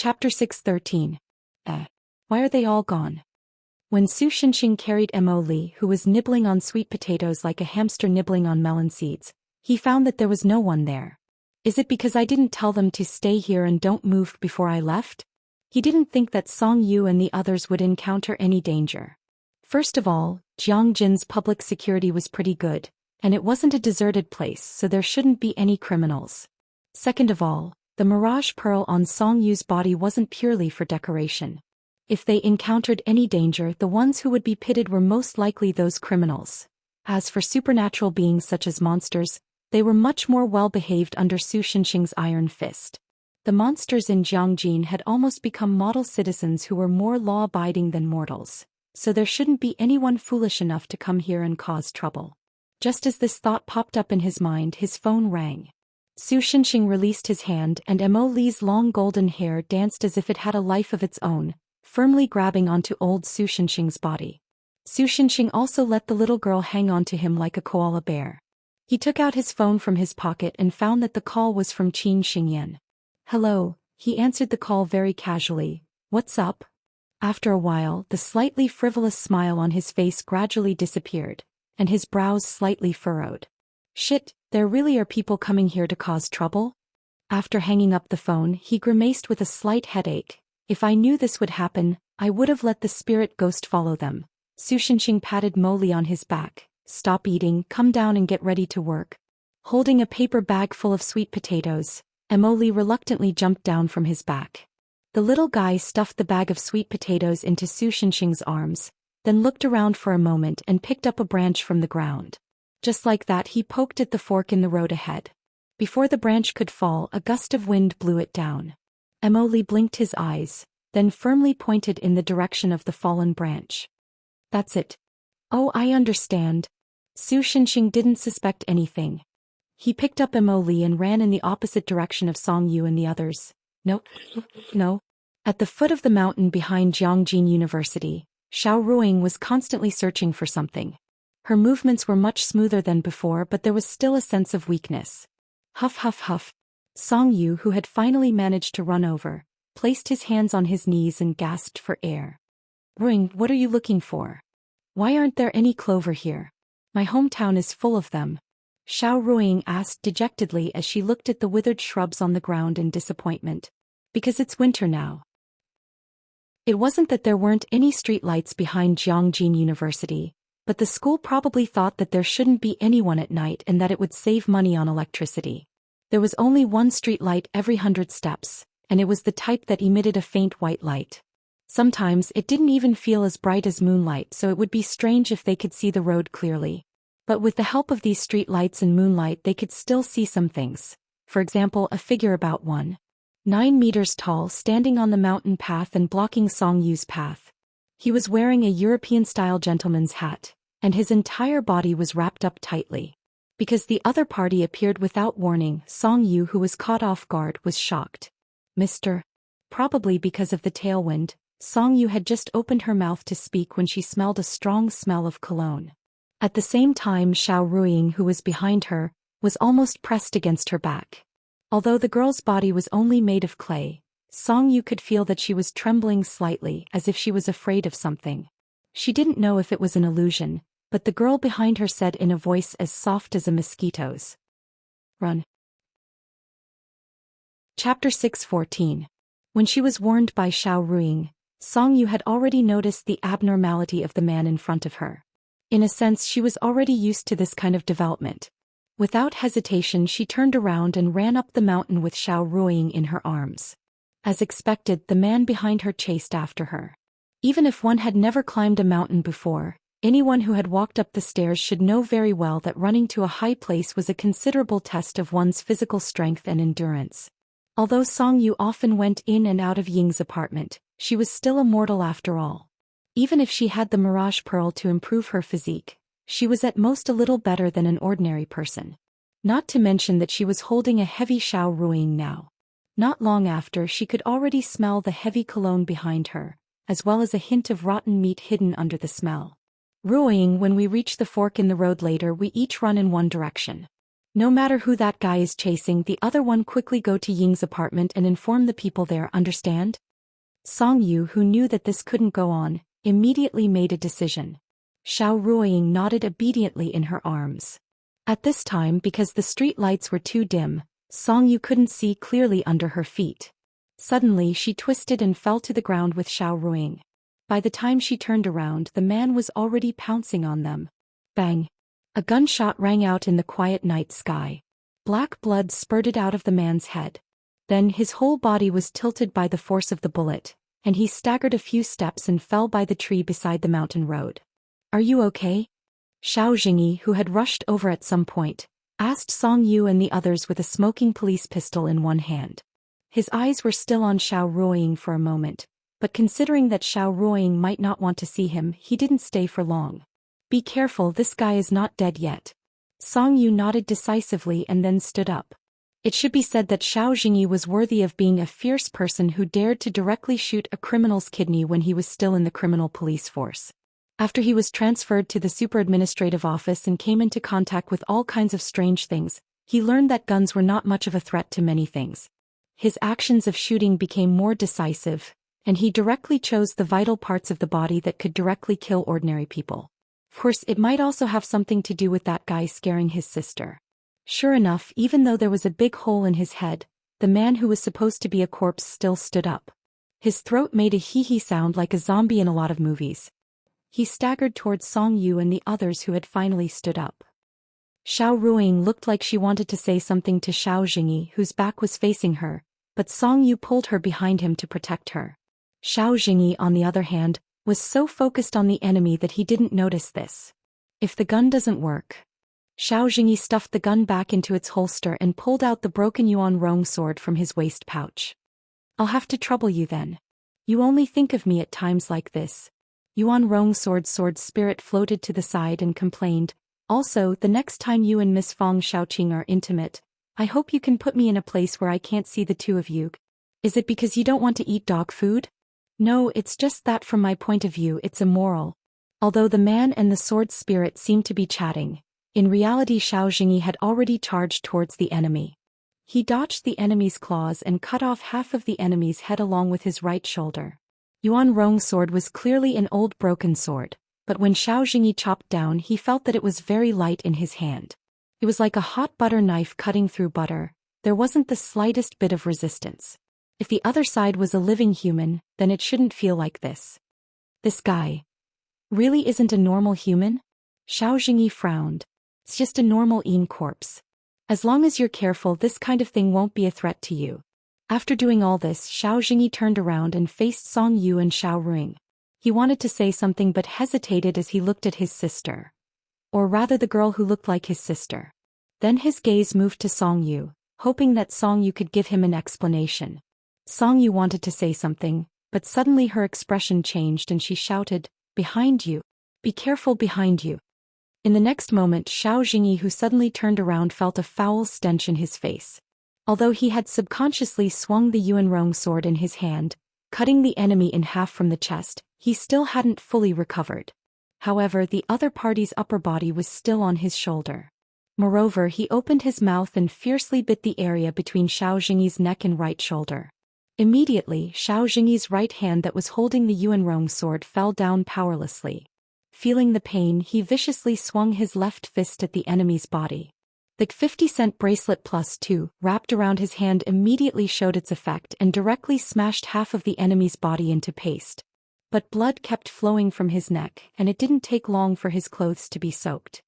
Chapter 613. Why are they all gone? When Su Shinxing carried Mo Li, who was nibbling on sweet potatoes like a hamster nibbling on melon seeds, he found that there was no one there. Is it because I didn't tell them to stay here and don't move before I left? He didn't think that Song Yu and the others would encounter any danger. First of all, Jiangjin's public security was pretty good, and it wasn't a deserted place, so there shouldn't be any criminals. Second of all, the mirage pearl on Song Yu's body wasn't purely for decoration. If they encountered any danger, the ones who would be pitted were most likely those criminals. As for supernatural beings such as monsters, they were much more well-behaved under Su Shinxing's iron fist. The monsters in Jiangjin had almost become model citizens who were more law-abiding than mortals, so there shouldn't be anyone foolish enough to come here and cause trouble. Just as this thought popped up in his mind, his phone rang. Su Shinxing released his hand and Mo Li's long golden hair danced as if it had a life of its own, firmly grabbing onto old Su Shinxing's body. Su Shinxing also let the little girl hang on to him like a koala bear. He took out his phone from his pocket and found that the call was from Qin Xingyan. Hello, he answered the call very casually. What's up? After a while, the slightly frivolous smile on his face gradually disappeared, and his brows slightly furrowed. Shit, there really are people coming here to cause trouble? After hanging up the phone, he grimaced with a slight headache. If I knew this would happen, I would have let the spirit ghost follow them. Su Shinxing patted Mo Li on his back. Stop eating, come down and get ready to work. Holding a paper bag full of sweet potatoes, Mo Li reluctantly jumped down from his back. The little guy stuffed the bag of sweet potatoes into Su Shinxing's arms, then looked around for a moment and picked up a branch from the ground. Just like that, he poked at the fork in the road ahead. Before the branch could fall, a gust of wind blew it down. Mo Li blinked his eyes, then firmly pointed in the direction of the fallen branch. That's it. Oh, I understand. Su Shinxing didn't suspect anything. He picked up Mo Li and ran in the opposite direction of Song Yu and the others. No. At the foot of the mountain behind Jiangjin University, Xiao Ruing was constantly searching for something. Her movements were much smoother than before, but there was still a sense of weakness. Huff huff huff. Song Yu, who had finally managed to run over, placed his hands on his knees and gasped for air. Ruing, what are you looking for? Why aren't there any clover here? My hometown is full of them. Xiao Ruing asked dejectedly as she looked at the withered shrubs on the ground in disappointment. Because it's winter now. It wasn't that there weren't any streetlights behind Jiangjin University, but the school probably thought that there shouldn't be anyone at night and that it would save money on electricity. There was only one streetlight every 100 steps, and it was the type that emitted a faint white light. Sometimes it didn't even feel as bright as moonlight, so it would be strange if they could see the road clearly. But with the help of these streetlights and moonlight, they could still see some things. For example, a figure about 1.9 meters tall standing on the mountain path and blocking Song Yu's path. He was wearing a European-style gentleman's hat, and his entire body was wrapped up tightly. Because the other party appeared without warning, Song Yu, who was caught off guard, was shocked. Mr. Probably because of the tailwind, Song Yu had just opened her mouth to speak when she smelled a strong smell of cologne. At the same time, Xiao Ruing, who was behind her, was almost pressed against her back. Although the girl's body was only made of clay, Song Yu could feel that she was trembling slightly, as if she was afraid of something. She didn't know if it was an illusion, but the girl behind her said in a voice as soft as a mosquito's. Run. Chapter 614. When she was warned by Xiao Ruing, Song Yu had already noticed the abnormality of the man in front of her. In a sense, she was already used to this kind of development. Without hesitation, she turned around and ran up the mountain with Xiao Ruing in her arms. As expected, the man behind her chased after her. Even if one had never climbed a mountain before, anyone who had walked up the stairs should know very well that running to a high place was a considerable test of one's physical strength and endurance. Although Song Yu often went in and out of Ying's apartment, she was still a mortal after all. Even if she had the Mirage Pearl to improve her physique, she was at most a little better than an ordinary person. Not to mention that she was holding a heavy Xiao Ruing now. Not long after, she could already smell the heavy cologne behind her, as well as a hint of rotten meat hidden under the smell. Ruing, when we reach the fork in the road later, we each run in one direction. No matter who that guy is chasing, the other one quickly go to Ying's apartment and inform the people there, understand? Song Yu, who knew that this couldn't go on, immediately made a decision. Xiao Ruoying nodded obediently in her arms. At this time, because the street lights were too dim, Song Yu couldn't see clearly under her feet. Suddenly she twisted and fell to the ground with Xiao Ruoying. By the time she turned around, the man was already pouncing on them. Bang! A gunshot rang out in the quiet night sky. Black blood spurted out of the man's head. Then his whole body was tilted by the force of the bullet, and he staggered a few steps and fell by the tree beside the mountain road. "Are you okay?" Xiao Jingyi, who had rushed over at some point, asked Song Yu and the others with a smoking police pistol in one hand. His eyes were still on Xiao Ruoying for a moment, but considering that Xiao Ruoying might not want to see him, he didn't stay for long. "Be careful, this guy is not dead yet." Song Yu nodded decisively and then stood up. It should be said that Xiao Jingyi was worthy of being a fierce person who dared to directly shoot a criminal's kidney when he was still in the criminal police force. After he was transferred to the super administrative office and came into contact with all kinds of strange things, he learned that guns were not much of a threat to many things. His actions of shooting became more decisive, and he directly chose the vital parts of the body that could directly kill ordinary people. Of course, it might also have something to do with that guy scaring his sister. Sure enough, even though there was a big hole in his head, the man who was supposed to be a corpse still stood up. His throat made a hee-hee sound like a zombie in a lot of movies. He staggered towards Song Yu and the others who had finally stood up. Xiao Ruoying looked like she wanted to say something to Xiao Jingyi, whose back was facing her, but Song Yu pulled her behind him to protect her. Xiao Jingyi, on the other hand, was so focused on the enemy that he didn't notice this. "If the gun doesn't work..." Xiao Jingyi stuffed the gun back into its holster and pulled out the broken Yuan Rong sword from his waist pouch. "I'll have to trouble you then. You only think of me at times like this." Yuan Rong sword spirit floated to the side and complained, "Also, the next time you and Miss Fong Xiaoqing are intimate, I hope you can put me in a place where I can't see the two of you. Is it because you don't want to eat dog food?" "No, it's just that from my point of view it's immoral." Although the man and the sword spirit seemed to be chatting, in reality Xiao Jingyi had already charged towards the enemy. He dodged the enemy's claws and cut off half of the enemy's head along with his right shoulder. Yuan Rong sword was clearly an old broken sword, but when Xiao Jingyi chopped down he felt that it was very light in his hand. It was like a hot butter knife cutting through butter. There wasn't the slightest bit of resistance. If the other side was a living human, then it shouldn't feel like this. "This guy really isn't a normal human?" Xiao Jingyi frowned. "It's just a normal corpse. As long as you're careful, this kind of thing won't be a threat to you." After doing all this, Xiao Jingyi turned around and faced Song Yu and Xiao Ruoying. He wanted to say something but hesitated as he looked at his sister. Or rather the girl who looked like his sister. Then his gaze moved to Song Yu, hoping that Song Yu could give him an explanation. Song Yu wanted to say something, but suddenly her expression changed and she shouted, "Behind you! Be careful behind you!" In the next moment, Xiao Jingyi, who suddenly turned around, felt a foul stench in his face. Although he had subconsciously swung the Yuan Rong sword in his hand, cutting the enemy in half from the chest, he still hadn't fully recovered. However, the other party's upper body was still on his shoulder. Moreover, he opened his mouth and fiercely bit the area between Xiao Jingyi's neck and right shoulder. Immediately, Xiao Jingyi's right hand that was holding the Yuan Rong sword fell down powerlessly. Feeling the pain, he viciously swung his left fist at the enemy's body. The 50-cent bracelet +2, wrapped around his hand, immediately showed its effect and directly smashed half of the enemy's body into paste. But blood kept flowing from his neck, and it didn't take long for his clothes to be soaked.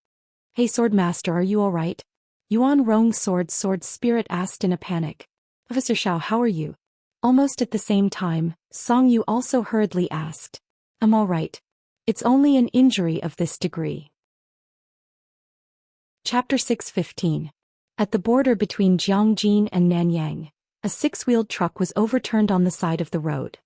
"Hey Swordmaster, are you alright?" Yuan Rong sword spirit asked in a panic. "Officer Xiao, how are you?" Almost at the same time, Song Yu also hurriedly asked. "I'm alright. It's only an injury of this degree." Chapter 6:15. At the border between Jiangjin and Nanyang, a 6-wheeled truck was overturned on the side of the road.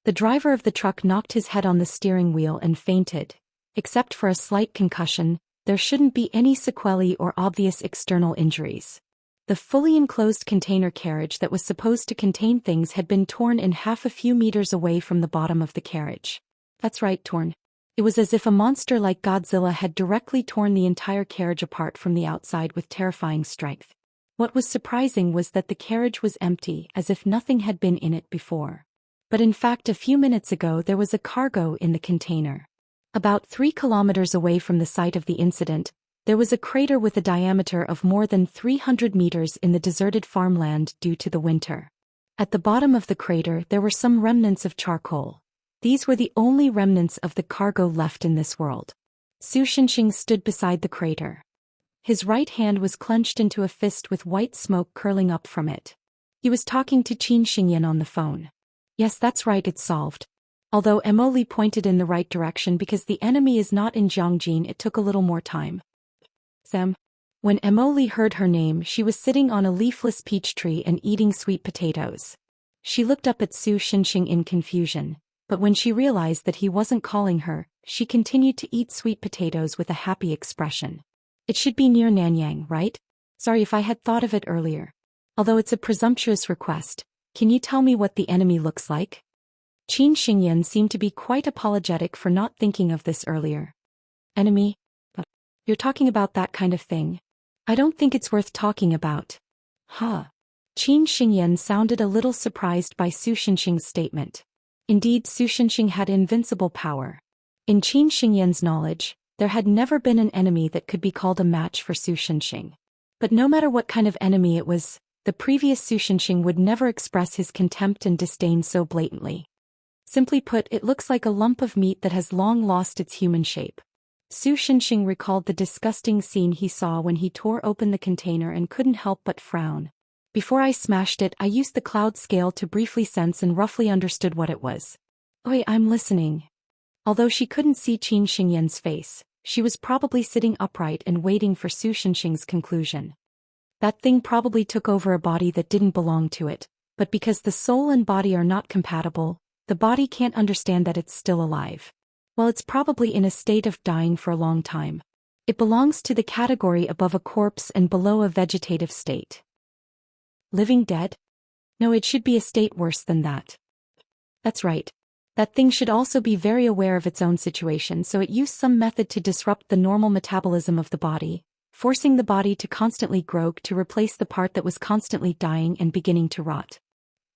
The driver of the truck knocked his head on the steering wheel and fainted. Except for a slight concussion, there shouldn't be any sequelae or obvious external injuries. The fully enclosed container carriage that was supposed to contain things had been torn in half a few meters away from the bottom of the carriage. That's right, torn. It was as if a monster like Godzilla had directly torn the entire carriage apart from the outside with terrifying strength. What was surprising was that the carriage was empty, as if nothing had been in it before. But in fact, a few minutes ago there was a cargo in the container. About 3 kilometers away from the site of the incident, there was a crater with a diameter of more than 300 meters in the deserted farmland due to the winter. At the bottom of the crater there were some remnants of charcoal. These were the only remnants of the cargo left in this world. Su Shenxing stood beside the crater. His right hand was clenched into a fist with white smoke curling up from it. He was talking to Qin Xingyan on the phone. Yes, that's right, it's solved. Although Emily pointed in the right direction because the enemy is not in Jiangjin, it took a little more time. Sam. When Emily heard her name, she was sitting on a leafless peach tree and eating sweet potatoes. She looked up at Su Shenxing in confusion, but when she realized that he wasn't calling her, she continued to eat sweet potatoes with a happy expression. It should be near Nanyang, right? Sorry if I had thought of it earlier. Although it's a presumptuous request, can you tell me what the enemy looks like? Qin Xingyan seemed to be quite apologetic for not thinking of this earlier. Enemy? You're talking about that kind of thing? I don't think it's worth talking about. Huh. Qin Xingyan sounded a little surprised by Su Shenxing's statement. Indeed, Su Shenxing had invincible power. In Qin Xingyan's knowledge, there had never been an enemy that could be called a match for Su Shenxing. But no matter what kind of enemy it was, the previous Su Shenxing would never express his contempt and disdain so blatantly. Simply put, it looks like a lump of meat that has long lost its human shape. Su Shenxing recalled the disgusting scene he saw when he tore open the container and couldn't help but frown. Before I smashed it, I used the cloud scale to briefly sense and roughly understood what it was. Oi, I'm listening. Although she couldn't see Qin Xingyan's face, she was probably sitting upright and waiting for Su Shenxing's conclusion. That thing probably took over a body that didn't belong to it, but because the soul and body are not compatible, the body can't understand that it's still alive. Well, it's probably in a state of dying for a long time. It belongs to the category above a corpse and below a vegetative state. Living dead? No, it should be a state worse than that. That's right. That thing should also be very aware of its own situation, so it used some method to disrupt the normal metabolism of the body, forcing the body to constantly grow to replace the part that was constantly dying and beginning to rot.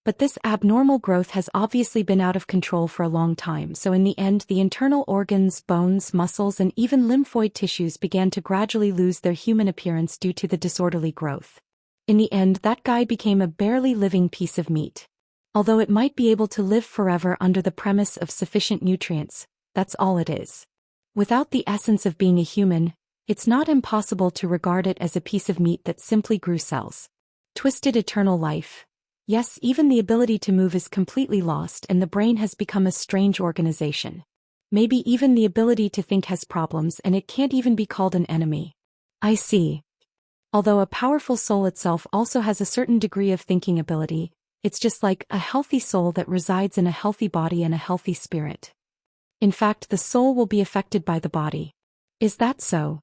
But this abnormal growth has obviously been out of control for a long time, so in the end the internal organs, bones, muscles and even lymphoid tissues began to gradually lose their human appearance due to the disorderly growth. In the end, that guy became a barely living piece of meat. Although it might be able to live forever under the premise of sufficient nutrients, that's all it is. Without the essence of being a human, it's not impossible to regard it as a piece of meat that simply grew cells. Twisted eternal life. Yes, even the ability to move is completely lost and the brain has become a strange organization. Maybe even the ability to think has problems and it can't even be called an enemy. I see. Although a powerful soul itself also has a certain degree of thinking ability, it's just like a healthy soul that resides in a healthy body and a healthy spirit. In fact, the soul will be affected by the body. Is that so?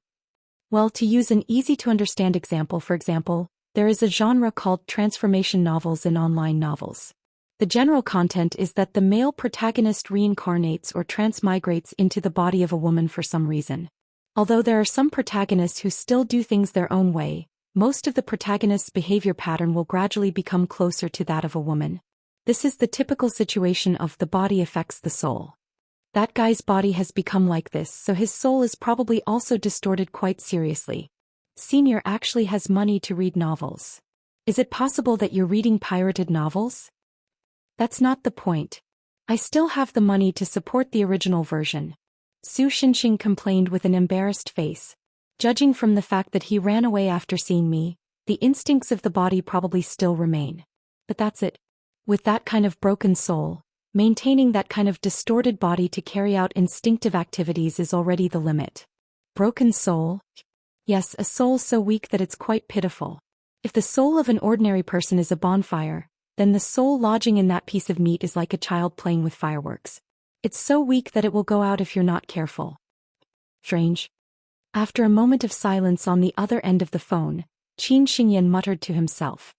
Well, to use an easy-to-understand example, for example, there is a genre called transformation novels in online novels. The general content is that the male protagonist reincarnates or transmigrates into the body of a woman for some reason. Although there are some protagonists who still do things their own way, most of the protagonist's behavior pattern will gradually become closer to that of a woman. This is the typical situation of the body affects the soul. That guy's body has become like this, so his soul is probably also distorted quite seriously. Senior actually has money to read novels. Is it possible that you're reading pirated novels? That's not the point. I still have the money to support the original version. Su Shenxing complained with an embarrassed face. Judging from the fact that he ran away after seeing me, the instincts of the body probably still remain. But that's it. With that kind of broken soul, maintaining that kind of distorted body to carry out instinctive activities is already the limit. Broken soul? Yes, a soul so weak that it's quite pitiful. If the soul of an ordinary person is a bonfire, then the soul lodging in that piece of meat is like a child playing with fireworks. It's so weak that it will go out if you're not careful. Strange. After a moment of silence on the other end of the phone, Qin Xingyan muttered to himself.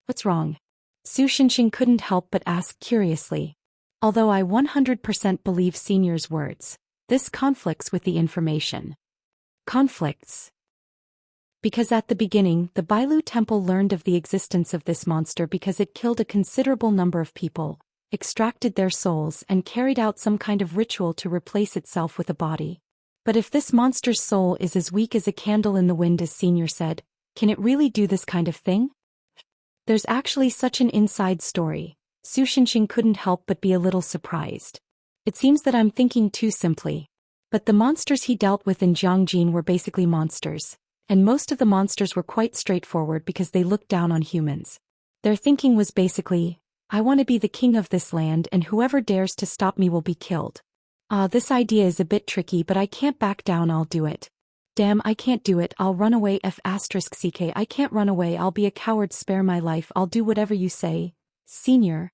What's wrong? Su Shenxing couldn't help but ask curiously. Although I 100% believe Senior's words, This conflicts with the information. Conflicts. Because at the beginning, the Bailu temple learned of the existence of this monster because it killed a considerable number of people, extracted their souls and carried out some kind of ritual to replace itself with a body. But if this monster's soul is as weak as a candle in the wind as Senior said, can it really do this kind of thing? There's actually such an inside story. Su Shenxing couldn't help but be a little surprised. It seems that I'm thinking too simply. But the monsters he dealt with in Jiangjin were basically monsters. And most of the monsters were quite straightforward because they looked down on humans. Their thinking was basically, I want to be the king of this land and whoever dares to stop me will be killed. This idea is a bit tricky but I can't back down, I'll do it. Damn, I can't do it, I'll run away *CK, I can't run away, I'll be a coward, spare my life, I'll do whatever you say. Senior.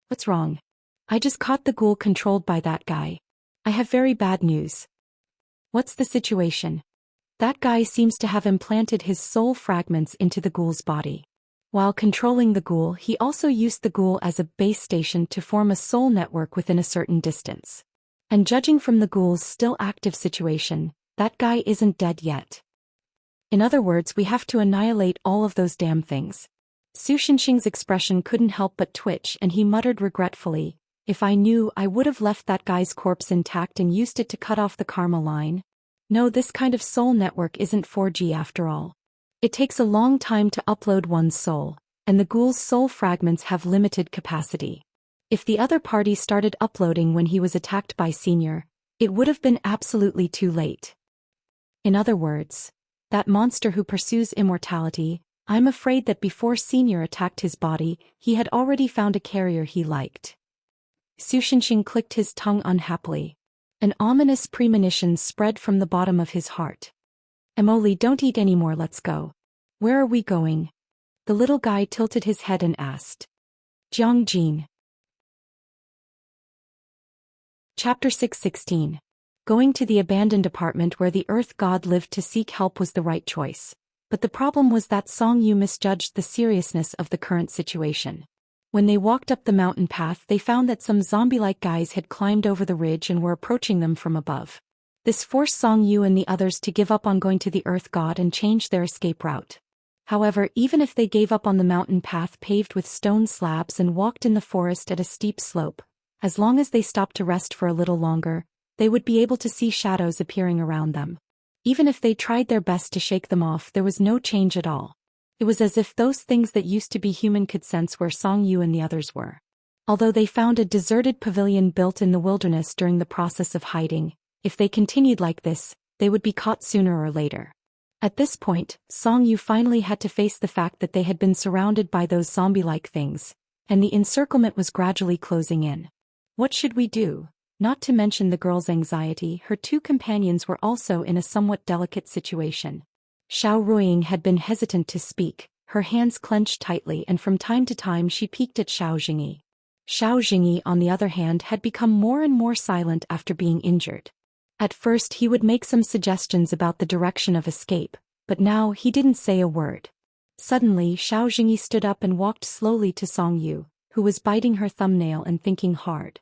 What's wrong? I just caught the ghoul controlled by that guy. I have very bad news. What's the situation? That guy seems to have implanted his soul fragments into the ghoul's body. While controlling the ghoul, he also used the ghoul as a base station to form a soul network within a certain distance. And judging from the ghoul's still active situation, that guy isn't dead yet. In other words, we have to annihilate all of those damn things. Su Shenxing's expression couldn't help but twitch and he muttered regretfully, if I knew, I would have left that guy's corpse intact and used it to cut off the karma line. No, this kind of soul network isn't 4G after all. It takes a long time to upload one's soul, and the ghoul's soul fragments have limited capacity. If the other party started uploading when he was attacked by Senior, it would have been absolutely too late. In other words, that monster who pursues immortality, I'm afraid that before Senior attacked his body, he had already found a carrier he liked. Su Shenxing clicked his tongue unhappily. An ominous premonition spread from the bottom of his heart. Emily, don't eat anymore, let's go. Where are we going? The little guy tilted his head and asked. Jiangjin. Chapter 6:16. Going to the abandoned apartment where the Earth God lived to seek help was the right choice. But the problem was that Song Yu misjudged the seriousness of the current situation. When they walked up the mountain path, they found that some zombie-like guys had climbed over the ridge and were approaching them from above. This forced Song Yu and the others to give up on going to the Earth God and change their escape route. However, even if they gave up on the mountain path paved with stone slabs and walked in the forest at a steep slope, as long as they stopped to rest for a little longer, they would be able to see shadows appearing around them. Even if they tried their best to shake them off, there was no change at all. It was as if those things that used to be human could sense where Song Yu and the others were. Although they found a deserted pavilion built in the wilderness during the process of hiding, if they continued like this, they would be caught sooner or later. At this point, Song Yu finally had to face the fact that they had been surrounded by those zombie-like things, and the encirclement was gradually closing in. What should we do? Not to mention the girl's anxiety, her two companions were also in a somewhat delicate situation. Xiao Ruiying had been hesitant to speak, her hands clenched tightly, and from time to time she peeked at Xiao Jingyi. Xiao Jingyi, on the other hand, had become more and more silent after being injured. At first he would make some suggestions about the direction of escape, but now he didn't say a word. Suddenly Xiao Jingyi stood up and walked slowly to Song Yu, who was biting her thumbnail and thinking hard.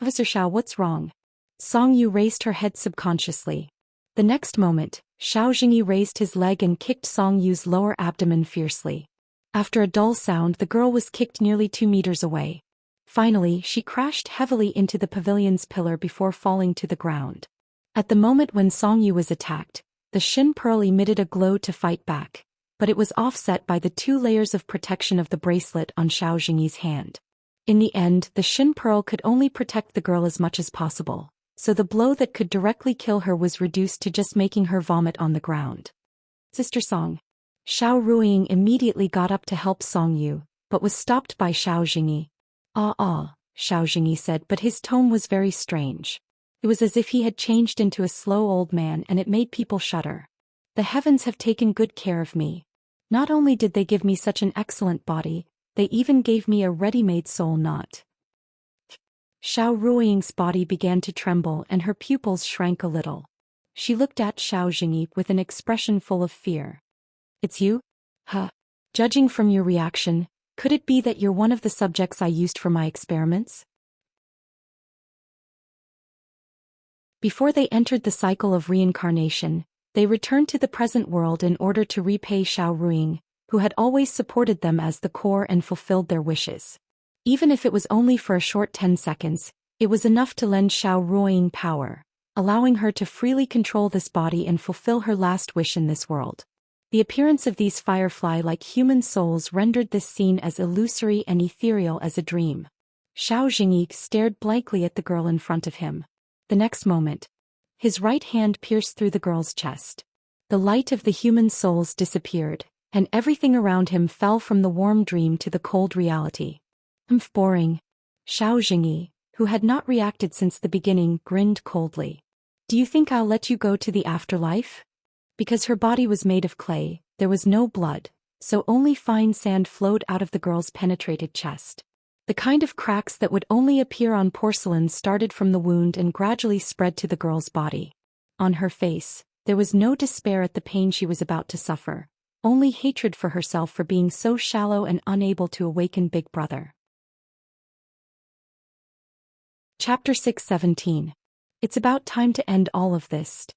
Officer Xiao, what's wrong? Song Yu raised her head subconsciously. The next moment, Xiao Jingyi raised his leg and kicked Song Yu's lower abdomen fiercely. After a dull sound, the girl was kicked nearly 2 meters away. Finally, she crashed heavily into the pavilion's pillar before falling to the ground. At the moment when Song Yu was attacked, the Shin Pearl emitted a glow to fight back, but it was offset by the 2 layers of protection of the bracelet on Xiao Jingyi's hand. In the end, the Shin Pearl could only protect the girl as much as possible, so the blow that could directly kill her was reduced to just making her vomit on the ground. Sister Song. Xiao Ruiying immediately got up to help Song Yu, but was stopped by Xiao Jingyi. Xiao Jingyi said, but his tone was very strange. It was as if he had changed into a slow old man, and it made people shudder. The heavens have taken good care of me. Not only did they give me such an excellent body, they even gave me a ready-made soul knot. Xiao Ruiying's body began to tremble and her pupils shrank a little. She looked at Xiao Jingyi with an expression full of fear. It's you? Huh. Judging from your reaction, could it be that you're one of the subjects I used for my experiments? Before they entered the cycle of reincarnation, they returned to the present world in order to repay Xiao Ruiying, who had always supported them as the core and fulfilled their wishes. Even if it was only for a short 10 seconds, it was enough to lend Xiao Ruiying power, allowing her to freely control this body and fulfill her last wish in this world. The appearance of these firefly-like human souls rendered this scene as illusory and ethereal as a dream. Xiao Jingyi stared blankly at the girl in front of him. The next moment, his right hand pierced through the girl's chest. The light of the human souls disappeared, and everything around him fell from the warm dream to the cold reality. Boring. Xiao Jingyi, who had not reacted since the beginning, grinned coldly. Do you think I'll let you go to the afterlife? Because her body was made of clay, there was no blood, so only fine sand flowed out of the girl's penetrated chest. The kind of cracks that would only appear on porcelain started from the wound and gradually spread to the girl's body. On her face, there was no despair at the pain she was about to suffer, only hatred for herself for being so shallow and unable to awaken Big Brother. Chapter 6:17. It's about time to end all of this.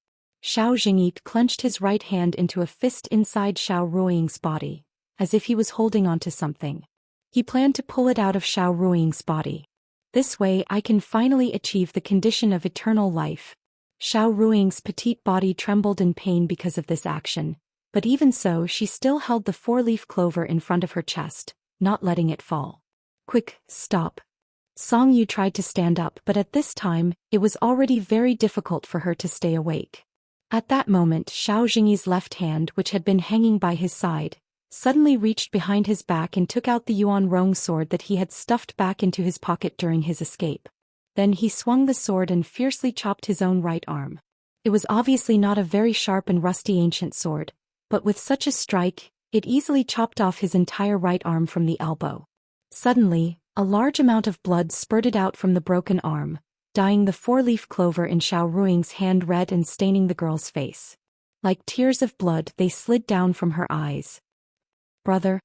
Xiao Jingyi clenched his right hand into a fist inside Xiao Ruiying's body, as if he was holding onto something. He planned to pull it out of Xiao Ruiying's body. This way I can finally achieve the condition of eternal life. Xiao Ruiying's petite body trembled in pain because of this action, but even so she still held the four-leaf clover in front of her chest, not letting it fall. Quick, stop. Song Yu tried to stand up, but at this time, it was already very difficult for her to stay awake. At that moment Xiao Jingyi's left hand, which had been hanging by his side, suddenly reached behind his back and took out the Yuan Rong sword that he had stuffed back into his pocket during his escape. Then he swung the sword and fiercely chopped his own right arm. It was obviously not a very sharp and rusty ancient sword, but with such a strike, it easily chopped off his entire right arm from the elbow. Suddenly, a large amount of blood spurted out from the broken arm, dyeing the four-leaf clover in Xiao Ruiying's hand red and staining the girl's face. Like tears of blood, they slid down from her eyes. Brother.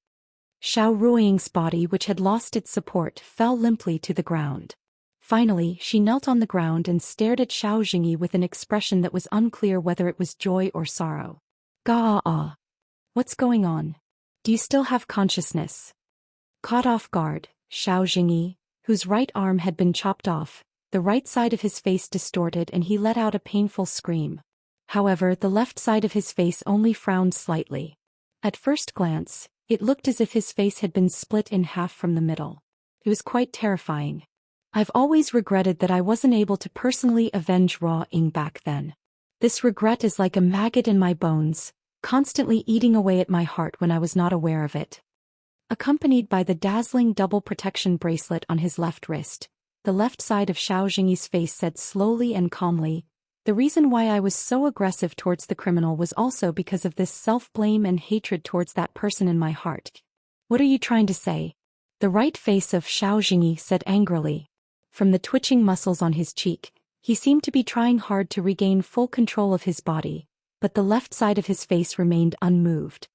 Xiao Ruiying's body, which had lost its support, fell limply to the ground. Finally, she knelt on the ground and stared at Xiao Jingyi with an expression that was unclear whether it was joy or sorrow. Ga-ah. What's going on? Do you still have consciousness? Caught off guard, Xiao Jingyi, whose right arm had been chopped off, the right side of his face distorted and he let out a painful scream. However, the left side of his face only frowned slightly. At first glance, it looked as if his face had been split in half from the middle. It was quite terrifying. I've always regretted that I wasn't able to personally avenge Ruiying back then. This regret is like a maggot in my bones, constantly eating away at my heart when I was not aware of it. Accompanied by the dazzling double protection bracelet on his left wrist, the left side of Xiao Jingyi's face said slowly and calmly, "The reason why I was so aggressive towards the criminal was also because of this self-blame and hatred towards that person in my heart." What are you trying to say? The right face of Xiao Jingyi said angrily. From the twitching muscles on his cheek, he seemed to be trying hard to regain full control of his body, but the left side of his face remained unmoved.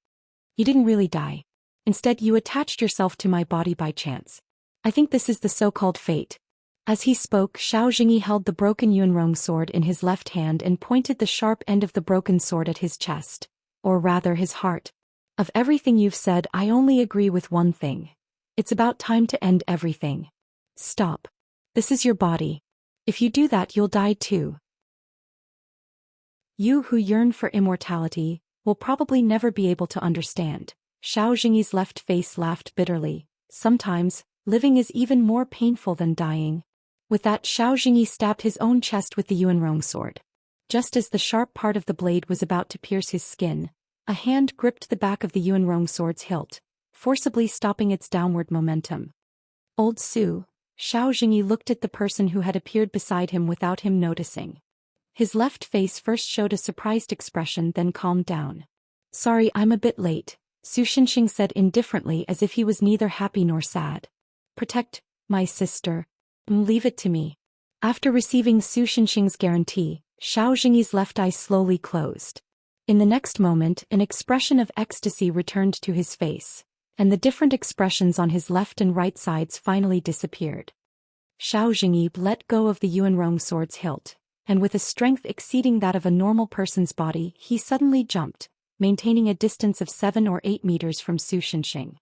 You didn't really die. Instead, you attached yourself to my body by chance. I think this is the so-called fate. As he spoke, Xiao Jingyi held the broken Yunrong sword in his left hand and pointed the sharp end of the broken sword at his chest, or rather his heart. Of everything you've said, I only agree with one thing. It's about time to end everything. Stop. This is your body. If you do that, you'll die too. You who yearn for immortality will probably never be able to understand. Xiao Jingyi's left face laughed bitterly. Sometimes, living is even more painful than dying. With that, Xiao Jingyi stabbed his own chest with the Yuanrong sword. Just as the sharp part of the blade was about to pierce his skin, a hand gripped the back of the Yuanrong sword's hilt, forcibly stopping its downward momentum. Old Su, Xiao Jingyi looked at the person who had appeared beside him without him noticing. His left face first showed a surprised expression, then calmed down. Sorry, I'm a bit late, Su Xinxing said indifferently as if he was neither happy nor sad. Protect my sister. Leave it to me. After receiving Su Xinxing's guarantee, Xiao Jingyi's left eye slowly closed. In the next moment, an expression of ecstasy returned to his face, and the different expressions on his left and right sides finally disappeared. Xiao Jingyi let go of the Yuanrong sword's hilt, and with a strength exceeding that of a normal person's body, he suddenly jumped, maintaining a distance of 7 or 8 meters from Su Shenxing.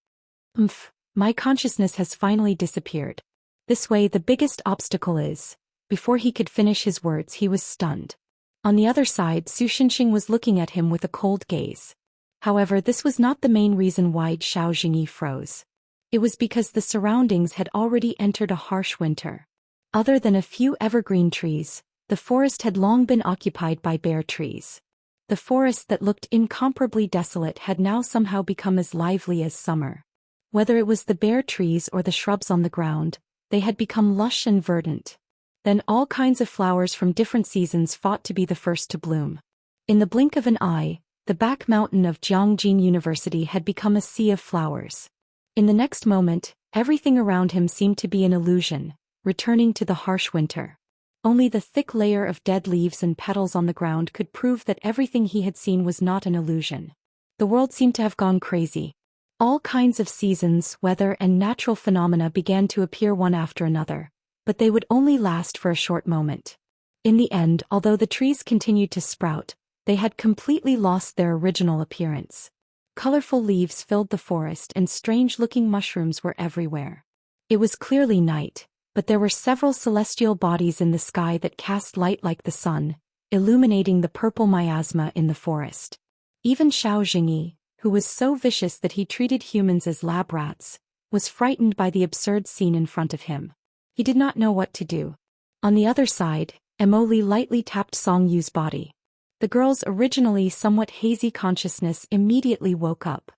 My consciousness has finally disappeared. This way the biggest obstacle is. Before he could finish his words he was stunned. On the other side Su Shenxing was looking at him with a cold gaze. However, this was not the main reason why Xiao Jingyi froze. It was because the surroundings had already entered a harsh winter. Other than a few evergreen trees, the forest had long been occupied by bare trees. The forest that looked incomparably desolate had now somehow become as lively as summer. Whether it was the bare trees or the shrubs on the ground, they had become lush and verdant. Then all kinds of flowers from different seasons fought to be the first to bloom. In the blink of an eye, the back mountain of Jiangjin University had become a sea of flowers. In the next moment, everything around him seemed to be an illusion, returning to the harsh winter. Only the thick layer of dead leaves and petals on the ground could prove that everything he had seen was not an illusion. The world seemed to have gone crazy. All kinds of seasons, weather, and natural phenomena began to appear one after another, but they would only last for a short moment. In the end, although the trees continued to sprout, they had completely lost their original appearance. Colorful leaves filled the forest and strange-looking mushrooms were everywhere. It was clearly night, but there were several celestial bodies in the sky that cast light like the sun, illuminating the purple miasma in the forest. Even Xiao Jingyi, who was so vicious that he treated humans as lab rats, was frightened by the absurd scene in front of him. He did not know what to do. On the other side, Emily lightly tapped Song Yu's body. The girl's originally somewhat hazy consciousness immediately woke up.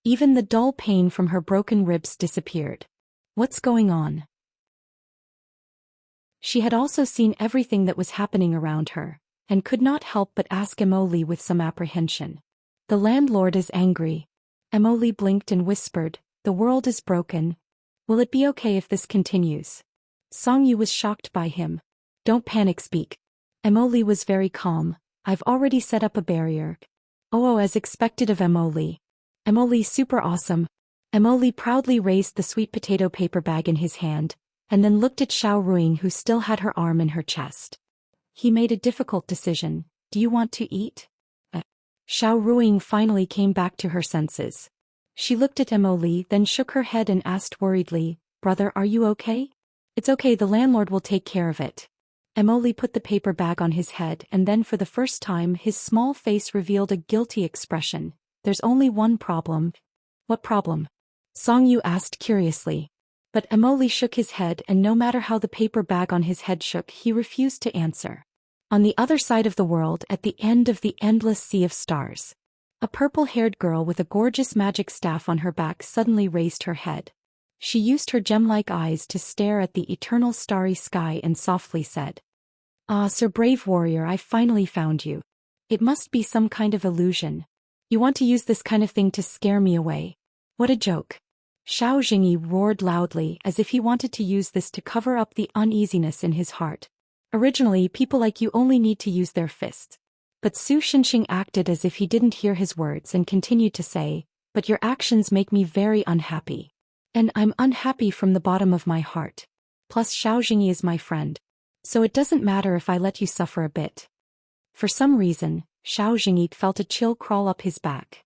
Even the dull pain from her broken ribs disappeared. What's going on? She had also seen everything that was happening around her, and could not help but ask Emily with some apprehension. The landlord is angry. Emily blinked and whispered, the world is broken. Will it be okay if this continues? Song Yu was shocked by him. Don't panic, speak. Emily was very calm. I've already set up a barrier. Oh, as expected of Emily. Emily super awesome. Emily proudly raised the sweet potato paper bag in his hand, and then looked at Xiao Ruing who still had her arm in her chest. He made a difficult decision. Do you want to eat? Xiao Ruing finally came back to her senses. She looked at Emily, then shook her head and asked worriedly, Brother, are you okay? It's okay, the landlord will take care of it. Emily put the paper bag on his head and then for the first time his small face revealed a guilty expression. There's only one problem. What problem? Song Yu asked curiously. But Emily shook his head and no matter how the paper bag on his head shook he refused to answer. On the other side of the world at the end of the endless sea of stars, a purple-haired girl with a gorgeous magic staff on her back suddenly raised her head. She used her gem-like eyes to stare at the eternal starry sky and softly said, Ah, Sir Brave Warrior, I finally found you. It must be some kind of illusion. You want to use this kind of thing to scare me away. What a joke. Xiao Jingyi roared loudly as if he wanted to use this to cover up the uneasiness in his heart. Originally, people like you only need to use their fists. But Su Shenxing acted as if he didn't hear his words and continued to say, But your actions make me very unhappy. And I'm unhappy from the bottom of my heart. Plus Xiao Jingyi is my friend. So it doesn't matter if I let you suffer a bit. For some reason, Xiao Jingyi felt a chill crawl up his back.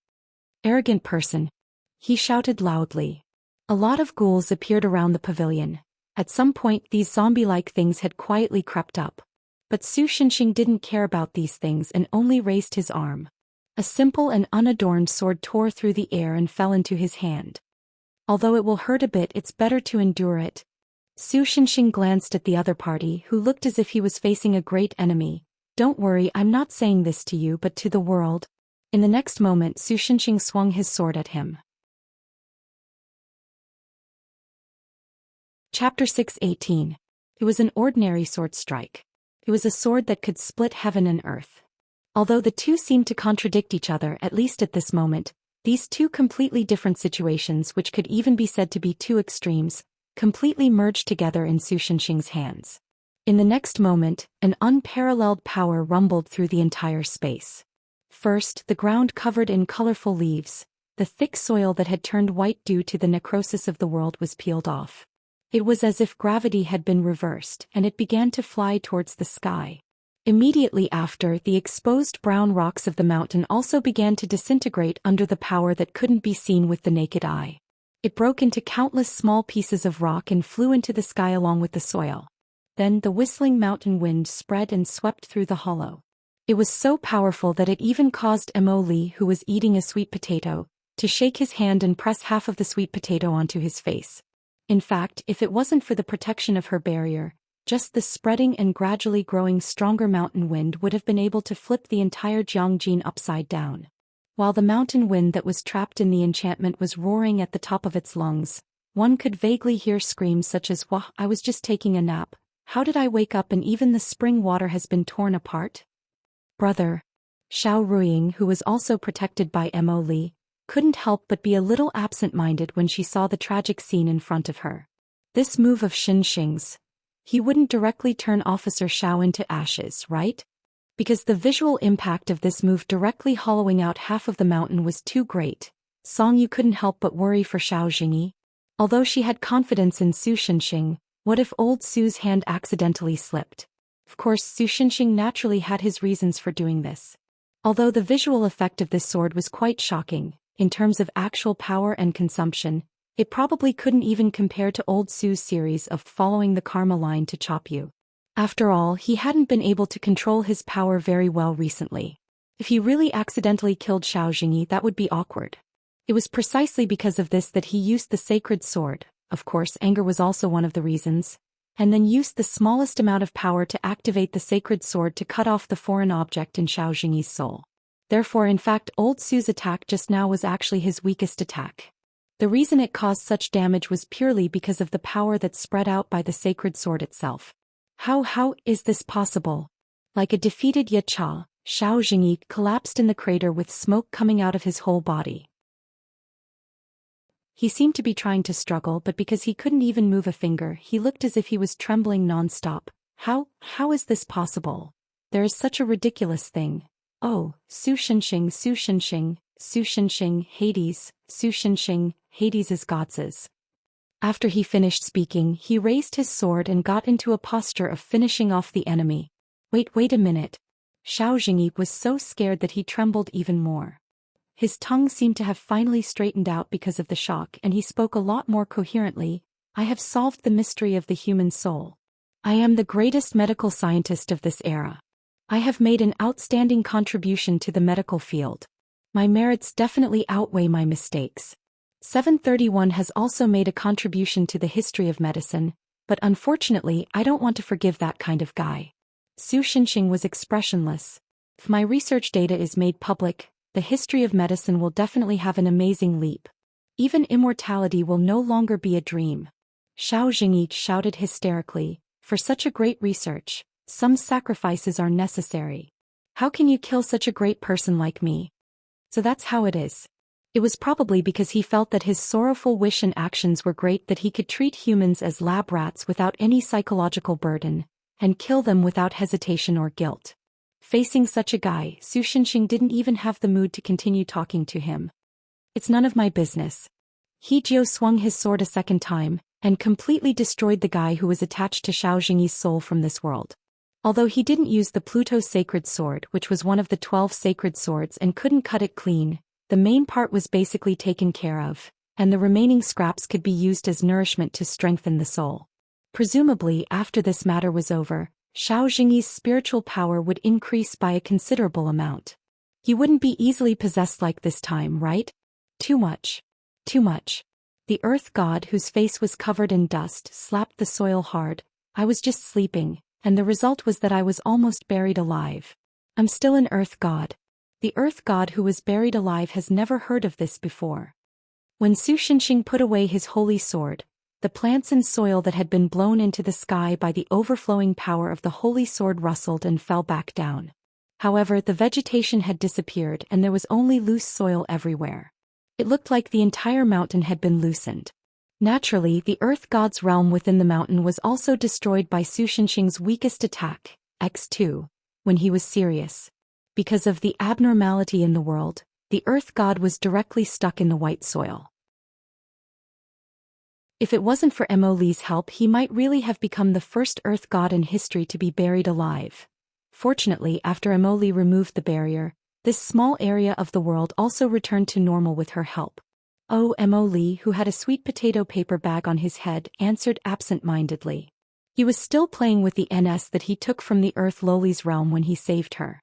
Arrogant person. He shouted loudly. A lot of ghouls appeared around the pavilion. At some point these zombie-like things had quietly crept up. But Su Shenxing didn't care about these things and only raised his arm. A simple and unadorned sword tore through the air and fell into his hand. Although it will hurt a bit, it's better to endure it. Su Shenxing glanced at the other party who looked as if he was facing a great enemy. Don't worry, I'm not saying this to you but to the world. In the next moment Su Shenxing swung his sword at him. Chapter 6:18. It was an ordinary sword strike. It was a sword that could split heaven and earth. Although the two seemed to contradict each other at least at this moment, these two completely different situations which could even be said to be two extremes, completely merged together in Su Shenxing's hands. In the next moment, an unparalleled power rumbled through the entire space. First, the ground covered in colorful leaves, the thick soil that had turned white due to the necrosis of the world was peeled off. It was as if gravity had been reversed and it began to fly towards the sky. Immediately after, the exposed brown rocks of the mountain also began to disintegrate under the power that couldn't be seen with the naked eye. It broke into countless small pieces of rock and flew into the sky along with the soil. Then the whistling mountain wind spread and swept through the hollow. It was so powerful that it even caused Mo Lee, who was eating a sweet potato, to shake his hand and press half of the sweet potato onto his face. In fact, if it wasn't for the protection of her barrier, just the spreading and gradually growing stronger mountain wind would have been able to flip the entire Jiangjin upside down. While the mountain wind that was trapped in the enchantment was roaring at the top of its lungs, one could vaguely hear screams such as, "Wah, I was just taking a nap. How did I wake up and even the spring water has been torn apart?" Brother Xiao Ruiying, who was also protected by Mo Li, couldn't help but be a little absent-minded when she saw the tragic scene in front of her. This move of Xin Xing's, he wouldn't directly turn Officer Xiao into ashes, right? Because the visual impact of this move directly hollowing out half of the mountain was too great. Song Yu couldn't help but worry for Xiao Jingyi. Although she had confidence in Su Shenxing, what if old Su's hand accidentally slipped? Of course, Su Shenxing naturally had his reasons for doing this. Although the visual effect of this sword was quite shocking, in terms of actual power and consumption, it probably couldn't even compare to old Su's series of following the karma line to chop you. After all, he hadn't been able to control his power very well recently. If he really accidentally killed Xiao Jingyi, that would be awkward. It was precisely because of this that he used the sacred sword. Of course, anger was also one of the reasons, and then used the smallest amount of power to activate the sacred sword to cut off the foreign object in Xiao Jingyi's soul. Therefore, in fact, old Su's attack just now was actually his weakest attack. The reason it caused such damage was purely because of the power that spread out by the sacred sword itself. How is this possible? Like a defeated Yacha, Xiao Jingyi collapsed in the crater with smoke coming out of his whole body. He seemed to be trying to struggle, but because he couldn't even move a finger, he looked as if he was trembling non-stop. How is this possible? There is such a ridiculous thing. Oh, Su Shenxing, Su Shenxing, Su Shenxing, Hades, Su Shenxing, Hades is God's. After he finished speaking, he raised his sword and got into a posture of finishing off the enemy. Wait a minute. Xiao Jingyi was so scared that he trembled even more. His tongue seemed to have finally straightened out because of the shock, and he spoke a lot more coherently. I have solved the mystery of the human soul. I am the greatest medical scientist of this era. I have made an outstanding contribution to the medical field. My merits definitely outweigh my mistakes. 731 has also made a contribution to the history of medicine, but unfortunately I don't want to forgive that kind of guy. Su Shenxing was expressionless. If my research data is made public, the history of medicine will definitely have an amazing leap. Even immortality will no longer be a dream. Xiao Jingyi shouted hysterically, for such a great research, some sacrifices are necessary. How can you kill such a great person like me? So that's how it is. It was probably because he felt that his sorrowful wish and actions were great that he could treat humans as lab rats without any psychological burden, and kill them without hesitation or guilt. Facing such a guy, Su Shenxing didn't even have the mood to continue talking to him. It's none of my business. He Jiu swung his sword a second time, and completely destroyed the guy who was attached to Xiao Jingyi's soul from this world. Although he didn't use the Pluto's sacred sword, which was one of the 12 sacred swords, and couldn't cut it clean, the main part was basically taken care of, and the remaining scraps could be used as nourishment to strengthen the soul. Presumably, after this matter was over, Xiao Jingyi's spiritual power would increase by a considerable amount. He wouldn't be easily possessed like this time, right? Too much. Too much. The earth god, whose face was covered in dust, slapped the soil hard. I was just sleeping, and the result was that I was almost buried alive. I'm still an earth god. The earth god who was buried alive has never heard of this before. When Su Shenxing put away his holy sword, the plants and soil that had been blown into the sky by the overflowing power of the holy sword rustled and fell back down. However, the vegetation had disappeared and there was only loose soil everywhere. It looked like the entire mountain had been loosened. Naturally, the earth god's realm within the mountain was also destroyed by Su Shenxing's weakest attack, X2, when he was serious. Because of the abnormality in the world, the earth god was directly stuck in the white soil. If it wasn't for Mo Li's help, he might really have become the first earth god in history to be buried alive. Fortunately, after Emily removed the barrier, this small area of the world also returned to normal with her help. Oh, Emily, who had a sweet potato paper bag on his head, answered absent-mindedly. He was still playing with the NS that he took from the Earth Loli's realm when he saved her.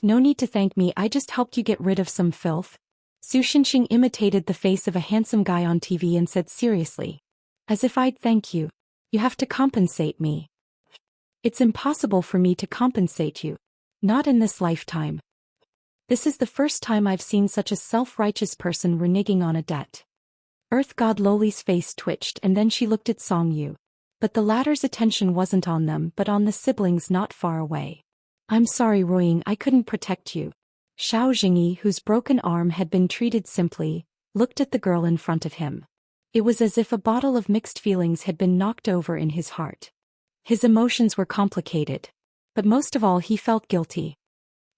No need to thank me, I just helped you get rid of some filth. Su Xinxing imitated the face of a handsome guy on TV and said seriously. As if I'd thank you. You have to compensate me. It's impossible for me to compensate you. Not in this lifetime. This is the first time I've seen such a self-righteous person reneging on a debt. Earth God Loli's face twitched and then she looked at Song Yu. But the latter's attention wasn't on them but on the siblings not far away. I'm sorry Ruiying, I couldn't protect you. Xiao Jingyi, whose broken arm had been treated simply, looked at the girl in front of him. It was as if a bottle of mixed feelings had been knocked over in his heart. His emotions were complicated. But most of all he felt guilty.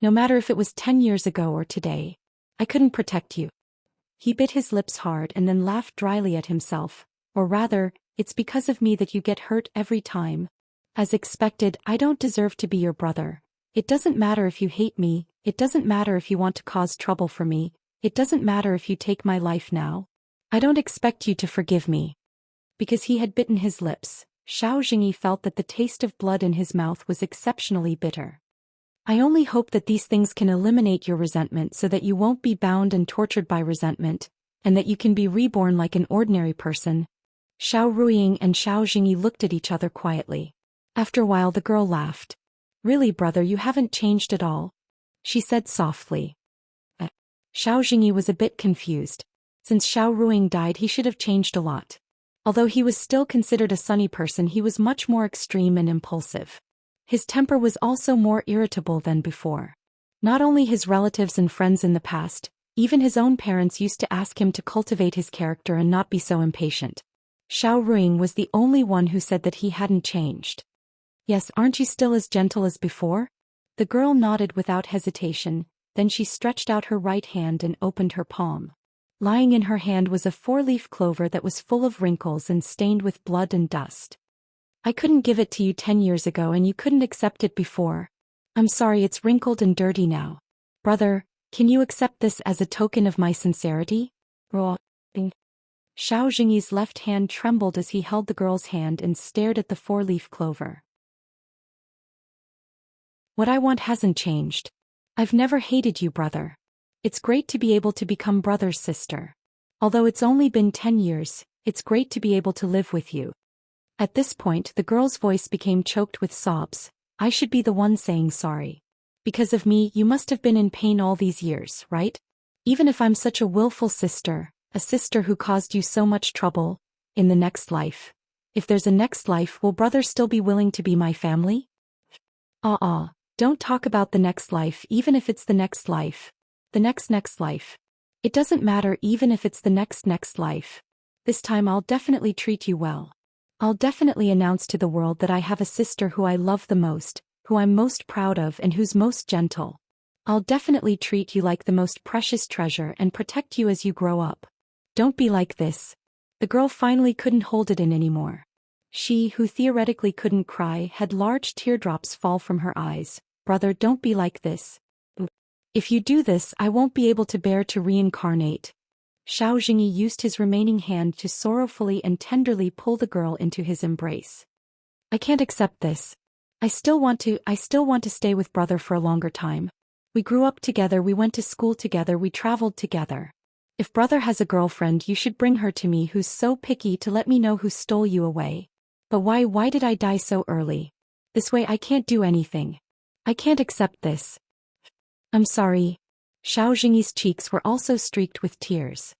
No matter if it was 10 years ago or today. I couldn't protect you. He bit his lips hard and then laughed dryly at himself. Or rather, it's because of me that you get hurt every time. As expected, I don't deserve to be your brother. It doesn't matter if you hate me, it doesn't matter if you want to cause trouble for me, it doesn't matter if you take my life now. I don't expect you to forgive me. Because he had bitten his lips, Xiao Jingyi felt that the taste of blood in his mouth was exceptionally bitter. I only hope that these things can eliminate your resentment so that you won't be bound and tortured by resentment, and that you can be reborn like an ordinary person. Xiao Ruiying and Xiao Jingyi looked at each other quietly. After a while the girl laughed. Really brother, you haven't changed at all? She said softly. Xiao Jingyi was a bit confused. Since Xiao Ruiying died he should have changed a lot. Although he was still considered a sunny person he was much more extreme and impulsive. His temper was also more irritable than before. Not only his relatives and friends in the past, even his own parents used to ask him to cultivate his character and not be so impatient. Xiao Ruiying was the only one who said that he hadn't changed. Yes, aren't you still as gentle as before? The girl nodded without hesitation, then she stretched out her right hand and opened her palm. Lying in her hand was a 4-leaf clover that was full of wrinkles and stained with blood and dust. I couldn't give it to you 10 years ago and you couldn't accept it before. I'm sorry, it's wrinkled and dirty now. Brother, can you accept this as a token of my sincerity? Xiao Jingyi's left hand trembled as he held the girl's hand and stared at the 4-leaf clover. What I want hasn't changed. I've never hated you, brother. It's great to be able to become brother's sister. Although it's only been 10 years, it's great to be able to live with you. At this point the girl's voice became choked with sobs. I should be the one saying sorry. Because of me you must have been in pain all these years, right? Even if I'm such a willful sister, a sister who caused you so much trouble, in the next life. If there's a next life, will brother still be willing to be my family? Don't talk about the next life even if it's the next life. The next life. It doesn't matter even if it's the next life. This time I'll definitely treat you well. I'll definitely announce to the world that I have a sister who I love the most, who I'm most proud of and who's most gentle. I'll definitely treat you like the most precious treasure and protect you as you grow up. Don't be like this. The girl finally couldn't hold it in anymore. She, who theoretically couldn't cry, had large teardrops fall from her eyes. Brother, don't be like this. If you do this, I won't be able to bear to reincarnate. Xiao Jingyi used his remaining hand to sorrowfully and tenderly pull the girl into his embrace. I can't accept this. I still want to stay with brother for a longer time. We grew up together, we went to school together, we traveled together. If brother has a girlfriend, you should bring her to me who's so picky to let me know who stole you away. But why did I die so early? This way I can't do anything. I can't accept this. I'm sorry. Xiao Jingyi's cheeks were also streaked with tears.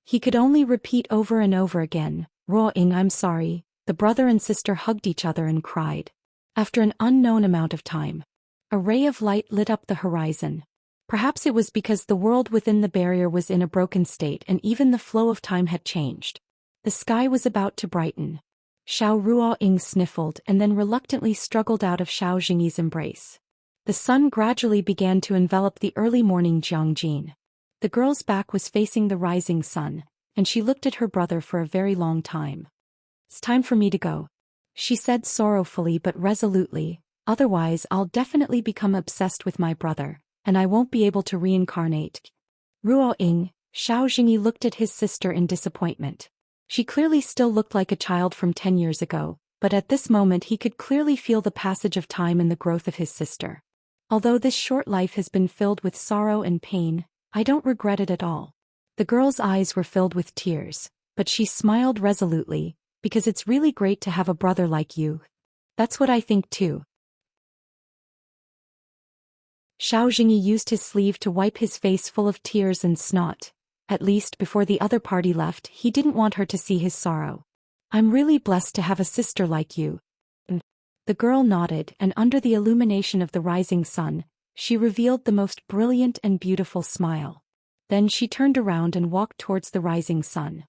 He could only repeat over and over again, Ruiying, I'm sorry. The brother and sister hugged each other and cried. After an unknown amount of time, a ray of light lit up the horizon. Perhaps it was because the world within the barrier was in a broken state and even the flow of time had changed. The sky was about to brighten. Xiao Ruiying sniffled and then reluctantly struggled out of Xiao Jingyi's embrace. The sun gradually began to envelop the early morning Jiangjin. The girl's back was facing the rising sun, and she looked at her brother for a very long time. It's time for me to go, she said sorrowfully but resolutely. Otherwise I'll definitely become obsessed with my brother, and I won't be able to reincarnate. Ruo Ying, Xiao Jingyi looked at his sister in disappointment. She clearly still looked like a child from 10 years ago, but at this moment he could clearly feel the passage of time and the growth of his sister. Although this short life has been filled with sorrow and pain, I don't regret it at all. The girl's eyes were filled with tears, but she smiled resolutely, because it's really great to have a brother like you. That's what I think too. Xiao Jingyi used his sleeve to wipe his face full of tears and snot. At least before the other party left, he didn't want her to see his sorrow. I'm really blessed to have a sister like you. The girl nodded, and under the illumination of the rising sun, she revealed the most brilliant and beautiful smile. Then she turned around and walked towards the rising sun.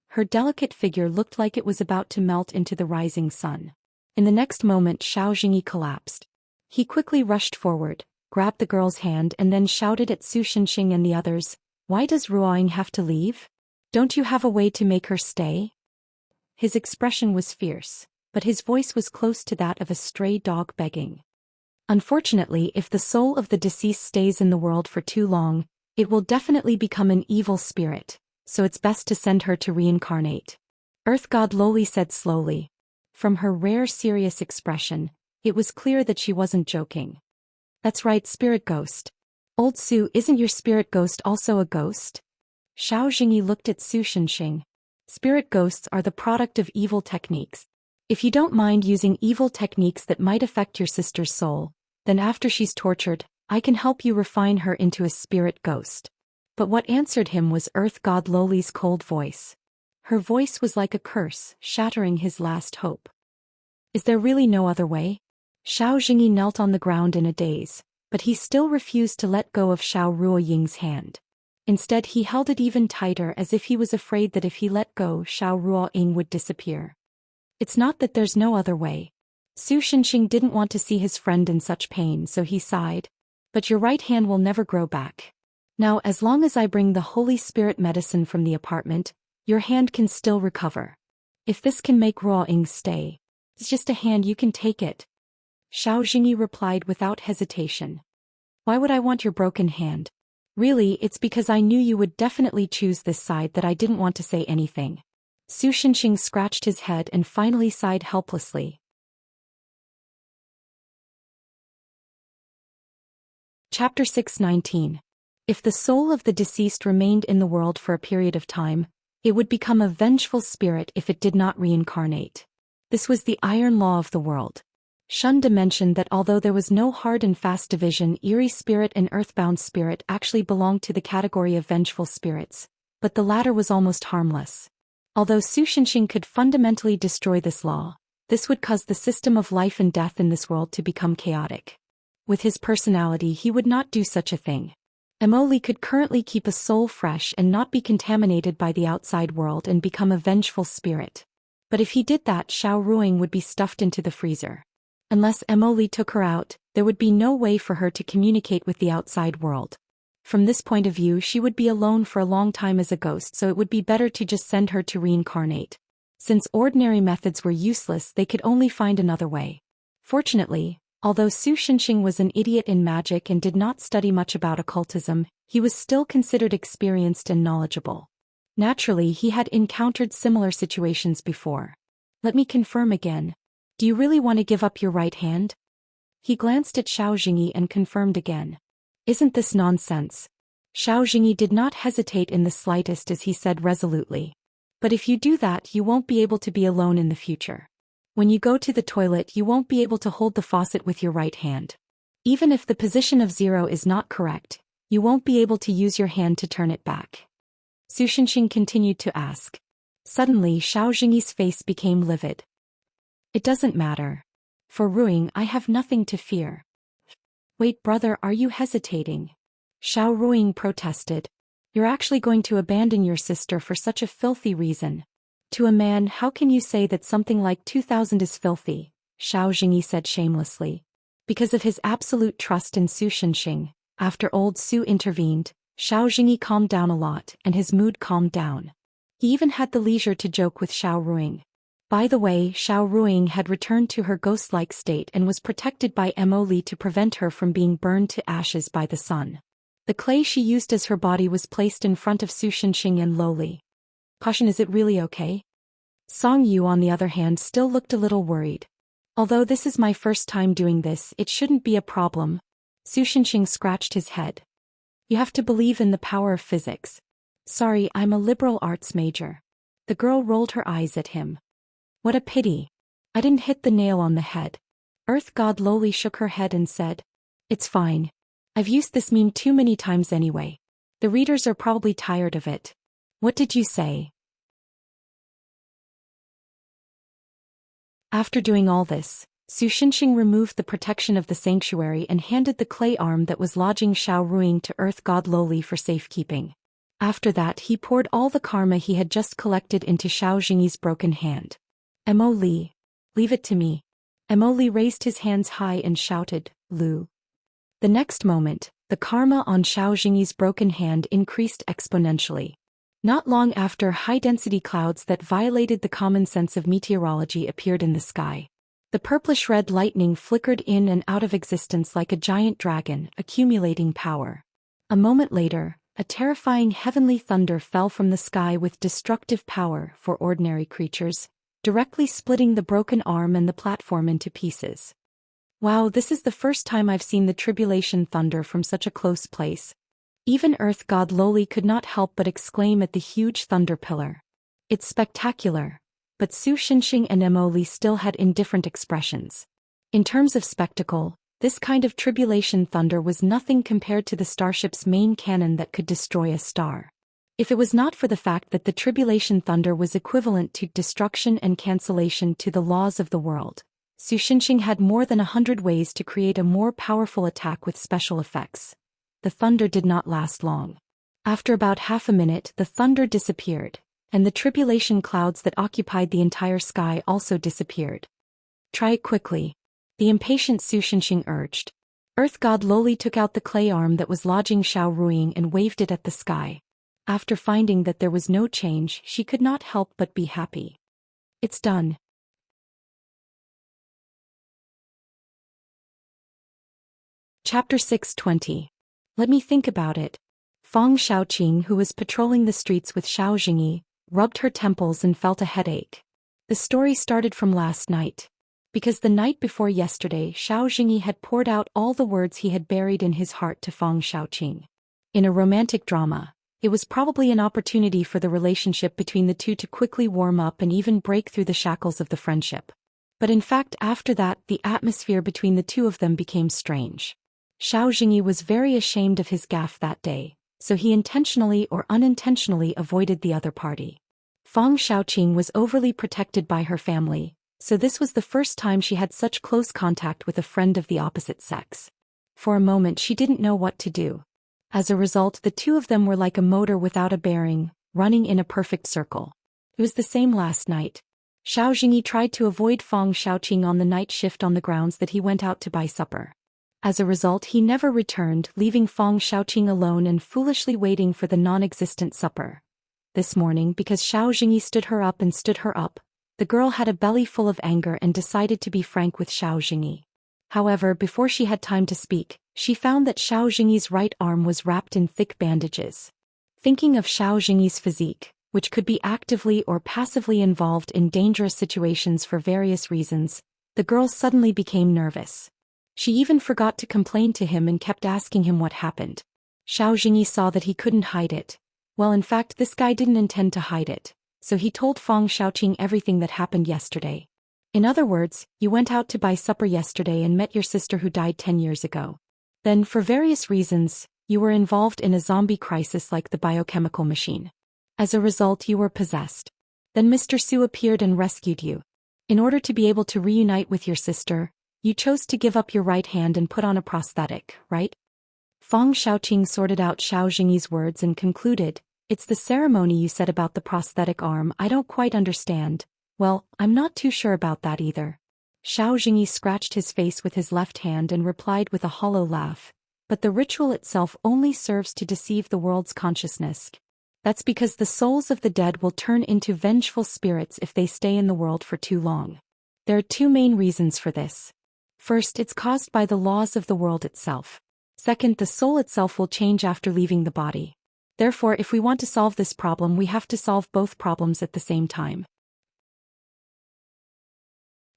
Her delicate figure looked like it was about to melt into the rising sun. In the next moment Xiao Jingyi collapsed. He quickly rushed forward, grabbed the girl's hand and then shouted at Su Shenxing and the others, "Why does Ruoying have to leave? Don't you have a way to make her stay?" His expression was fierce, but his voice was close to that of a stray dog begging. Unfortunately, if the soul of the deceased stays in the world for too long, it will definitely become an evil spirit, so it's best to send her to reincarnate. Earth God Loli said slowly. From her rare serious expression, it was clear that she wasn't joking. That's right, spirit ghost. Old Su, isn't your spirit ghost also a ghost? Xiao Jingyi looked at Su Shenxing. Spirit ghosts are the product of evil techniques. If you don't mind using evil techniques that might affect your sister's soul, then after she's tortured, I can help you refine her into a spirit ghost. But what answered him was Earth God Loli's cold voice. Her voice was like a curse, shattering his last hope. Is there really no other way? Xiao Jingyi knelt on the ground in a daze, but he still refused to let go of Xiao Ruoying's hand. Instead he held it even tighter as if he was afraid that if he let go Xiao Ruoying would disappear. It's not that there's no other way. Su Shenxing didn't want to see his friend in such pain, so he sighed. But your right hand will never grow back. Now as long as I bring the Holy Spirit medicine from the apartment, your hand can still recover. If this can make Ruoying stay, it's just a hand, you can take it. Xiao Jingyi replied without hesitation. Why would I want your broken hand? Really, it's because I knew you would definitely choose this side that I didn't want to say anything. Su Shenxing scratched his head and finally sighed helplessly. Chapter 619. If the soul of the deceased remained in the world for a period of time, it would become a vengeful spirit if it did not reincarnate. This was the iron law of the world. Shunda mentioned that although there was no hard and fast division, eerie spirit and earthbound spirit actually belonged to the category of vengeful spirits, but the latter was almost harmless. Although Su Shenxing could fundamentally destroy this law, this would cause the system of life and death in this world to become chaotic. With his personality he would not do such a thing. Emoli could currently keep a soul fresh and not be contaminated by the outside world and become a vengeful spirit. But if he did that, Xiao Ruoying would be stuffed into the freezer. Unless Emoli took her out, there would be no way for her to communicate with the outside world. From this point of view she would be alone for a long time as a ghost, so it would be better to just send her to reincarnate. Since ordinary methods were useless, they could only find another way. Fortunately, although Su Shenxing was an idiot in magic and did not study much about occultism, he was still considered experienced and knowledgeable. Naturally, he had encountered similar situations before. Let me confirm again. Do you really want to give up your right hand? He glanced at Xiao Jingyi and confirmed again. Isn't this nonsense? Xiao Jingyi did not hesitate in the slightest as he said resolutely. But if you do that, you won't be able to be alone in the future. When you go to the toilet, you won't be able to hold the faucet with your right hand. Even if the position of 0 is not correct, you won't be able to use your hand to turn it back. Su Shenxing continued to ask. Suddenly Xiao Jingyi's face became livid. It doesn't matter. For Ruoying, I have nothing to fear. Wait, brother, are you hesitating? Xiao Ruoying protested. You're actually going to abandon your sister for such a filthy reason. To a man, how can you say that something like 2000 is filthy? Xiao Jingyi said shamelessly. Because of his absolute trust in Su Shenxing, after old Su intervened, Xiao Jingyi calmed down a lot and his mood calmed down. He even had the leisure to joke with Xiao Ruoying. By the way, Xiao Ruiying had returned to her ghost-like state and was protected by Mo Li to prevent her from being burned to ashes by the sun. The clay she used as her body was placed in front of Su Shenxing and Lo Li. Caution, is it really okay? Song Yu, on the other hand, still looked a little worried. Although this is my first time doing this, it shouldn't be a problem. Su Shenxing scratched his head. You have to believe in the power of physics. Sorry, I'm a liberal arts major. The girl rolled her eyes at him. What a pity. I didn't hit the nail on the head. Earth God lowly shook her head and said, It's fine. I've used this meme too many times anyway. The readers are probably tired of it. What did you say? After doing all this, Su Shenxing removed the protection of the sanctuary and handed the clay arm that was lodging Xiao Ruiying to Earth God Lowly for safekeeping. After that, he poured all the karma he had just collected into Xiao Jingyi's broken hand. Mo Li, leave it to me. Mo Li raised his hands high and shouted, Lu. The next moment, the karma on Xiao Jingyi's broken hand increased exponentially. Not long after, high-density clouds that violated the common sense of meteorology appeared in the sky. The purplish-red lightning flickered in and out of existence like a giant dragon, accumulating power. A moment later, a terrifying heavenly thunder fell from the sky with destructive power for ordinary creatures, directly splitting the broken arm and the platform into pieces. Wow, this is the first time I've seen the tribulation thunder from such a close place. Even Earth God Lowly could not help but exclaim at the huge thunder pillar. It's spectacular. But Su Shenxing and Mo Li still had indifferent expressions. In terms of spectacle, this kind of tribulation thunder was nothing compared to the starship's main cannon that could destroy a star. If it was not for the fact that the tribulation thunder was equivalent to destruction and cancellation to the laws of the world, Su Shenxing had more than 100 ways to create a more powerful attack with special effects. The thunder did not last long. After about half a minute, the thunder disappeared, and the tribulation clouds that occupied the entire sky also disappeared. Try it quickly. The impatient Su Shenxing urged. Earth God Lowly took out the clay arm that was lodging Xiao Ruiying and waved it at the sky. After finding that there was no change, she could not help but be happy. It's done. Chapter 620. Let me think about it. Fang Xiaoqing, who was patrolling the streets with Xiao Jingyi, rubbed her temples and felt a headache. The story started from last night. Because the night before yesterday, Xiao Jingyi had poured out all the words he had buried in his heart to Fang Xiaoqing. In a romantic drama, it was probably an opportunity for the relationship between the two to quickly warm up and even break through the shackles of the friendship. But in fact, after that, the atmosphere between the two of them became strange. Xiao Jingyi was very ashamed of his gaffe that day, so he intentionally or unintentionally avoided the other party. Fang Xiaoqing was overly protected by her family, so this was the first time she had such close contact with a friend of the opposite sex. For a moment she didn't know what to do. As a result, the two of them were like a motor without a bearing, running in a perfect circle. It was the same last night. Xiao Jingyi tried to avoid Fang Xiaoqing on the night shift on the grounds that he went out to buy supper. As a result, he never returned, leaving Fang Xiaoqing alone and foolishly waiting for the non-existent supper. This morning, because Xiao Jingyi stood her up, the girl had a belly full of anger and decided to be frank with Xiao Jingyi. However, before she had time to speak, she found that Xiao Jingyi's right arm was wrapped in thick bandages. Thinking of Xiao Jingyi's physique, which could be actively or passively involved in dangerous situations for various reasons, the girl suddenly became nervous. She even forgot to complain to him and kept asking him what happened. Xiao Jingyi saw that he couldn't hide it. Well, in fact, this guy didn't intend to hide it, so he told Fang Xiaoqing everything that happened yesterday. In other words, you went out to buy supper yesterday and met your sister who died 10 years ago. Then, for various reasons, you were involved in a zombie crisis like the biochemical machine. As a result, you were possessed. Then Mr. Su appeared and rescued you. In order to be able to reunite with your sister, you chose to give up your right hand and put on a prosthetic, right? Fang Xiaoqing sorted out Xiao Jingyi's words and concluded, It's the ceremony you said about the prosthetic arm I don't quite understand. Well, I'm not too sure about that either. Xiao Jingyi scratched his face with his left hand and replied with a hollow laugh. But the ritual itself only serves to deceive the world's consciousness. That's because the souls of the dead will turn into vengeful spirits if they stay in the world for too long. There are two main reasons for this. First, it's caused by the laws of the world itself. Second, the soul itself will change after leaving the body. Therefore, if we want to solve this problem, we have to solve both problems at the same time.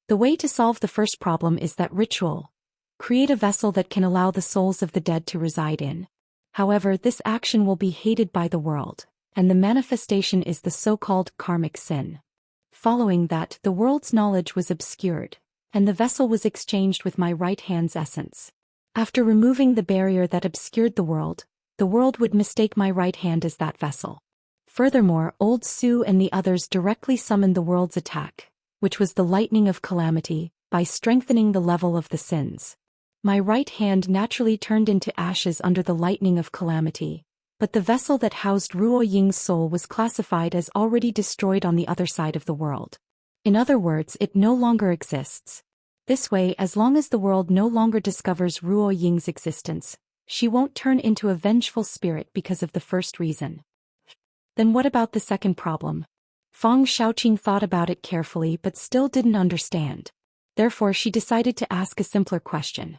The way to solve the first problem is that ritual. Create a vessel that can allow the souls of the dead to reside in. However, this action will be hated by the world, and the manifestation is the so-called karmic sin. Following that, the world's knowledge was obscured, and the vessel was exchanged with my right hand's essence. After removing the barrier that obscured the world would mistake my right hand as that vessel. Furthermore, Old Sue and the others directly summoned the world's attack, which was the lightning of calamity, by strengthening the level of the sins. My right hand naturally turned into ashes under the lightning of calamity, but the vessel that housed Ruo Ying's soul was classified as already destroyed on the other side of the world. In other words, it no longer exists. This way, as long as the world no longer discovers Ruo Ying's existence, she won't turn into a vengeful spirit because of the first reason. Then what about the second problem? Fang Xiaoqing thought about it carefully but still didn't understand. Therefore she decided to ask a simpler question.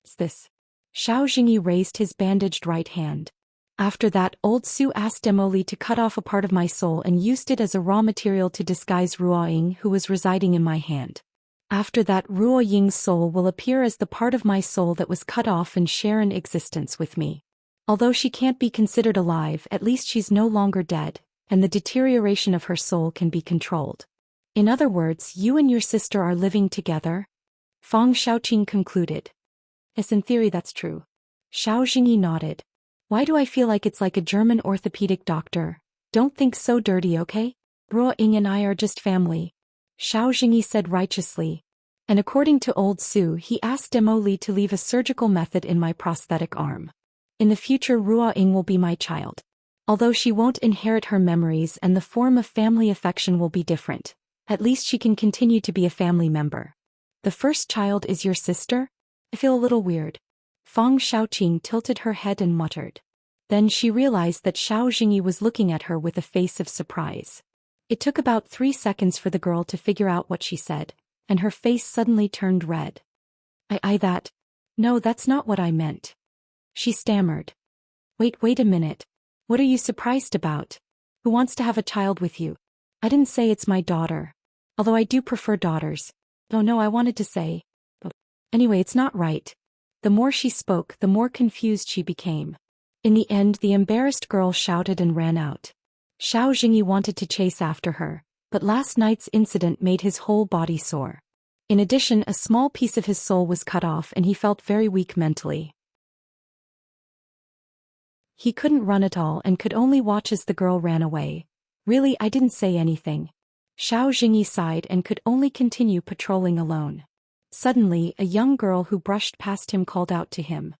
What's this? Xiao Jingyi raised his bandaged right hand. After that, Old Su asked Emoli to cut off a part of my soul and used it as a raw material to disguise Ruo Ying, who was residing in my hand. After that, Ruo Ying's soul will appear as the part of my soul that was cut off and share an existence with me. Although she can't be considered alive, at least she's no longer dead, and the deterioration of her soul can be controlled. In other words, you and your sister are living together? Fang Xiaoqing concluded. Yes, in theory that's true. Xiao Jingyi nodded. Why do I feel like it's like a German orthopedic doctor? Don't think so dirty, okay? Ruo Ying and I are just family. Xiao Jingyi said righteously. And according to Old Su, he asked Emoli to leave a surgical method in my prosthetic arm. In the future, Ruo Ying will be my child. Although she won't inherit her memories and the form of family affection will be different, at least she can continue to be a family member. The first child is your sister? I feel a little weird. Fang Xiaoqing tilted her head and muttered. Then she realized that Xiao Jingyi was looking at her with a face of surprise. It took about 3 seconds for the girl to figure out what she said, and her face suddenly turned red. No, that's not what I meant. She stammered. Wait a minute. What are you surprised about? Who wants to have a child with you? I didn't say it's my daughter. Although I do prefer daughters. Oh no, I wanted to say. Anyway, it's not right. The more she spoke, the more confused she became. In the end, the embarrassed girl shouted and ran out. Xiao Jingyi wanted to chase after her, but last night's incident made his whole body sore. In addition, a small piece of his soul was cut off and he felt very weak mentally. He couldn't run at all and could only watch as the girl ran away. Really, I didn't say anything. Xiao Jingyi sighed and could only continue patrolling alone. Suddenly, a young girl who brushed past him called out to him.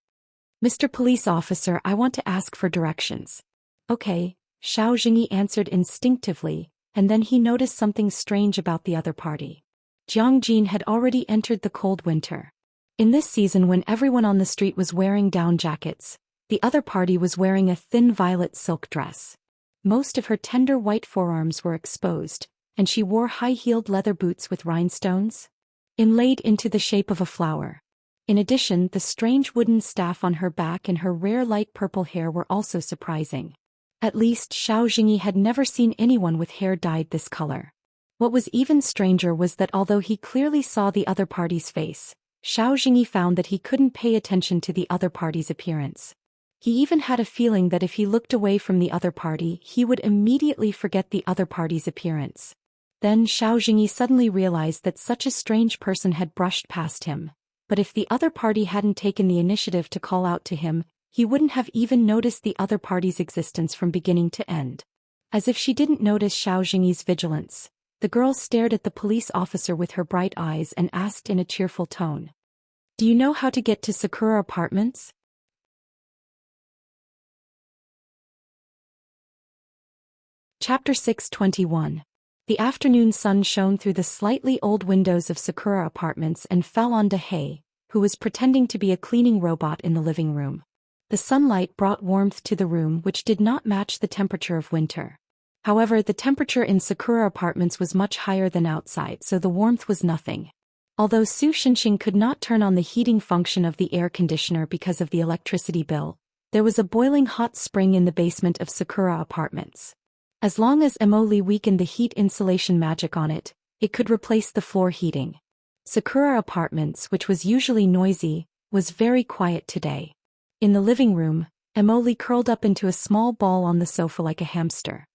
Mr. Police Officer, I want to ask for directions. Okay, Xiao Jingyi answered instinctively, and then he noticed something strange about the other party. Jiangjin had already entered the cold winter. In this season, when everyone on the street was wearing down jackets, the other party was wearing a thin violet silk dress. Most of her tender white forearms were exposed, and she wore high-heeled leather boots with rhinestones inlaid into the shape of a flower. In addition, the strange wooden staff on her back and her rare light purple hair were also surprising. At least, Xiao Jingyi had never seen anyone with hair dyed this color. What was even stranger was that although he clearly saw the other party's face, Xiao Jingyi found that he couldn't pay attention to the other party's appearance. He even had a feeling that if he looked away from the other party, he would immediately forget the other party's appearance. Then Xiao Jingyi suddenly realized that such a strange person had brushed past him. But if the other party hadn't taken the initiative to call out to him, he wouldn't have even noticed the other party's existence from beginning to end. As if she didn't notice Xiao Jingyi's vigilance, the girl stared at the police officer with her bright eyes and asked in a cheerful tone. Do you know how to get to Sakura Apartments? Chapter 621. The afternoon sun shone through the slightly old windows of Sakura Apartments and fell on Dehei, who was pretending to be a cleaning robot in the living room. The sunlight brought warmth to the room which did not match the temperature of winter. However, the temperature in Sakura apartments was much higher than outside, so the warmth was nothing. Although Su Xinxing could not turn on the heating function of the air conditioner because of the electricity bill, there was a boiling hot spring in the basement of Sakura apartments. As long as Emoli weakened the heat insulation magic on it, it could replace the floor heating. Sakura apartments, which was usually noisy, was very quiet today. In the living room, Emoli curled up into a small ball on the sofa like a hamster.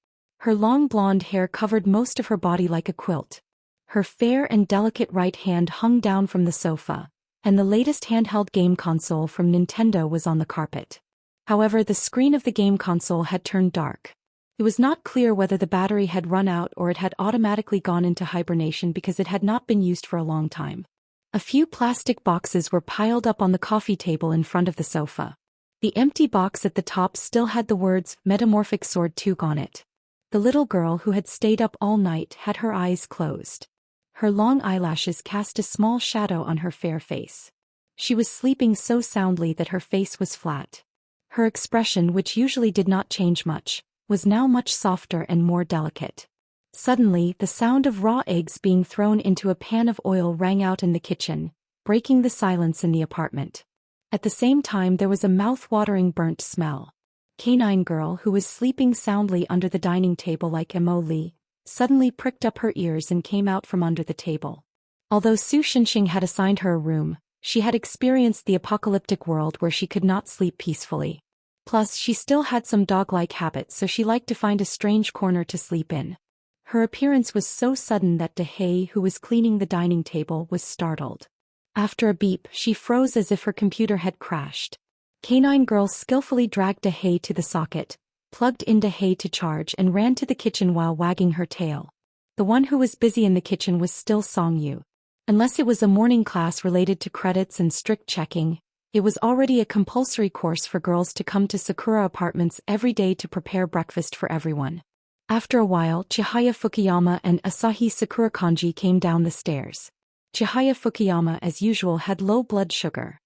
Her long blonde hair covered most of her body like a quilt. Her fair and delicate right hand hung down from the sofa, and the latest handheld game console from Nintendo was on the carpet. However, the screen of the game console had turned dark. It was not clear whether the battery had run out or it had automatically gone into hibernation because it had not been used for a long time. A few plastic boxes were piled up on the coffee table in front of the sofa. The empty box at the top still had the words Metamorphic Sword 2 on it. The little girl who had stayed up all night had her eyes closed. Her long eyelashes cast a small shadow on her fair face. She was sleeping so soundly that her face was flat. Her expression, which usually did not change much, was now much softer and more delicate. Suddenly, the sound of raw eggs being thrown into a pan of oil rang out in the kitchen, breaking the silence in the apartment. At the same time, there was a mouth-watering burnt smell. Canine girl, who was sleeping soundly under the dining table like Emoli, suddenly pricked up her ears and came out from under the table. Although Su Xinxing had assigned her a room, she had experienced the apocalyptic world where she could not sleep peacefully. Plus, she still had some dog-like habits, so she liked to find a strange corner to sleep in. Her appearance was so sudden that Dehei, who was cleaning the dining table, was startled. After a beep, she froze as if her computer had crashed. Canine girl skillfully dragged Dehei to the socket, plugged in Dehei to charge and ran to the kitchen while wagging her tail. The one who was busy in the kitchen was still Songyu. Unless it was a morning class related to credits and strict checking, it was already a compulsory course for girls to come to Sakura apartments every day to prepare breakfast for everyone. After a while, Chihaya Fukuyama and Asahi Sakura Kanji came down the stairs. Chihaya Fukuyama, as usual, had low blood sugar.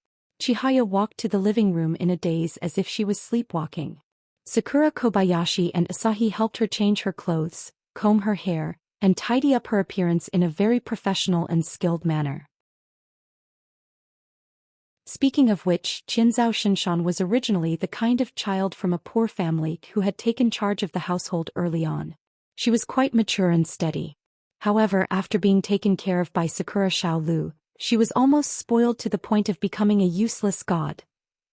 Chihaya walked to the living room in a daze as if she was sleepwalking. Sakura Kobayashi and Asahi helped her change her clothes, comb her hair, and tidy up her appearance in a very professional and skilled manner. Speaking of which, Qinzhao Shinshan was originally the kind of child from a poor family who had taken charge of the household early on. She was quite mature and steady. However, after being taken care of by Sakura Xiaolu, she was almost spoiled to the point of becoming a useless god.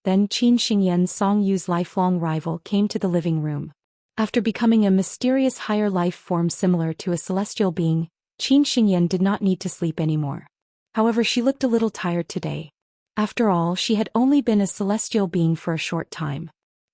Then Qin Xingyan, Songyu's lifelong rival, came to the living room. After becoming a mysterious higher life form similar to a celestial being, Qin Xingyan did not need to sleep anymore. However, she looked a little tired today. After all, she had only been a celestial being for a short time.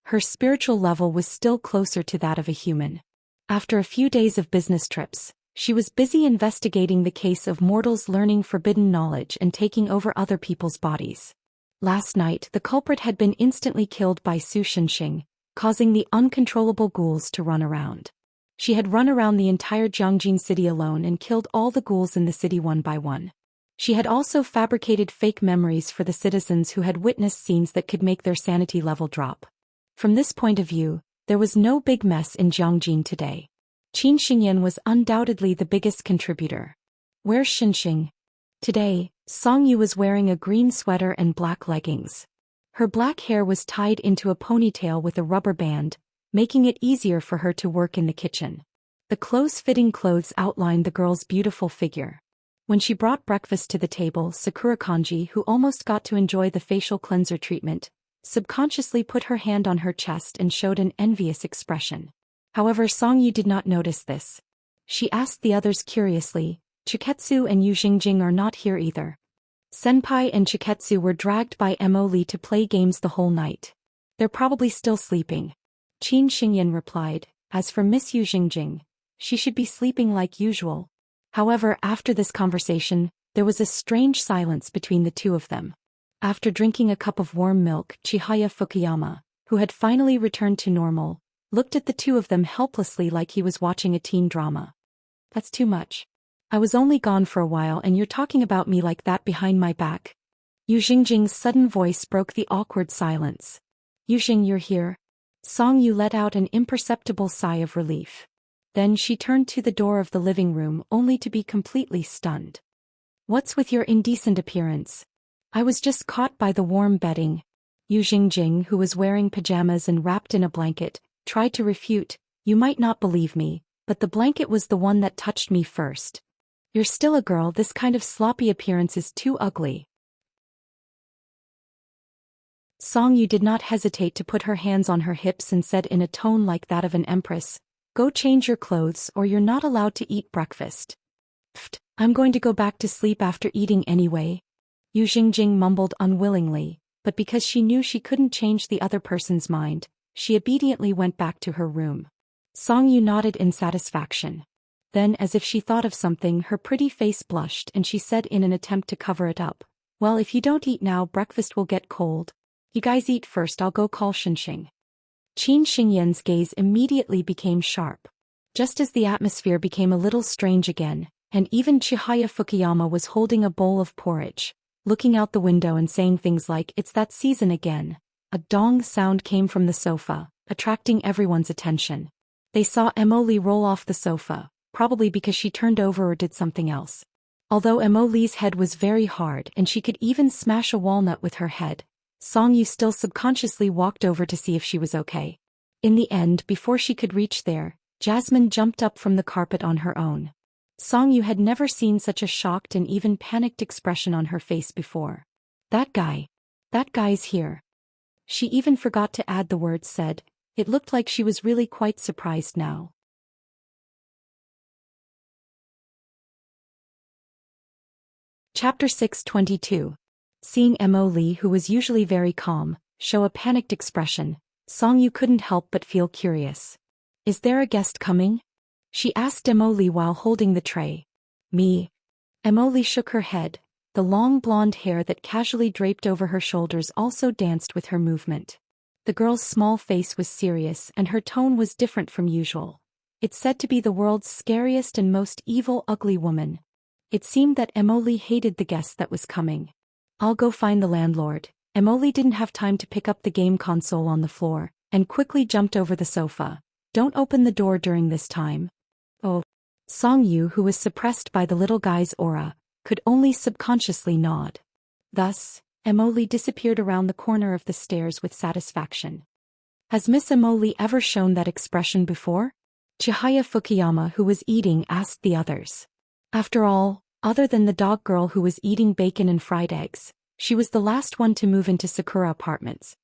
Her spiritual level was still closer to that of a human. After a few days of business trips, she was busy investigating the case of mortals learning forbidden knowledge and taking over other people's bodies. Last night, the culprit had been instantly killed by Su Xinxing, causing the uncontrollable ghouls to run around. She had run around the entire Jiangjin city alone and killed all the ghouls in the city one by one. She had also fabricated fake memories for the citizens who had witnessed scenes that could make their sanity level drop. From this point of view, there was no big mess in Jiangjin today. Qin Xingyan was undoubtedly the biggest contributor. Where's Xinxing? Today, Songyu was wearing a green sweater and black leggings. Her black hair was tied into a ponytail with a rubber band, making it easier for her to work in the kitchen. The close-fitting clothes outlined the girl's beautiful figure. When she brought breakfast to the table, Sakura Kanji, who almost got to enjoy the facial cleanser treatment, subconsciously put her hand on her chest and showed an envious expression. However, Songyu did not notice this. She asked the others curiously, "Chiketsu and Yu Xingjing are not here either." Senpai and Chiketsu were dragged by Emoli to play games the whole night. "They're probably still sleeping," Qin Xingyan replied. "As for Miss Yu Xingjing, she should be sleeping like usual." However, after this conversation, there was a strange silence between the two of them. After drinking a cup of warm milk, Chihaya Fukuyama, who had finally returned to normal, looked at the two of them helplessly like he was watching a teen drama. "That's too much. I was only gone for a while and you're talking about me like that behind my back." Yu Xingjing's sudden voice broke the awkward silence. Yujing, you're here. Song Yu let out an imperceptible sigh of relief. Then she turned to the door of the living room only to be completely stunned. What's with your indecent appearance? I was just caught by the warm bedding. Yu Jingjing, who was wearing pajamas and wrapped in a blanket, tried to refute. You might not believe me, but the blanket was the one that touched me first. You're still a girl, this kind of sloppy appearance is too ugly. Song Yu did not hesitate to put her hands on her hips and said in a tone like that of an empress, go change your clothes or you're not allowed to eat breakfast. Pfft, I'm going to go back to sleep after eating anyway. Yu Jingjing mumbled unwillingly, but because she knew she couldn't change the other person's mind, she obediently went back to her room. Song Yu nodded in satisfaction. Then, as if she thought of something, her pretty face blushed and she said in an attempt to cover it up, well, if you don't eat now, breakfast will get cold. You guys eat first, I'll go call Xinxing. Qin Xingyan's gaze immediately became sharp. Just as the atmosphere became a little strange again, and even Chihaya Fukuyama was holding a bowl of porridge, looking out the window and saying things like, it's that season again. A dong sound came from the sofa, attracting everyone's attention. They saw Emily roll off the sofa, probably because she turned over or did something else. Although Emily's head was very hard and she could even smash a walnut with her head, Song Yu still subconsciously walked over to see if she was okay. In the end, before she could reach there, Jasmine jumped up from the carpet on her own. Song Yu had never seen such a shocked and even panicked expression on her face before. That guy's here. She even forgot to add the words said. It looked like she was really quite surprised now. Chapter 622. Seeing Emily, who was usually very calm, show a panicked expression, Song Yu couldn't help but feel curious. Is there a guest coming? She asked Emily while holding the tray. Me. Emily shook her head. The long blonde hair that casually draped over her shoulders also danced with her movement. The girl's small face was serious and her tone was different from usual. It's said to be the world's scariest and most evil ugly woman. It seemed that Emily hated the guest that was coming. I'll go find the landlord. Emily didn't have time to pick up the game console on the floor, and quickly jumped over the sofa. Don't open the door during this time. Oh. Song Yu, who was suppressed by the little guy's aura, could only subconsciously nod. Thus, Emily disappeared around the corner of the stairs with satisfaction. Has Miss Emily ever shown that expression before? Chihaya Fukuyama, who was eating, asked the others. After all, other than the dog girl who was eating bacon and fried eggs, she was the last one to move into Sakura Apartments.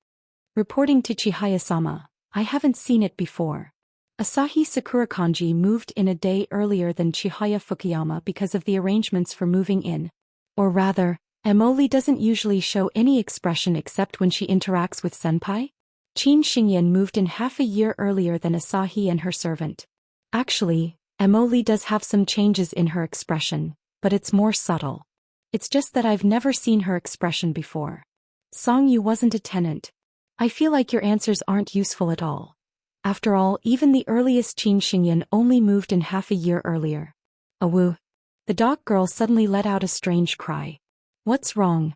Reporting to Chihaya-sama, I haven't seen it before. Asahi Sakura-kanji moved in a day earlier than Chihaya Fukuyama because of the arrangements for moving in. Or rather, Emily doesn't usually show any expression except when she interacts with senpai. Qin Xingyan moved in half a year earlier than Asahi and her servant. Actually, Emily does have some changes in her expression, but it's more subtle. It's just that I've never seen her expression before. Song Yu wasn't a tenant. I feel like your answers aren't useful at all. After all, even the earliest Qin Xingyan only moved in half a year earlier. Awoo. The dog girl suddenly let out a strange cry. What's wrong?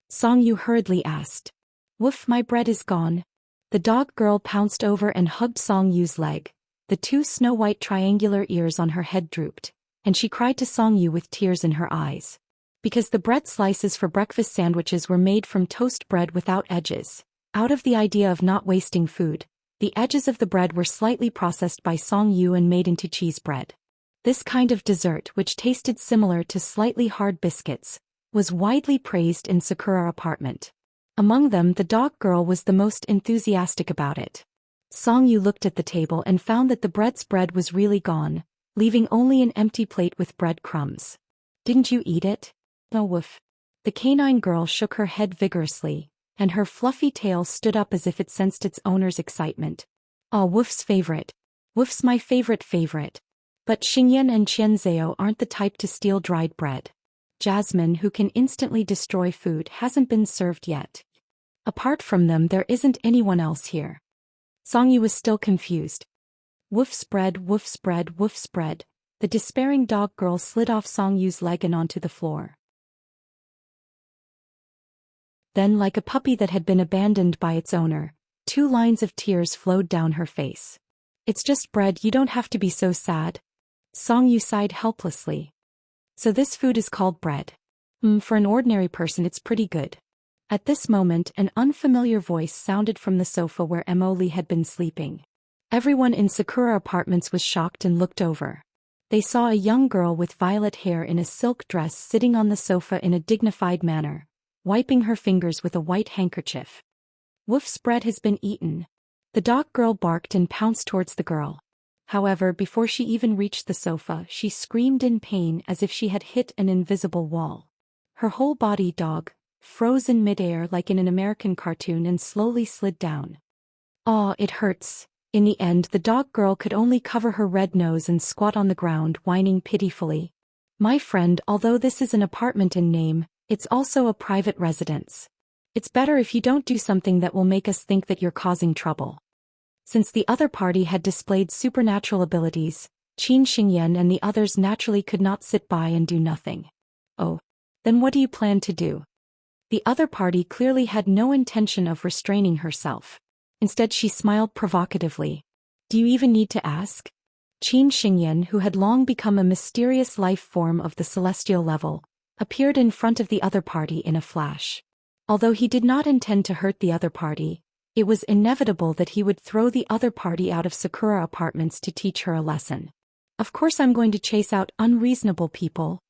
Song Yu hurriedly asked. Woof, my bread is gone. The dog girl pounced over and hugged Song Yu's leg. The two snow-white triangular ears on her head drooped, and she cried to Song Yu with tears in her eyes. Because the bread slices for breakfast sandwiches were made from toast bread without edges. Out of the idea of not wasting food, the edges of the bread were slightly processed by Song Yu and made into cheese bread. This kind of dessert, which tasted similar to slightly hard biscuits, was widely praised in Sakura Apartment. Among them, the dog girl was the most enthusiastic about it. Song Yu looked at the table and found that the bread's bread was really gone, leaving only an empty plate with bread crumbs. Didn't you eat it? No, woof. The canine girl shook her head vigorously, and her fluffy tail stood up as if it sensed its owner's excitement. Aw, Woof's favorite. Woof's my favorite. But Xingyan and Qianzhao aren't the type to steal dried bread. Jasmine, who can instantly destroy food, hasn't been served yet. Apart from them, there isn't anyone else here. Song Yu was still confused. Woof's bread, Woof's bread, Woof's bread. The despairing dog girl slid off Song Yu's leg and onto the floor. Then, like a puppy that had been abandoned by its owner, 2 lines of tears flowed down her face. It's just bread, you don't have to be so sad. Song Yu sighed helplessly. So this food is called bread. For an ordinary person it's pretty good. At this moment an unfamiliar voice sounded from the sofa where Emily had been sleeping. Everyone in Sakura Apartments was shocked and looked over. They saw a young girl with violet hair in a silk dress sitting on the sofa in a dignified manner, wiping her fingers with a white handkerchief. Woof's bread has been eaten. The dog girl barked and pounced towards the girl. However, before she even reached the sofa, she screamed in pain as if she had hit an invisible wall. Her whole body froze in midair like in an American cartoon and slowly slid down. "Aw, it hurts." In the end, the dog girl could only cover her red nose and squat on the ground, whining pitifully. "My friend, although this is an apartment in name, it's also a private residence. It's better if you don't do something that will make us think that you're causing trouble." Since the other party had displayed supernatural abilities, Qin Xingyan and the others naturally could not sit by and do nothing. "Oh. Then what do you plan to do?" The other party clearly had no intention of restraining herself. Instead she smiled provocatively. "Do you even need to ask?" Qin Xingyan, who had long become a mysterious life form of the celestial level, appeared in front of the other party in a flash. Although he did not intend to hurt the other party, it was inevitable that he would throw the other party out of Sakura Apartments to teach her a lesson. "Of course I'm going to chase out unreasonable people.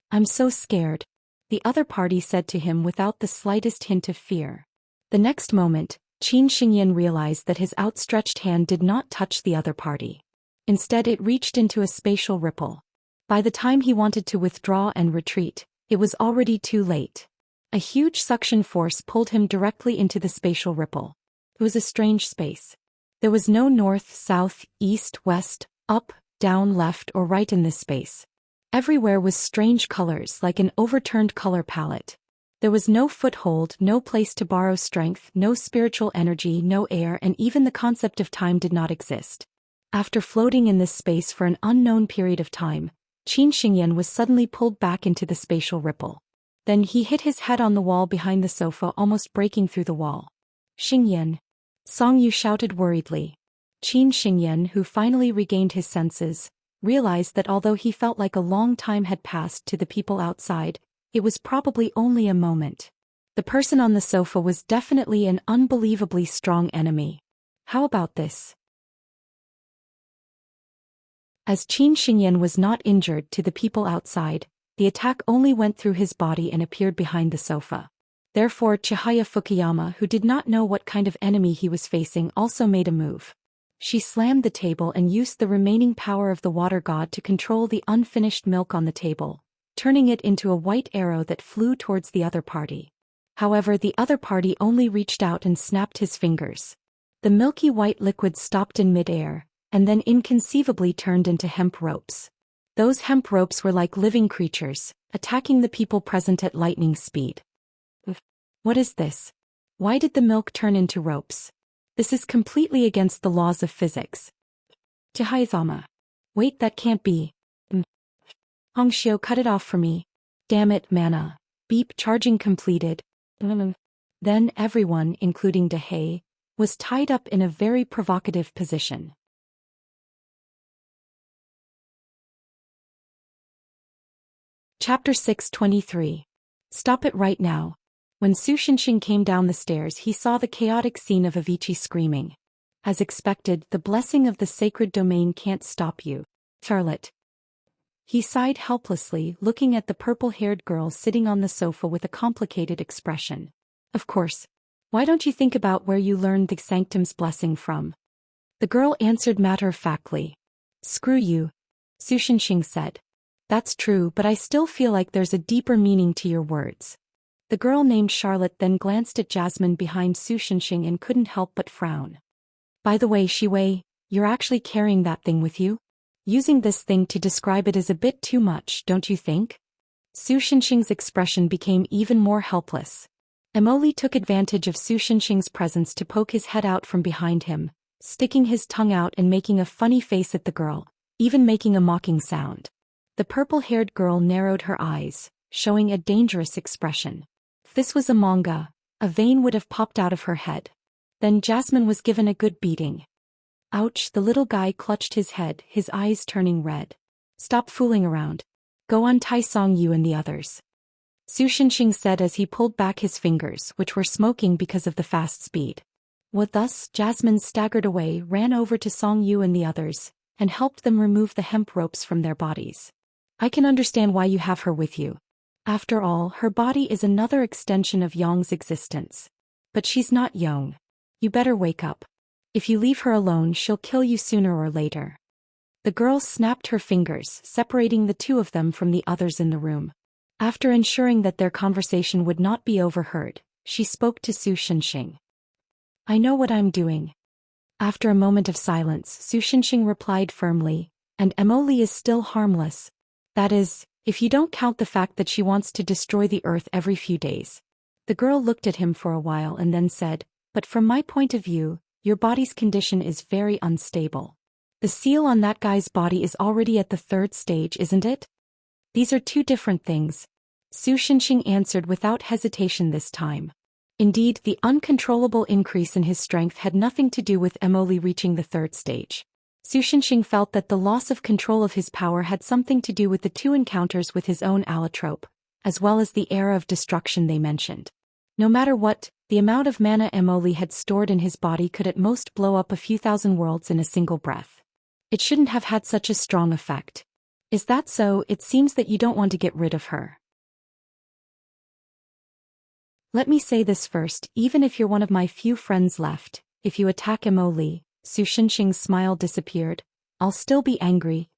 I'm so scared," the other party said to him without the slightest hint of fear. The next moment, Qin Xingyan realized that his outstretched hand did not touch the other party. Instead it reached into a spatial ripple. By the time he wanted to withdraw and retreat, it was already too late. A huge suction force pulled him directly into the spatial ripple. It was a strange space. There was no north, south, east, west, up, down, left, or right in this space. Everywhere was strange colors like an overturned color palette. There was no foothold, no place to borrow strength, no spiritual energy, no air, and even the concept of time did not exist. After floating in this space for an unknown period of time, Qin Xingyan was suddenly pulled back into the spatial ripple. Then he hit his head on the wall behind the sofa, almost breaking through the wall. "Xingyan!" Song Yu shouted worriedly. Qin Xingyan, who finally regained his senses, realized that although he felt like a long time had passed to the people outside, it was probably only a moment. The person on the sofa was definitely an unbelievably strong enemy. How about this? As Qin Xingyan was not injured to the people outside, the attack only went through his body and appeared behind the sofa. Therefore Chihaya Fukuyama, who did not know what kind of enemy he was facing, also made a move. She slammed the table and used the remaining power of the water god to control the unfinished milk on the table, turning it into a white arrow that flew towards the other party. However, the other party only reached out and snapped his fingers. The milky white liquid stopped in midair, and then inconceivably turned into hemp ropes. Those hemp ropes were like living creatures, attacking the people present at lightning speed. What is this? Why did the milk turn into ropes? This is completely against the laws of physics. Chihaya-sama. Wait, that can't be. Hongxiu, cut it off for me. Damn it, mana. Beep, charging completed. Then everyone, including Dehei, was tied up in a very provocative position. Chapter 623. Stop it right now. When Su Xinxing came down the stairs, he saw the chaotic scene of Avicii screaming. As expected, the blessing of the sacred domain can't stop you, Charlotte. He sighed helplessly, looking at the purple-haired girl sitting on the sofa with a complicated expression. Of course. Why don't you think about where you learned the sanctum's blessing from? The girl answered matter-of-factly. Screw you, Su Xinxing said. That's true, but I still feel like there's a deeper meaning to your words. The girl named Charlotte then glanced at Jasmine behind Su Xinxing and couldn't help but frown. By the way, Shiwei, you're actually carrying that thing with you? Using this thing to describe it is a bit too much, don't you think? Su Xinxing's expression became even more helpless. Emily took advantage of Su Xinxing's presence to poke his head out from behind him, sticking his tongue out and making a funny face at the girl, even making a mocking sound. The purple-haired girl narrowed her eyes, showing a dangerous expression. If this was a manga, a vein would have popped out of her head. Then Jasmine was given a good beating. Ouch, the little guy clutched his head, his eyes turning red. Stop fooling around. Go untie Song Yu and the others. Su Shenxing said as he pulled back his fingers, which were smoking because of the fast speed. What thus, Jasmine staggered away, ran over to Song Yu and the others, and helped them remove the hemp ropes from their bodies. I can understand why you have her with you. After all, her body is another extension of Yong's existence. But she's not Yong. You better wake up. If you leave her alone, she'll kill you sooner or later. The girl snapped her fingers, separating the two of them from the others in the room. After ensuring that their conversation would not be overheard, she spoke to Su Shenxing. I know what I'm doing. After a moment of silence, Su Shenxing replied firmly, and Emily is still harmless. That is, if you don't count the fact that she wants to destroy the earth every few days. The girl looked at him for a while and then said, but from my point of view, your body's condition is very unstable. The seal on that guy's body is already at the 3rd stage, isn't it? These are two different things. Su Shenxing answered without hesitation this time. Indeed, the uncontrollable increase in his strength had nothing to do with Emily reaching the 3rd stage. Su Shenxing felt that the loss of control of his power had something to do with the 2 encounters with his own allotrope, as well as the era of destruction they mentioned. No matter what, the amount of mana Emily had stored in his body could at most blow up a few thousand worlds in a single breath. It shouldn't have had such a strong effect. Is that so? It seems that you don't want to get rid of her. Let me say this first, even if you're one of my few friends left, if you attack Emily, Su Shenxing's smile disappeared, I'll still be angry.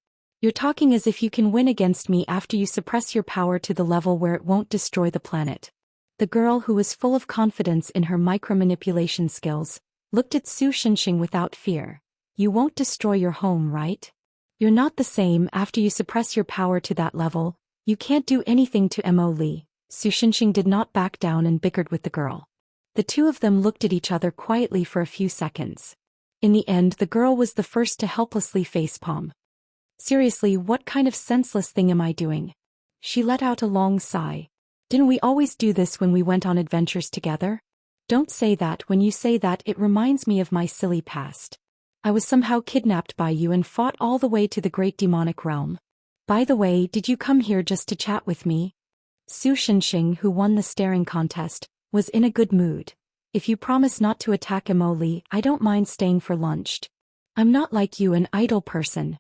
You're talking as if you can win against me after you suppress your power to the level where it won't destroy the planet. The girl, who was full of confidence in her micromanipulation skills, looked at Su Shenxing without fear. You won't destroy your home, right? You're not the same. After you suppress your power to that level, you can't do anything to Emily. Su Shenxing did not back down and bickered with the girl. The two of them looked at each other quietly for a few seconds. In the end, the girl was the first to helplessly facepalm. Seriously, what kind of senseless thing am I doing? She let out a long sigh. Didn't we always do this when we went on adventures together? Don't say that. When you say that, it reminds me of my silly past. I was somehow kidnapped by you and fought all the way to the great demonic realm. By the way, did you come here just to chat with me? Su Shenxing, who won the staring contest, was in a good mood. If you promise not to attack Emily, I don't mind staying for lunch. I'm not like you, an idle person.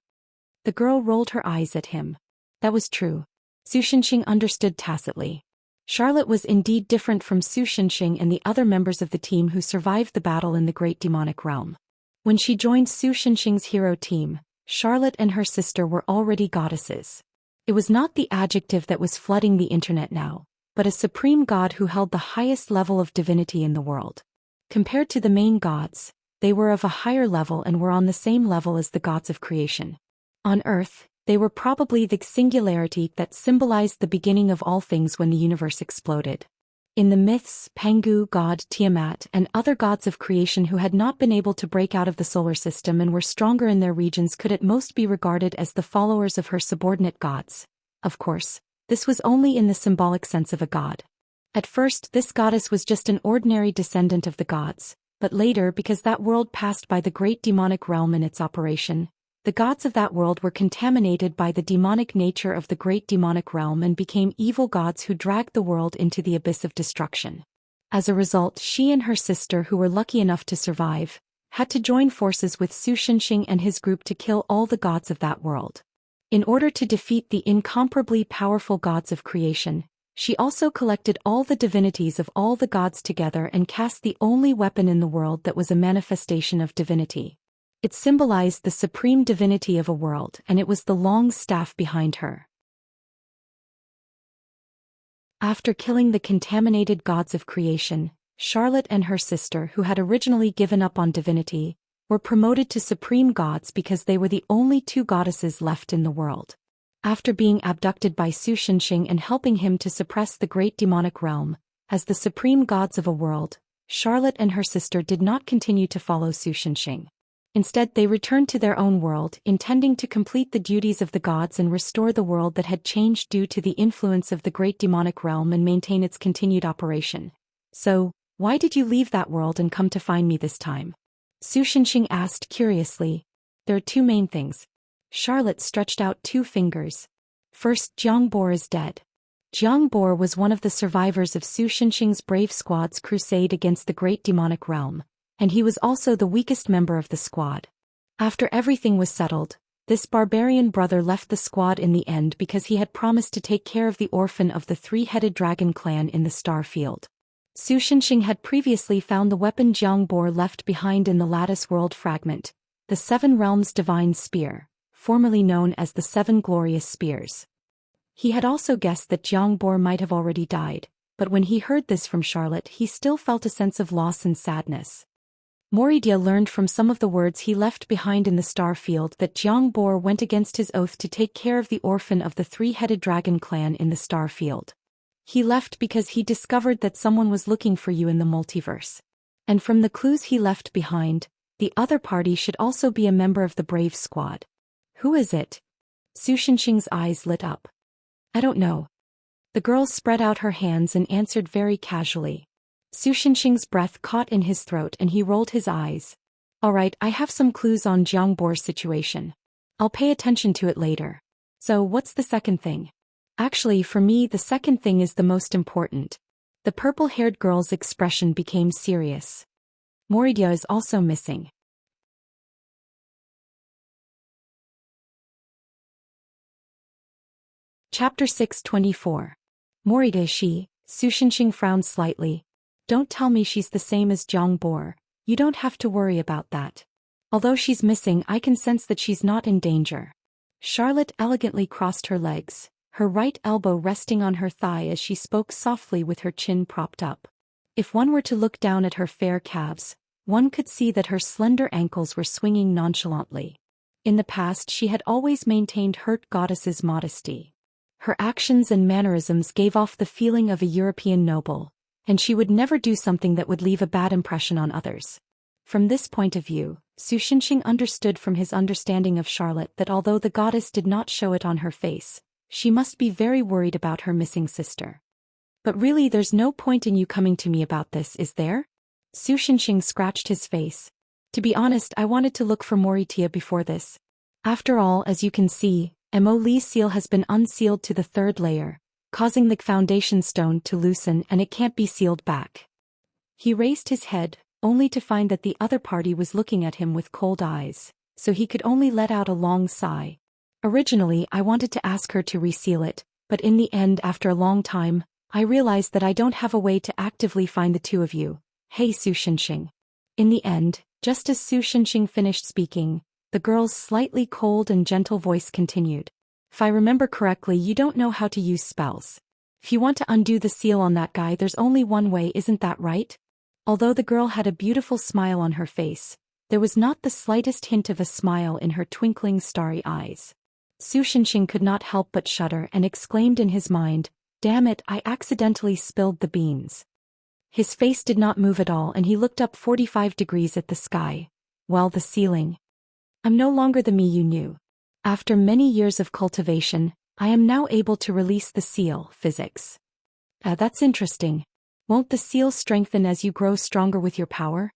The girl rolled her eyes at him. That was true. Su Shenxing understood tacitly. Charlotte was indeed different from Su Shenxing and the other members of the team who survived the battle in the great demonic realm. When she joined Su Shenxing's hero team, Charlotte and her sister were already goddesses. It was not the adjective that was flooding the internet now, but a supreme god who held the highest level of divinity in the world. Compared to the main gods, they were of a higher level and were on the same level as the gods of creation. On Earth, they were probably the singularity that symbolized the beginning of all things when the universe exploded. In the myths, Pangu god Tiamat and other gods of creation who had not been able to break out of the solar system and were stronger in their regions could at most be regarded as the followers of her subordinate gods. Of course, this was only in the symbolic sense of a god. At first, this goddess was just an ordinary descendant of the gods, but later, because that world passed by the great demonic realm in its operation, the gods of that world were contaminated by the demonic nature of the great demonic realm and became evil gods who dragged the world into the abyss of destruction. As a result, she and her sister, who were lucky enough to survive, had to join forces with Su Shenxing and his group to kill all the gods of that world. In order to defeat the incomparably powerful gods of creation, she also collected all the divinities of all the gods together and cast the only weapon in the world that was a manifestation of divinity. It symbolized the supreme divinity of a world, and it was the long staff behind her. After killing the contaminated gods of creation, Charlotte and her sister, who had originally given up on divinity, were promoted to supreme gods because they were the only two goddesses left in the world. After being abducted by Su Shenxing and helping him to suppress the great demonic realm, as the supreme gods of a world, Charlotte and her sister did not continue to follow Su Shenxing. Instead, they returned to their own world, intending to complete the duties of the gods and restore the world that had changed due to the influence of the great demonic realm and maintain its continued operation. So, Why did you leave that world and come to find me this time? Su Shenxing asked curiously. There are two main things. Charlotte stretched out two fingers. First, Jiang Bo is dead. Jiang Bo was one of the survivors of Su Shenxing's brave squad's crusade against the great demonic realm, and he was also the weakest member of the squad. After everything was settled, this barbarian brother left the squad in the end because he had promised to take care of the orphan of the three-headed dragon clan in the star field. Su Shenxing had previously found the weapon Jiang Bo left behind in the Lattice World fragment, the Seven Realms Divine Spear, formerly known as the Seven Glorious Spears. He had also guessed that Jiang Bo might have already died, but when he heard this from Charlotte he still felt a sense of loss and sadness. Moridia learned from some of the words he left behind in the star field that Jiang Bo went against his oath to take care of the orphan of the three-headed dragon clan in the star field. He left because he discovered that someone was looking for you in the multiverse. And from the clues he left behind, the other party should also be a member of the Brave Squad. Who is it? Su Shenxing's eyes lit up. I don't know. The girl spread out her hands and answered very casually. Su Shenxing's breath caught in his throat and he rolled his eyes. All right, I have some clues on Jiang Bo's situation. I'll pay attention to it later. So what's the second thing? Actually, for me the second thing is the most important. The purple-haired girl's expression became serious. Moridia is also missing. Chapter 624. Moridia is she? Su Shenxing frowned slightly. Don't tell me she's the same as Jiang Bo. You don't have to worry about that. Although she's missing, I can sense that she's not in danger. Charlotte elegantly crossed her legs, her right elbow resting on her thigh as she spoke softly with her chin propped up. If one were to look down at her fair calves, one could see that her slender ankles were swinging nonchalantly. In the past she had always maintained her goddess's modesty. Her actions and mannerisms gave off the feeling of a European noble, and she would never do something that would leave a bad impression on others. From this point of view, Su Shenxing understood from his understanding of Charlotte that although the goddess did not show it on her face, she must be very worried about her missing sister. But really there's no point in you coming to me about this, is there? Su Shenxing scratched his face. To be honest, I wanted to look for Moritia before this. After all, as you can see, Mo Li's seal has been unsealed to the third layer, causing the foundation stone to loosen and it can't be sealed back. He raised his head, only to find that the other party was looking at him with cold eyes, so he could only let out a long sigh. Originally I wanted to ask her to reseal it, but in the end after a long time, I realized that I don't have a way to actively find the two of you. Hey Su Shenxing. In the end, just as Su Shenxing finished speaking, the girl's slightly cold and gentle voice continued. If I remember correctly, you don't know how to use spells. If you want to undo the seal on that guy, there's only one way, isn't that right? Although the girl had a beautiful smile on her face, there was not the slightest hint of a smile in her twinkling starry eyes. Su Shenxing could not help but shudder and exclaimed in his mind, "Damn it, I accidentally spilled the beans." His face did not move at all and he looked up 45 degrees at the sky. Well, the ceiling. I'm no longer the me you knew. After many years of cultivation, I am now able to release the seal, physics. That's interesting. Won't the seal strengthen as you grow stronger with your power?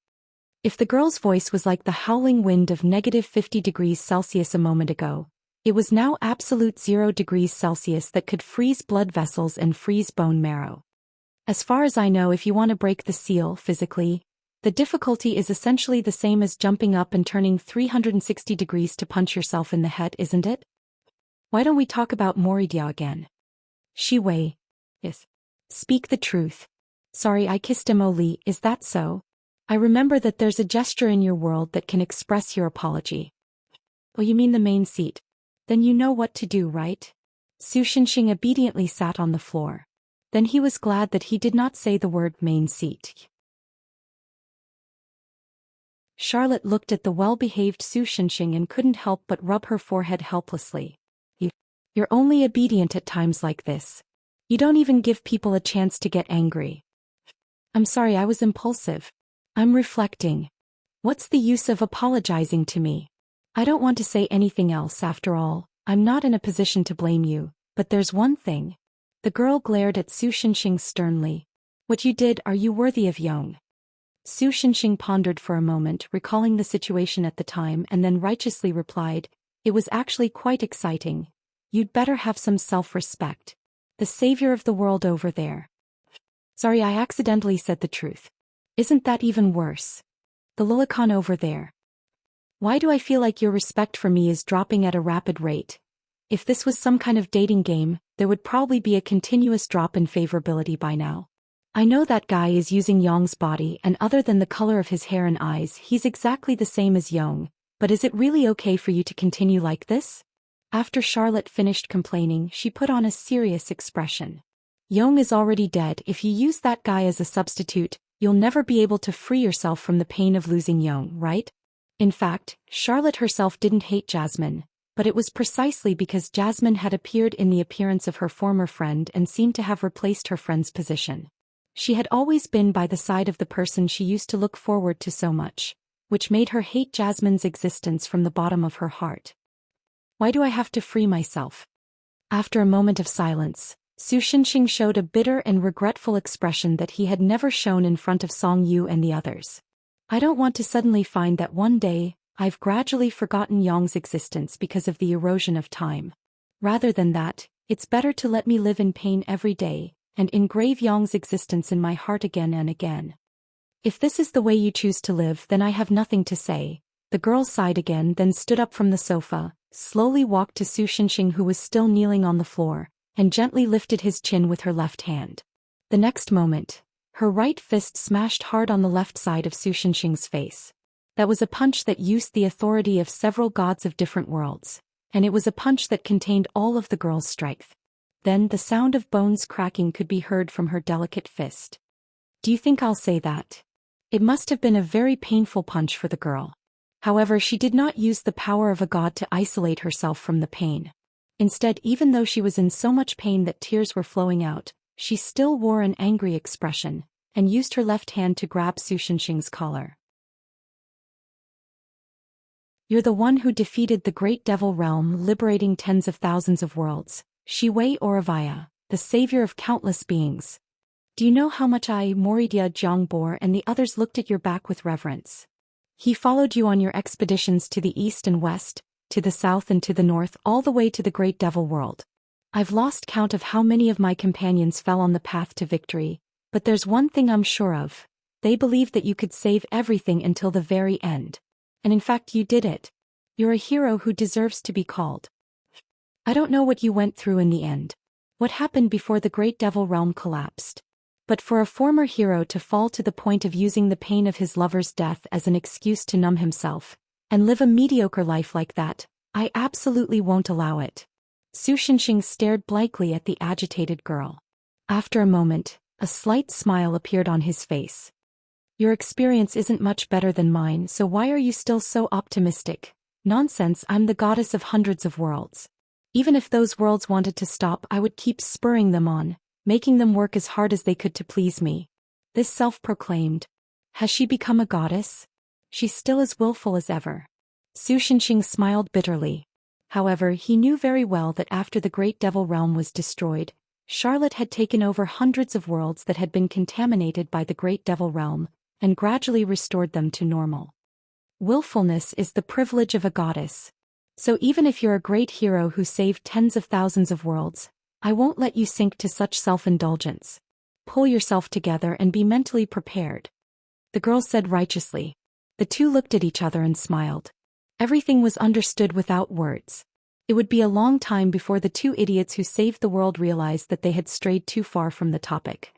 If the girl's voice was like the howling wind of -50 degrees Celsius a moment ago, it was now absolute 0 degrees Celsius that could freeze blood vessels and freeze bone marrow. As far as I know, if you want to break the seal physically, the difficulty is essentially the same as jumping up and turning 360 degrees to punch yourself in the head, isn't it? Why don't we talk about Moridia again? Shi Wei. Yes. Speak the truth. Sorry, I kissed Mo Li, is that so? I remember that there's a gesture in your world that can express your apology. Oh, you mean the main seat? Then you know what to do, right? Su Shenxing obediently sat on the floor. Then he was glad that he did not say the word main seat. Charlotte looked at the well-behaved Su Shenxing and couldn't help but rub her forehead helplessly. You're only obedient at times like this. You don't even give people a chance to get angry. I'm sorry, I was impulsive. I'm reflecting. What's the use of apologizing to me? I don't want to say anything else after all. I'm not in a position to blame you, but there's one thing. The girl glared at Su Shenxing sternly. What you did, are you worthy of Yong? Su Shinxing pondered for a moment, recalling the situation at the time, and then righteously replied, "It was actually quite exciting. You'd better have some self-respect. The savior of the world over there." "Sorry, I accidentally said the truth. Isn't that even worse? The Lilican over there. Why do I feel like your respect for me is dropping at a rapid rate? If this was some kind of dating game, there would probably be a continuous drop in favorability by now. I know that guy is using Yong's body, and other than the color of his hair and eyes, he's exactly the same as Yong, but is it really okay for you to continue like this?" After Charlotte finished complaining, she put on a serious expression. "Yong is already dead. If you use that guy as a substitute, you'll never be able to free yourself from the pain of losing Yong, right?" In fact, Charlotte herself didn't hate Jasmine, but it was precisely because Jasmine had appeared in the appearance of her former friend and seemed to have replaced her friend's position. She had always been by the side of the person she used to look forward to so much, which made her hate Jasmine's existence from the bottom of her heart. "Why do I have to free myself?" After a moment of silence, Su Shinxing showed a bitter and regretful expression that he had never shown in front of Song Yu and the others. "I don't want to suddenly find that one day, I've gradually forgotten Yong's existence because of the erosion of time. Rather than that, it's better to let me live in pain every day, and engrave Yong's existence in my heart again and again. If this is the way you choose to live, then I have nothing to say." The girl sighed again, then stood up from the sofa, slowly walked to Su Shinxing, who was still kneeling on the floor, and gently lifted his chin with her left hand. The next moment, her right fist smashed hard on the left side of Su Shinxing's face. That was a punch that used the authority of several gods of different worlds, and it was a punch that contained all of the girl's strength. Then the sound of bones cracking could be heard from her delicate fist. "Do you think I'll say that?" It must have been a very painful punch for the girl. However, she did not use the power of a god to isolate herself from the pain. Instead, even though she was in so much pain that tears were flowing out, she still wore an angry expression, and used her left hand to grab Su Shinxing's collar. "You're the one who defeated the great devil realm, liberating tens of thousands of worlds. Shiwei Oravaya, the savior of countless beings. Do you know how much I, Moridia Zhongbor, and the others looked at your back with reverence? He followed you on your expeditions to the east and west, to the south and to the north, all the way to the great devil world. I've lost count of how many of my companions fell on the path to victory, but there's one thing I'm sure of. They believed that you could save everything until the very end. And in fact you did it. You're a hero who deserves to be called. I don't know what you went through in the end. What happened before the great devil realm collapsed. But for a former hero to fall to the point of using the pain of his lover's death as an excuse to numb himself, and live a mediocre life like that, I absolutely won't allow it." Su Shinxing stared blankly at the agitated girl. After a moment, a slight smile appeared on his face. "Your experience isn't much better than mine, so why are you still so optimistic? Nonsense, I'm the goddess of hundreds of worlds. Even if those worlds wanted to stop, I would keep spurring them on, making them work as hard as they could to please me." This self-proclaimed. Has she become a goddess? She's still as willful as ever. Su Shinxing smiled bitterly. However, he knew very well that after the great devil realm was destroyed, Charlotte had taken over hundreds of worlds that had been contaminated by the great devil realm, and gradually restored them to normal. Willfulness is the privilege of a goddess. So even if you're a great hero who saved tens of thousands of worlds, I won't let you sink to such self-indulgence. Pull yourself together and be mentally prepared," the girl said righteously. The two looked at each other and smiled. Everything was understood without words. It would be a long time before the two idiots who saved the world realized that they had strayed too far from the topic.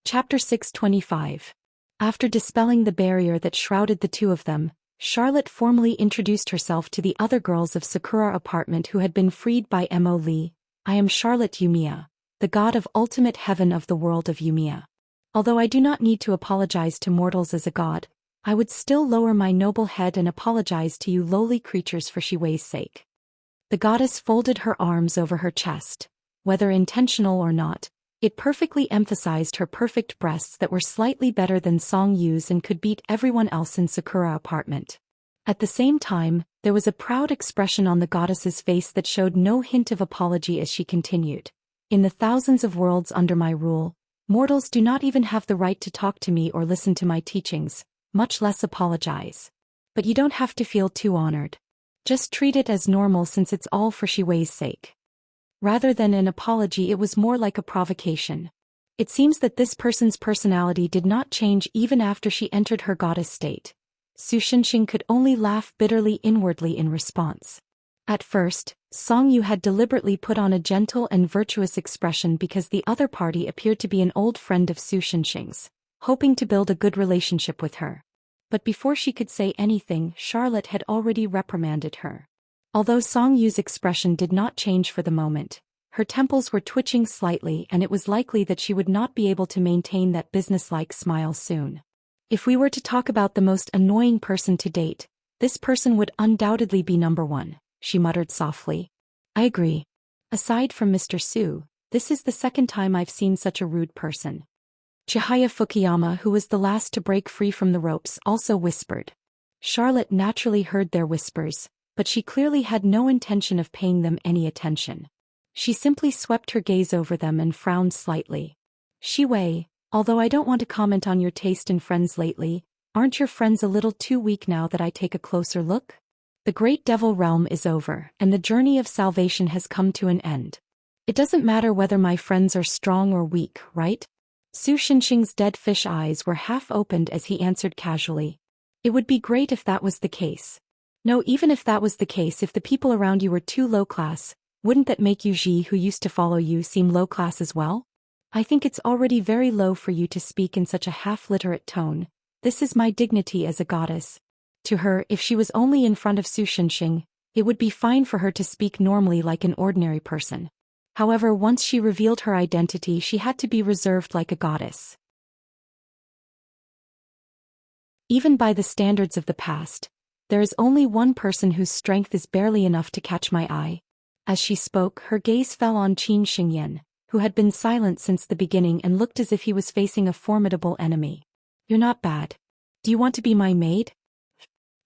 Chapter 625. After dispelling the barrier that shrouded the two of them, Charlotte formally introduced herself to the other girls of Sakura apartment who had been freed by Mo Lee. "I am Charlotte Yumiya, the god of ultimate heaven of the world of Yumiya. Although I do not need to apologize to mortals as a god, I would still lower my noble head and apologize to you lowly creatures for Shiwei's sake." The goddess folded her arms over her chest. Whether intentional or not, it perfectly emphasized her perfect breasts that were slightly better than Song Yu's and could beat everyone else in Sakura apartment. At the same time, There was a proud expression on the goddess's face that showed no hint of apology as she continued. In the thousands of worlds under my rule, mortals do not even have the right to talk to me or listen to my teachings, much less apologize. But you don't have to feel too honored. Just treat it as normal since it's all for Shiwei's sake. Rather than an apology, it was more like a provocation. It seems that this person's personality did not change even after she entered her goddess state. Su Shenxing could only laugh bitterly inwardly in response. At first, Song Yu had deliberately put on a gentle and virtuous expression because the other party appeared to be an old friend of Su Shenxing's, hoping to build a good relationship with her. But before she could say anything, Charlotte had already reprimanded her. Although Song Yu's expression did not change for the moment, her temples were twitching slightly and it was likely that she would not be able to maintain that businesslike smile soon. If we were to talk about the most annoying person to date, this person would undoubtedly be number one, she muttered softly. I agree. Aside from Mr. Su, this is the second time I've seen such a rude person. Chihaya Fukuyama, who was the last to break free from the ropes, also whispered. Charlotte naturally heard their whispers, but she clearly had no intention of paying them any attention. She simply swept her gaze over them and frowned slightly. Shiwei, although I don't want to comment on your taste in friends lately, aren't your friends a little too weak now that I take a closer look? The Great Devil Realm is over, and the journey of salvation has come to an end. It doesn't matter whether my friends are strong or weak, right? Su Shenxing's dead fish eyes were half opened as he answered casually. It would be great if that was the case. No, even if that was the case, if the people around you were too low class, wouldn't that make you Ji, who used to follow you, seem low class as well? I think it's already very low for you to speak in such a half-literate tone. This is my dignity as a goddess. To her, if she was only in front of Su Shenxing, it would be fine for her to speak normally like an ordinary person. However, once she revealed her identity, she had to be reserved like a goddess. Even by the standards of the past, there is only one person whose strength is barely enough to catch my eye. As she spoke, her gaze fell on Qin Xingyan, who had been silent since the beginning and looked as if he was facing a formidable enemy. You're not bad. Do you want to be my maid?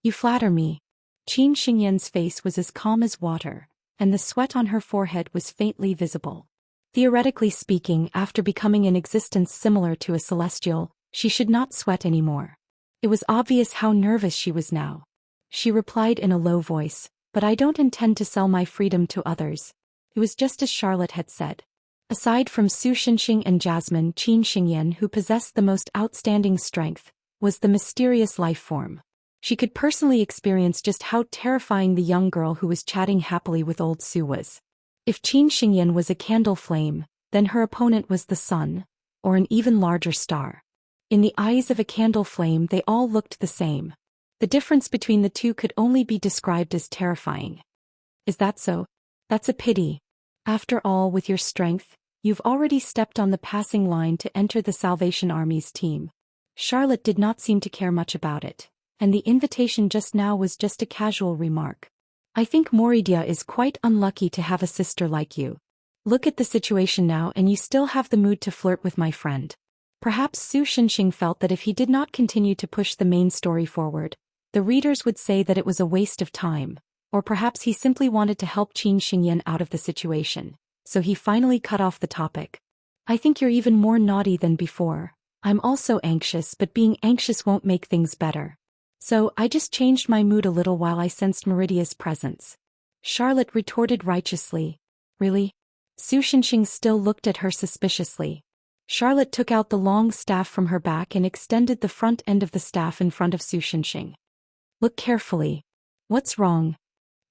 You flatter me. Qin Xingyan's face was as calm as water, and the sweat on her forehead was faintly visible. Theoretically speaking, after becoming an existence similar to a celestial, she should not sweat anymore. It was obvious how nervous she was now. She replied in a low voice, but I don't intend to sell my freedom to others. It was just as Charlotte had said. Aside from Su Shenxing and Jasmine, Qin Xingyan, who possessed the most outstanding strength, was the mysterious life form. She could personally experience just how terrifying the young girl who was chatting happily with old Su was. If Qin Xingyan was a candle flame, then her opponent was the sun, or an even larger star. In the eyes of a candle flame, they all looked the same. The difference between the two could only be described as terrifying. Is that so? That's a pity. After all, with your strength, you've already stepped on the passing line to enter the Salvation Army's team. Charlotte did not seem to care much about it, and the invitation just now was just a casual remark. I think Moridia is quite unlucky to have a sister like you. Look at the situation now and you still have the mood to flirt with my friend. Perhaps Su Shenxing felt that if he did not continue to push the main story forward, the readers would say that it was a waste of time, or perhaps he simply wanted to help Qin Xingyan out of the situation, so he finally cut off the topic. I think you're even more naughty than before. I'm also anxious, but being anxious won't make things better. So, I just changed my mood a little while I sensed Meridia's presence. Charlotte retorted righteously. Really? Su Shenxing still looked at her suspiciously. Charlotte took out the long staff from her back and extended the front end of the staff in front of Su Shenxing. Look carefully. What's wrong?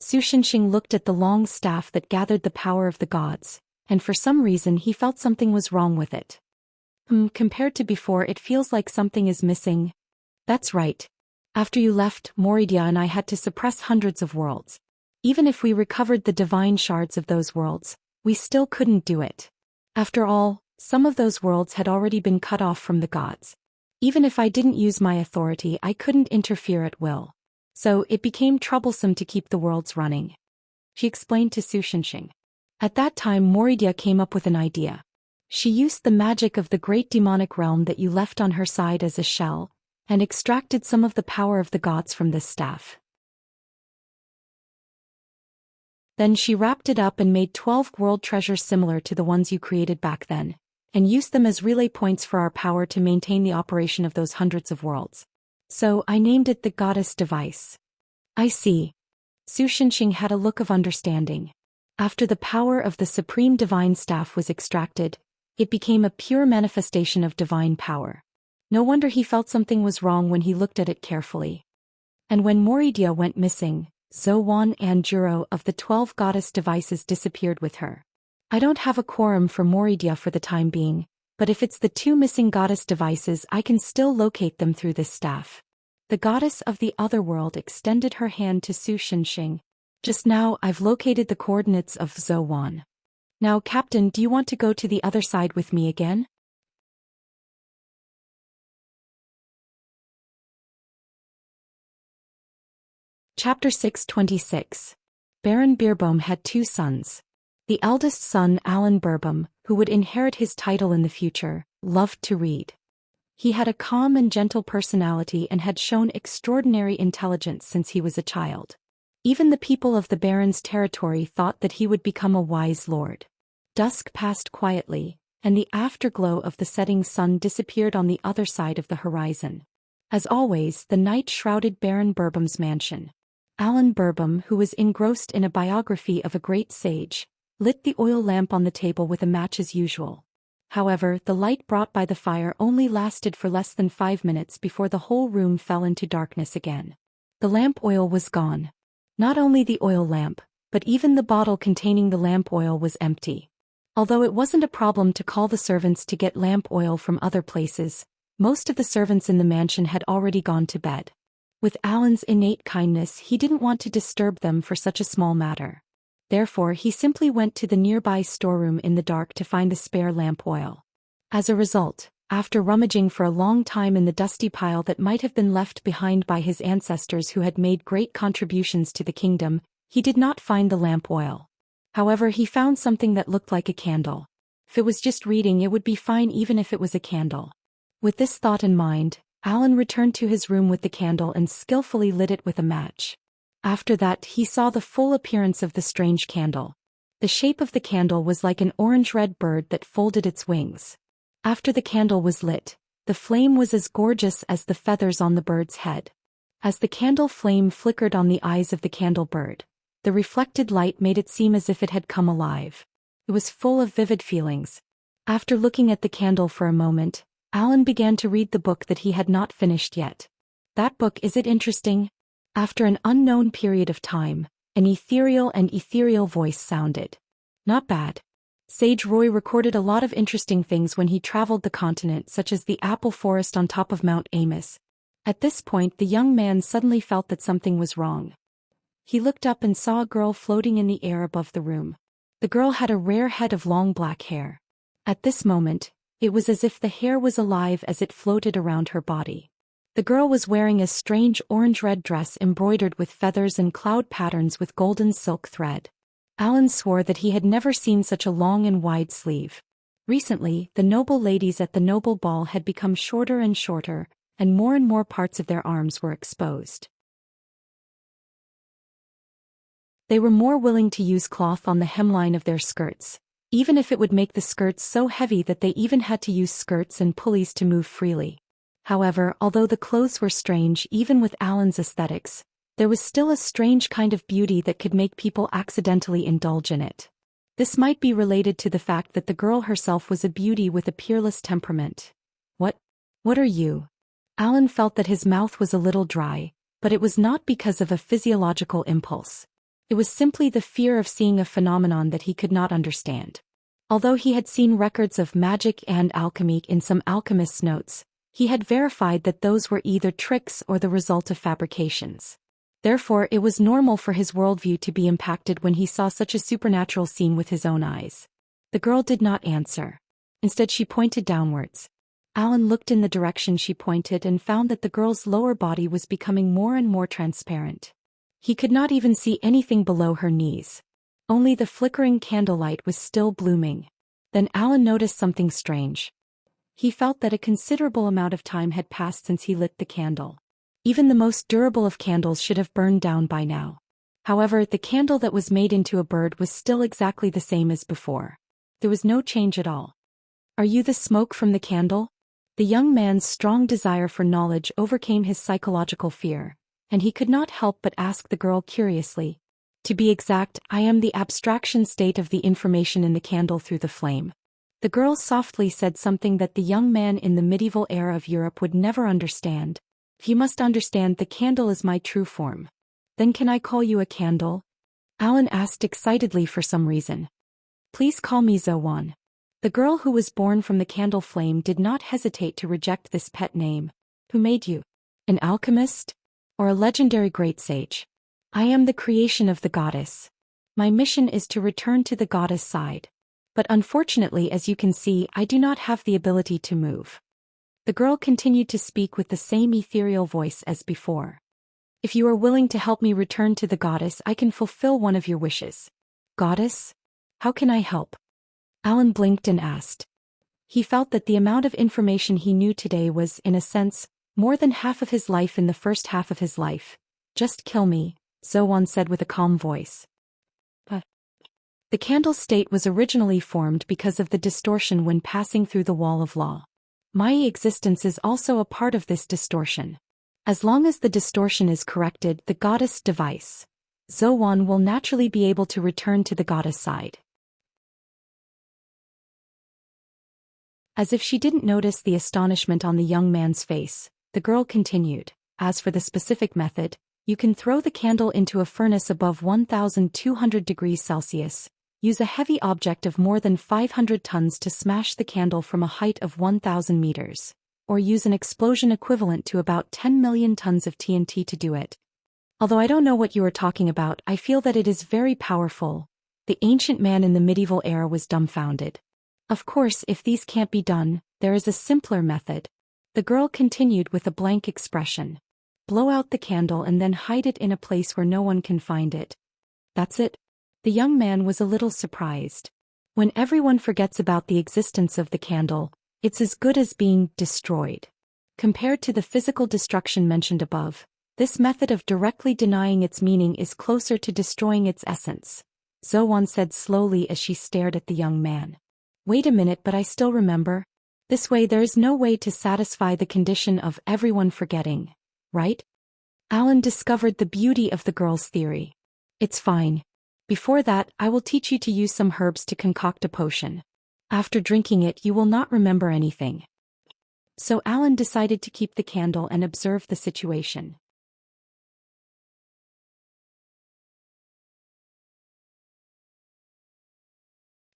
Su Shenxing looked at the long staff that gathered the power of the gods, and for some reason he felt something was wrong with it. Compared to before, it feels like something is missing. That's right. After you left, Moridia and I had to suppress hundreds of worlds. Even if we recovered the divine shards of those worlds, we still couldn't do it. After all, some of those worlds had already been cut off from the gods. Even if I didn't use my authority, I couldn't interfere at will. So, it became troublesome to keep the worlds running. She explained to Su Shenxing. At that time, Moridia came up with an idea. She used the magic of the great demonic realm that you left on her side as a shell, and extracted some of the power of the gods from this staff. Then she wrapped it up and made 12 world treasures similar to the ones you created back then, and used them as relay points for our power to maintain the operation of those hundreds of worlds. So I named it the Goddess Device. I see. Su Shenxing had a look of understanding. After the power of the Supreme Divine Staff was extracted, it became a pure manifestation of divine power. No wonder he felt something was wrong when he looked at it carefully. And when Moridia went missing, Zhou and Juro of the 12 goddess devices disappeared with her. I don't have a quorum for Moridia for the time being, but if it's the 2 missing goddess devices I can still locate them through this staff. The goddess of the other world extended her hand to Su Shenxing. Just now I've located the coordinates of Zhou. Now Captain, do you want to go to the other side with me again? Chapter 626. Baron Beerbohm had 2 sons. The eldest son, Alan Beerbohm, who would inherit his title in the future, loved to read. He had a calm and gentle personality and had shown extraordinary intelligence since he was a child. Even the people of the Baron's territory thought that he would become a wise lord. Dusk passed quietly, and the afterglow of the setting sun disappeared on the other side of the horizon. As always, the night shrouded Baron Beerbohm's mansion. Alan Beerbohm, who was engrossed in a biography of a great sage, lit the oil lamp on the table with a match as usual. However, the light brought by the fire only lasted for less than 5 minutes before the whole room fell into darkness again. The lamp oil was gone. Not only the oil lamp, but even the bottle containing the lamp oil was empty. Although it wasn't a problem to call the servants to get lamp oil from other places, most of the servants in the mansion had already gone to bed. With Alan's innate kindness, he didn't want to disturb them for such a small matter. Therefore, he simply went to the nearby storeroom in the dark to find the spare lamp oil. As a result, after rummaging for a long time in the dusty pile that might have been left behind by his ancestors who had made great contributions to the kingdom, he did not find the lamp oil. However, he found something that looked like a candle. If it was just reading, it would be fine even if it was a candle. With this thought in mind, Alan returned to his room with the candle and skillfully lit it with a match. After that, he saw the full appearance of the strange candle. The shape of the candle was like an orange-red bird that folded its wings. After the candle was lit, the flame was as gorgeous as the feathers on the bird's head. As the candle flame flickered on the eyes of the candle bird, the reflected light made it seem as if it had come alive. It was full of vivid feelings. After looking at the candle for a moment, Alan began to read the book that he had not finished yet. That book, is it interesting? After an unknown period of time, an ethereal voice sounded. Not bad. Sage Roy recorded a lot of interesting things when he traveled the continent, such as the apple forest on top of Mount Amos. At this point, the young man suddenly felt that something was wrong. He looked up and saw a girl floating in the air above the room. The girl had a rare head of long black hair. At this moment, it was as if the hair was alive as it floated around her body. The girl was wearing a strange orange-red dress embroidered with feathers and cloud patterns with golden silk thread. Alan swore that he had never seen such a long and wide sleeve. Recently, the noble ladies at the noble ball had become shorter and shorter, and more parts of their arms were exposed. They were more willing to use cloth on the hemline of their skirts, even if it would make the skirts so heavy that they even had to use skirts and pulleys to move freely. However, although the clothes were strange even with Alan's aesthetics, there was still a strange kind of beauty that could make people accidentally indulge in it. This might be related to the fact that the girl herself was a beauty with a peerless temperament. What are you? Alan felt that his mouth was a little dry, but it was not because of a physiological impulse. It was simply the fear of seeing a phenomenon that he could not understand. Although he had seen records of magic and alchemy in some alchemist's notes, he had verified that those were either tricks or the result of fabrications. Therefore, it was normal for his worldview to be impacted when he saw such a supernatural scene with his own eyes. The girl did not answer. Instead, she pointed downwards. Alan looked in the direction she pointed and found that the girl's lower body was becoming more and more transparent. He could not even see anything below her knees. Only the flickering candlelight was still blooming. Then Alan noticed something strange. He felt that a considerable amount of time had passed since he lit the candle. Even the most durable of candles should have burned down by now. However, the candle that was made into a bird was still exactly the same as before. There was no change at all. Are you the smoke from the candle? The young man's strong desire for knowledge overcame his psychological fear, and he could not help but ask the girl curiously. To be exact, I am the abstraction state of the information in the candle through the flame. The girl softly said something that the young man in the medieval era of Europe would never understand. You must understand the candle is my true form. Then can I call you a candle? Alan asked excitedly for some reason. Please call me Zowan. The girl who was born from the candle flame did not hesitate to reject this pet name. Who made you? An alchemist? Or a legendary great sage? I am the creation of the goddess. My mission is to return to the goddess side. But unfortunately, as you can see, I do not have the ability to move. The girl continued to speak with the same ethereal voice as before. If you are willing to help me return to the goddess, I can fulfill one of your wishes. Goddess? How can I help? Alan blinked and asked. He felt that the amount of information he knew today was, in a sense, more than half of his life in the first half of his life. Just kill me, Zowan said with a calm voice. The candle state was originally formed because of the distortion when passing through the wall of law. My existence is also a part of this distortion. As long as the distortion is corrected, the goddess device, Zowan will naturally be able to return to the goddess side. As if she didn't notice the astonishment on the young man's face, the girl continued, as for the specific method, you can throw the candle into a furnace above 1,200 degrees Celsius, use a heavy object of more than 500 tons to smash the candle from a height of 1,000 meters, or use an explosion equivalent to about 10 million tons of TNT to do it. Although I don't know what you are talking about, I feel that it is very powerful. The ancient man in the medieval era was dumbfounded. Of course, if these can't be done, there is a simpler method. The girl continued with a blank expression. Blow out the candle and then hide it in a place where no one can find it. That's it? The young man was a little surprised. When everyone forgets about the existence of the candle, it's as good as being destroyed. Compared to the physical destruction mentioned above, this method of directly denying its meaning is closer to destroying its essence, Zowan said slowly as she stared at the young man. Wait a minute, but I still remember. This way there is no way to satisfy the condition of everyone forgetting, right? Alan discovered the beauty of the girl's theory. It's fine. Before that, I will teach you to use some herbs to concoct a potion. After drinking it, you will not remember anything. So Alan decided to keep the candle and observe the situation.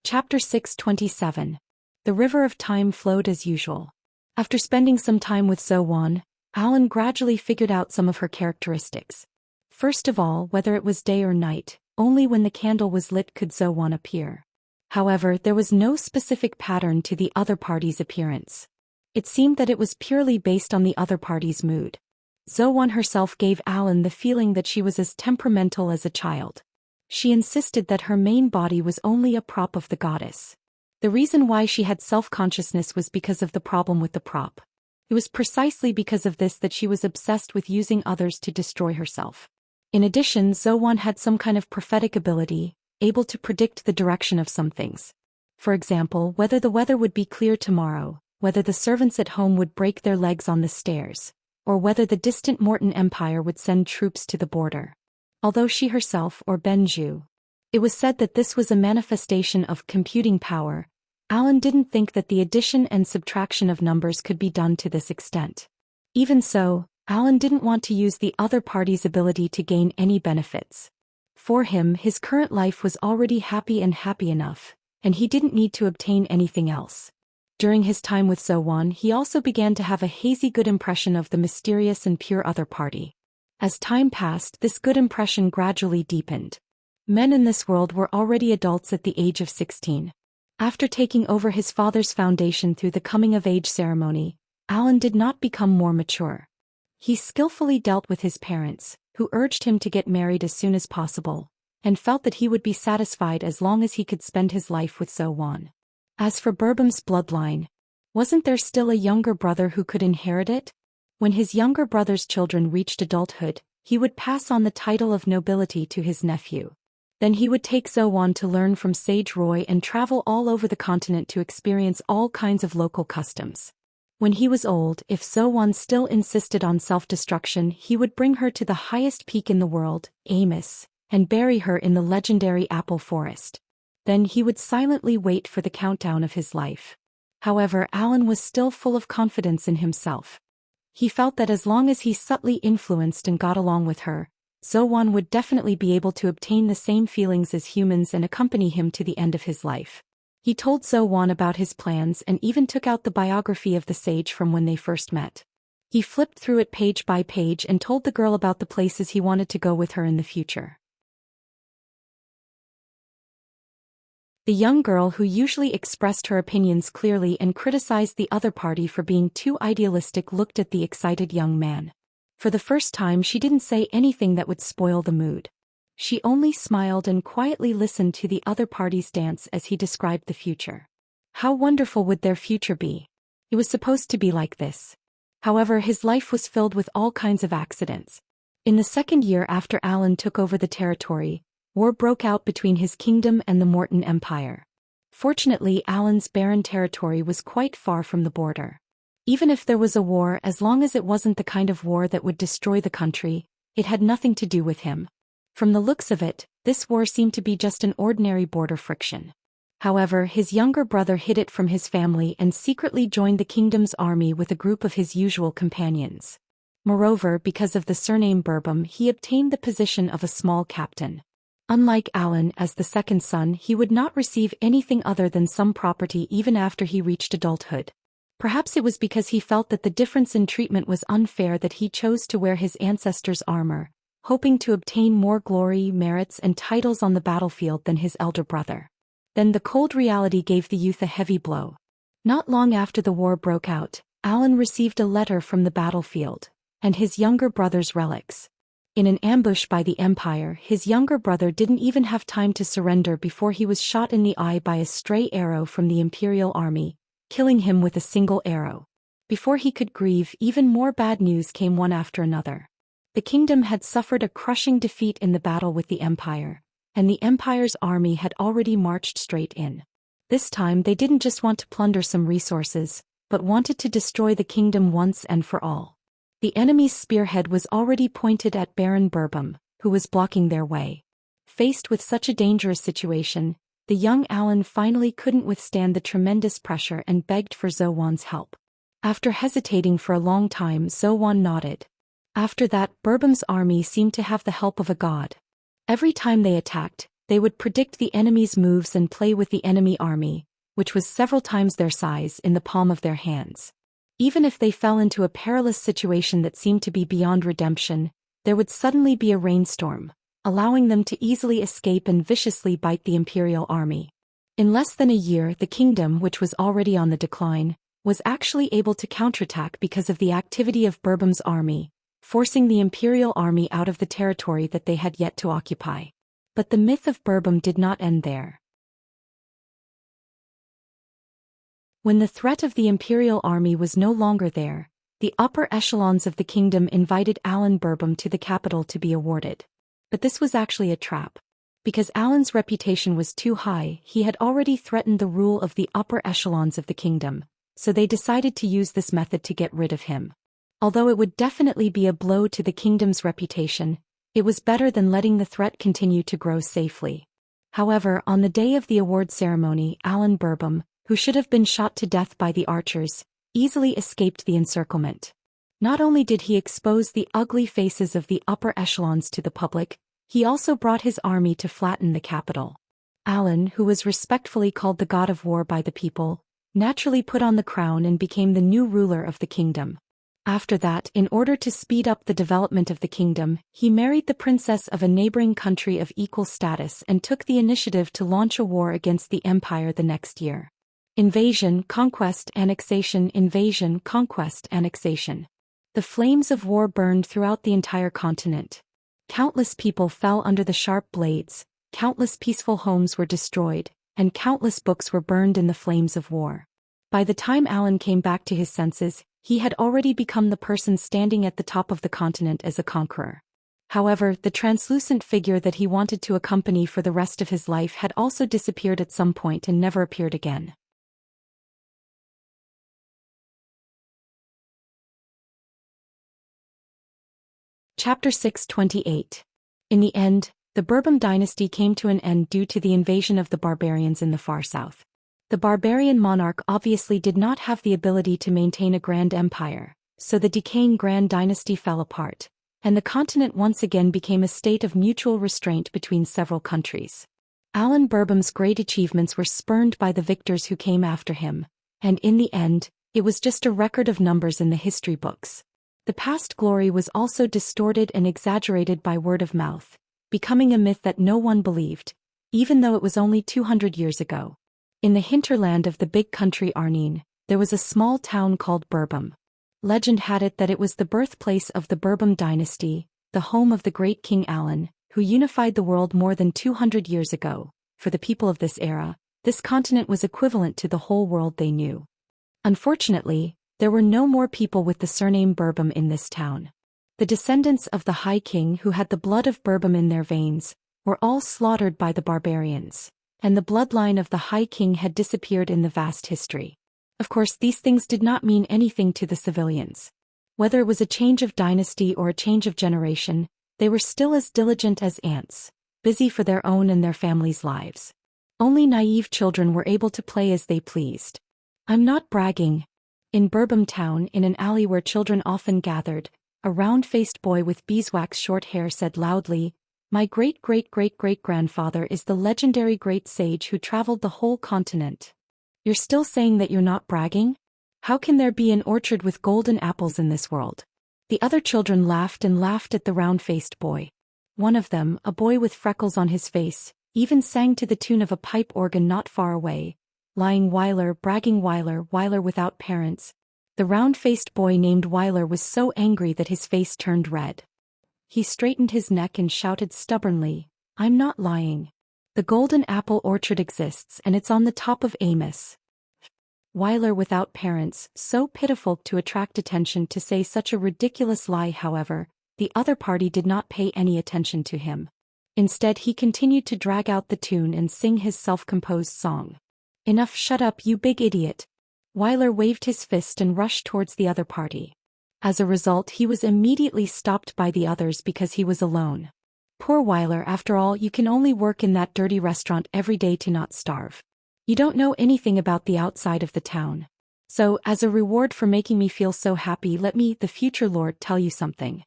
Chapter 6:27. The river of time flowed as usual. After spending some time with Zowan, Alan gradually figured out some of her characteristics. First of all, whether it was day or night, only when the candle was lit could Zowan appear. However, there was no specific pattern to the other party's appearance. It seemed that it was purely based on the other party's mood. Zowan herself gave Alan the feeling that she was as temperamental as a child. She insisted that her main body was only a prop of the goddess. The reason why she had self-consciousness was because of the problem with the prop. It was precisely because of this that she was obsessed with using others to destroy herself. In addition, Zowan had some kind of prophetic ability, able to predict the direction of some things. For example, whether the weather would be clear tomorrow, whether the servants at home would break their legs on the stairs, or whether the distant Morton Empire would send troops to the border. Although she herself, or Benju, it was said that this was a manifestation of computing power, Alan didn't think that the addition and subtraction of numbers could be done to this extent. Even so, Alan didn't want to use the other party's ability to gain any benefits. For him, his current life was already happy and happy enough, and he didn't need to obtain anything else. During his time with Zowan, he also began to have a hazy good impression of the mysterious and pure other party. As time passed, this good impression gradually deepened. Men in this world were already adults at the age of 16. After taking over his father's foundation through the coming-of-age ceremony, Alan did not become more mature. He skillfully dealt with his parents, who urged him to get married as soon as possible, and felt that he would be satisfied as long as he could spend his life with Zowan. As for Burbam's bloodline, wasn't there still a younger brother who could inherit it? When his younger brother's children reached adulthood, he would pass on the title of nobility to his nephew. Then he would take Zowan to learn from Sage Roy and travel all over the continent to experience all kinds of local customs. When he was old, if Zowan still insisted on self-destruction, he would bring her to the highest peak in the world, Immerse, and bury her in the legendary apple forest. Then he would silently wait for the countdown of his life. However, Alan was still full of confidence in himself. He felt that as long as he subtly influenced and got along with her, Zowan would definitely be able to obtain the same feelings as humans and accompany him to the end of his life. He told Zowan about his plans and even took out the biography of the sage from when they first met. He flipped through it page by page and told the girl about the places he wanted to go with her in the future. The young girl, who usually expressed her opinions clearly and criticized the other party for being too idealistic, looked at the excited young man. For the first time, she didn't say anything that would spoil the mood. She only smiled and quietly listened to the other party's dance as he described the future. How wonderful would their future be? It was supposed to be like this. However, his life was filled with all kinds of accidents. In the second year after Alan took over the territory, war broke out between his kingdom and the Morton Empire. Fortunately, Alan's barren territory was quite far from the border. Even if there was a war, as long as it wasn't the kind of war that would destroy the country, it had nothing to do with him. From the looks of it, this war seemed to be just an ordinary border friction. However, his younger brother hid it from his family and secretly joined the kingdom's army with a group of his usual companions. Moreover, because of the surname Burbum, he obtained the position of a small captain. Unlike Alan, as the second son, he would not receive anything other than some property even after he reached adulthood. Perhaps it was because he felt that the difference in treatment was unfair that he chose to wear his ancestors' armor, hoping to obtain more glory, merits, and titles on the battlefield than his elder brother. Then the cold reality gave the youth a heavy blow. Not long after the war broke out, Alan received a letter from the battlefield, and his younger brother's relics. In an ambush by the Empire, his younger brother didn't even have time to surrender before he was shot in the eye by a stray arrow from the Imperial army, killing him with a single arrow. Before he could grieve, even more bad news came one after another. The kingdom had suffered a crushing defeat in the battle with the Empire, and the Empire's army had already marched straight in. This time they didn't just want to plunder some resources, but wanted to destroy the kingdom once and for all. The enemy's spearhead was already pointed at Baron Burbum, who was blocking their way. Faced with such a dangerous situation, the young Alan finally couldn't withstand the tremendous pressure and begged for Zowan's help. After hesitating for a long time, Zowan nodded. After that, Burbum's army seemed to have the help of a god. Every time they attacked, they would predict the enemy's moves and play with the enemy army, which was several times their size, in the palm of their hands. Even if they fell into a perilous situation that seemed to be beyond redemption, there would suddenly be a rainstorm, allowing them to easily escape and viciously bite the Imperial army. In less than a year, the kingdom, which was already on the decline, was actually able to counterattack because of the activity of Burbum's army, forcing the Imperial army out of the territory that they had yet to occupy. But the myth of Burbum did not end there. When the threat of the Imperial army was no longer there, the upper echelons of the kingdom invited Alan Burbum to the capital to be awarded. But this was actually a trap. Because Alan's reputation was too high, he had already threatened the rule of the upper echelons of the kingdom, so they decided to use this method to get rid of him. Although it would definitely be a blow to the kingdom's reputation, it was better than letting the threat continue to grow safely. However, on the day of the award ceremony, Alan Burbum, who should have been shot to death by the archers, easily escaped the encirclement. Not only did he expose the ugly faces of the upper echelons to the public, he also brought his army to flatten the capital. Alan, who was respectfully called the god of war by the people, naturally put on the crown and became the new ruler of the kingdom. After that, in order to speed up the development of the kingdom, he married the princess of a neighboring country of equal status and took the initiative to launch a war against the empire the next year. Invasion, conquest, annexation, invasion, conquest, annexation. The flames of war burned throughout the entire continent. Countless people fell under the sharp blades, countless peaceful homes were destroyed, and countless books were burned in the flames of war. By the time Alan came back to his senses, he had already become the person standing at the top of the continent as a conqueror. However, the translucent figure that he wanted to accompany for the rest of his life had also disappeared at some point and never appeared again. Chapter 628. In the end, the Bourbon dynasty came to an end due to the invasion of the barbarians in the far south. The barbarian monarch obviously did not have the ability to maintain a grand empire, so the decaying Grand Dynasty fell apart, and the continent once again became a state of mutual restraint between several countries. Alan Bourbon's great achievements were spurned by the victors who came after him, and in the end, it was just a record of numbers in the history books. The past glory was also distorted and exaggerated by word of mouth, becoming a myth that no one believed, even though it was only 200 years ago. In the hinterland of the big country Arneen, there was a small town called Bourbon. Legend had it that it was the birthplace of the Bourbon dynasty, the home of the great King Alan, who unified the world more than 200 years ago. For the people of this era, this continent was equivalent to the whole world they knew. Unfortunately, there were no more people with the surname Bourbon in this town. The descendants of the High King who had the blood of Bourbon in their veins were all slaughtered by the barbarians, and the bloodline of the High King had disappeared in the vast history. Of course, these things did not mean anything to the civilians. Whether it was a change of dynasty or a change of generation, they were still as diligent as ants, busy for their own and their families' lives. Only naive children were able to play as they pleased. I'm not bragging. In Bourbon town, in an alley where children often gathered, a round-faced boy with beeswax short hair said loudly, "My great-great-great-great-grandfather is the legendary great sage who traveled the whole continent." You're still saying that you're not bragging? How can there be an orchard with golden apples in this world? The other children laughed and laughed at the round-faced boy. One of them, a boy with freckles on his face, even sang to the tune of a pipe organ not far away, lying Weiler, bragging Weiler without parents. The round-faced boy named Weiler was so angry that his face turned red. He straightened his neck and shouted stubbornly, "I'm not lying. The golden apple orchard exists and it's on the top of Immerse." Weiler without parents, so pitiful to attract attention to say such a ridiculous lie. However, the other party did not pay any attention to him. Instead, he continued to drag out the tune and sing his self-composed song. "Enough, shut up, you big idiot." Weiler waved his fist and rushed towards the other party. As a result, he was immediately stopped by the others because he was alone. Poor Weiler, after all, you can only work in that dirty restaurant every day to not starve. You don't know anything about the outside of the town. So, as a reward for making me feel so happy, let me, the future lord, tell you something.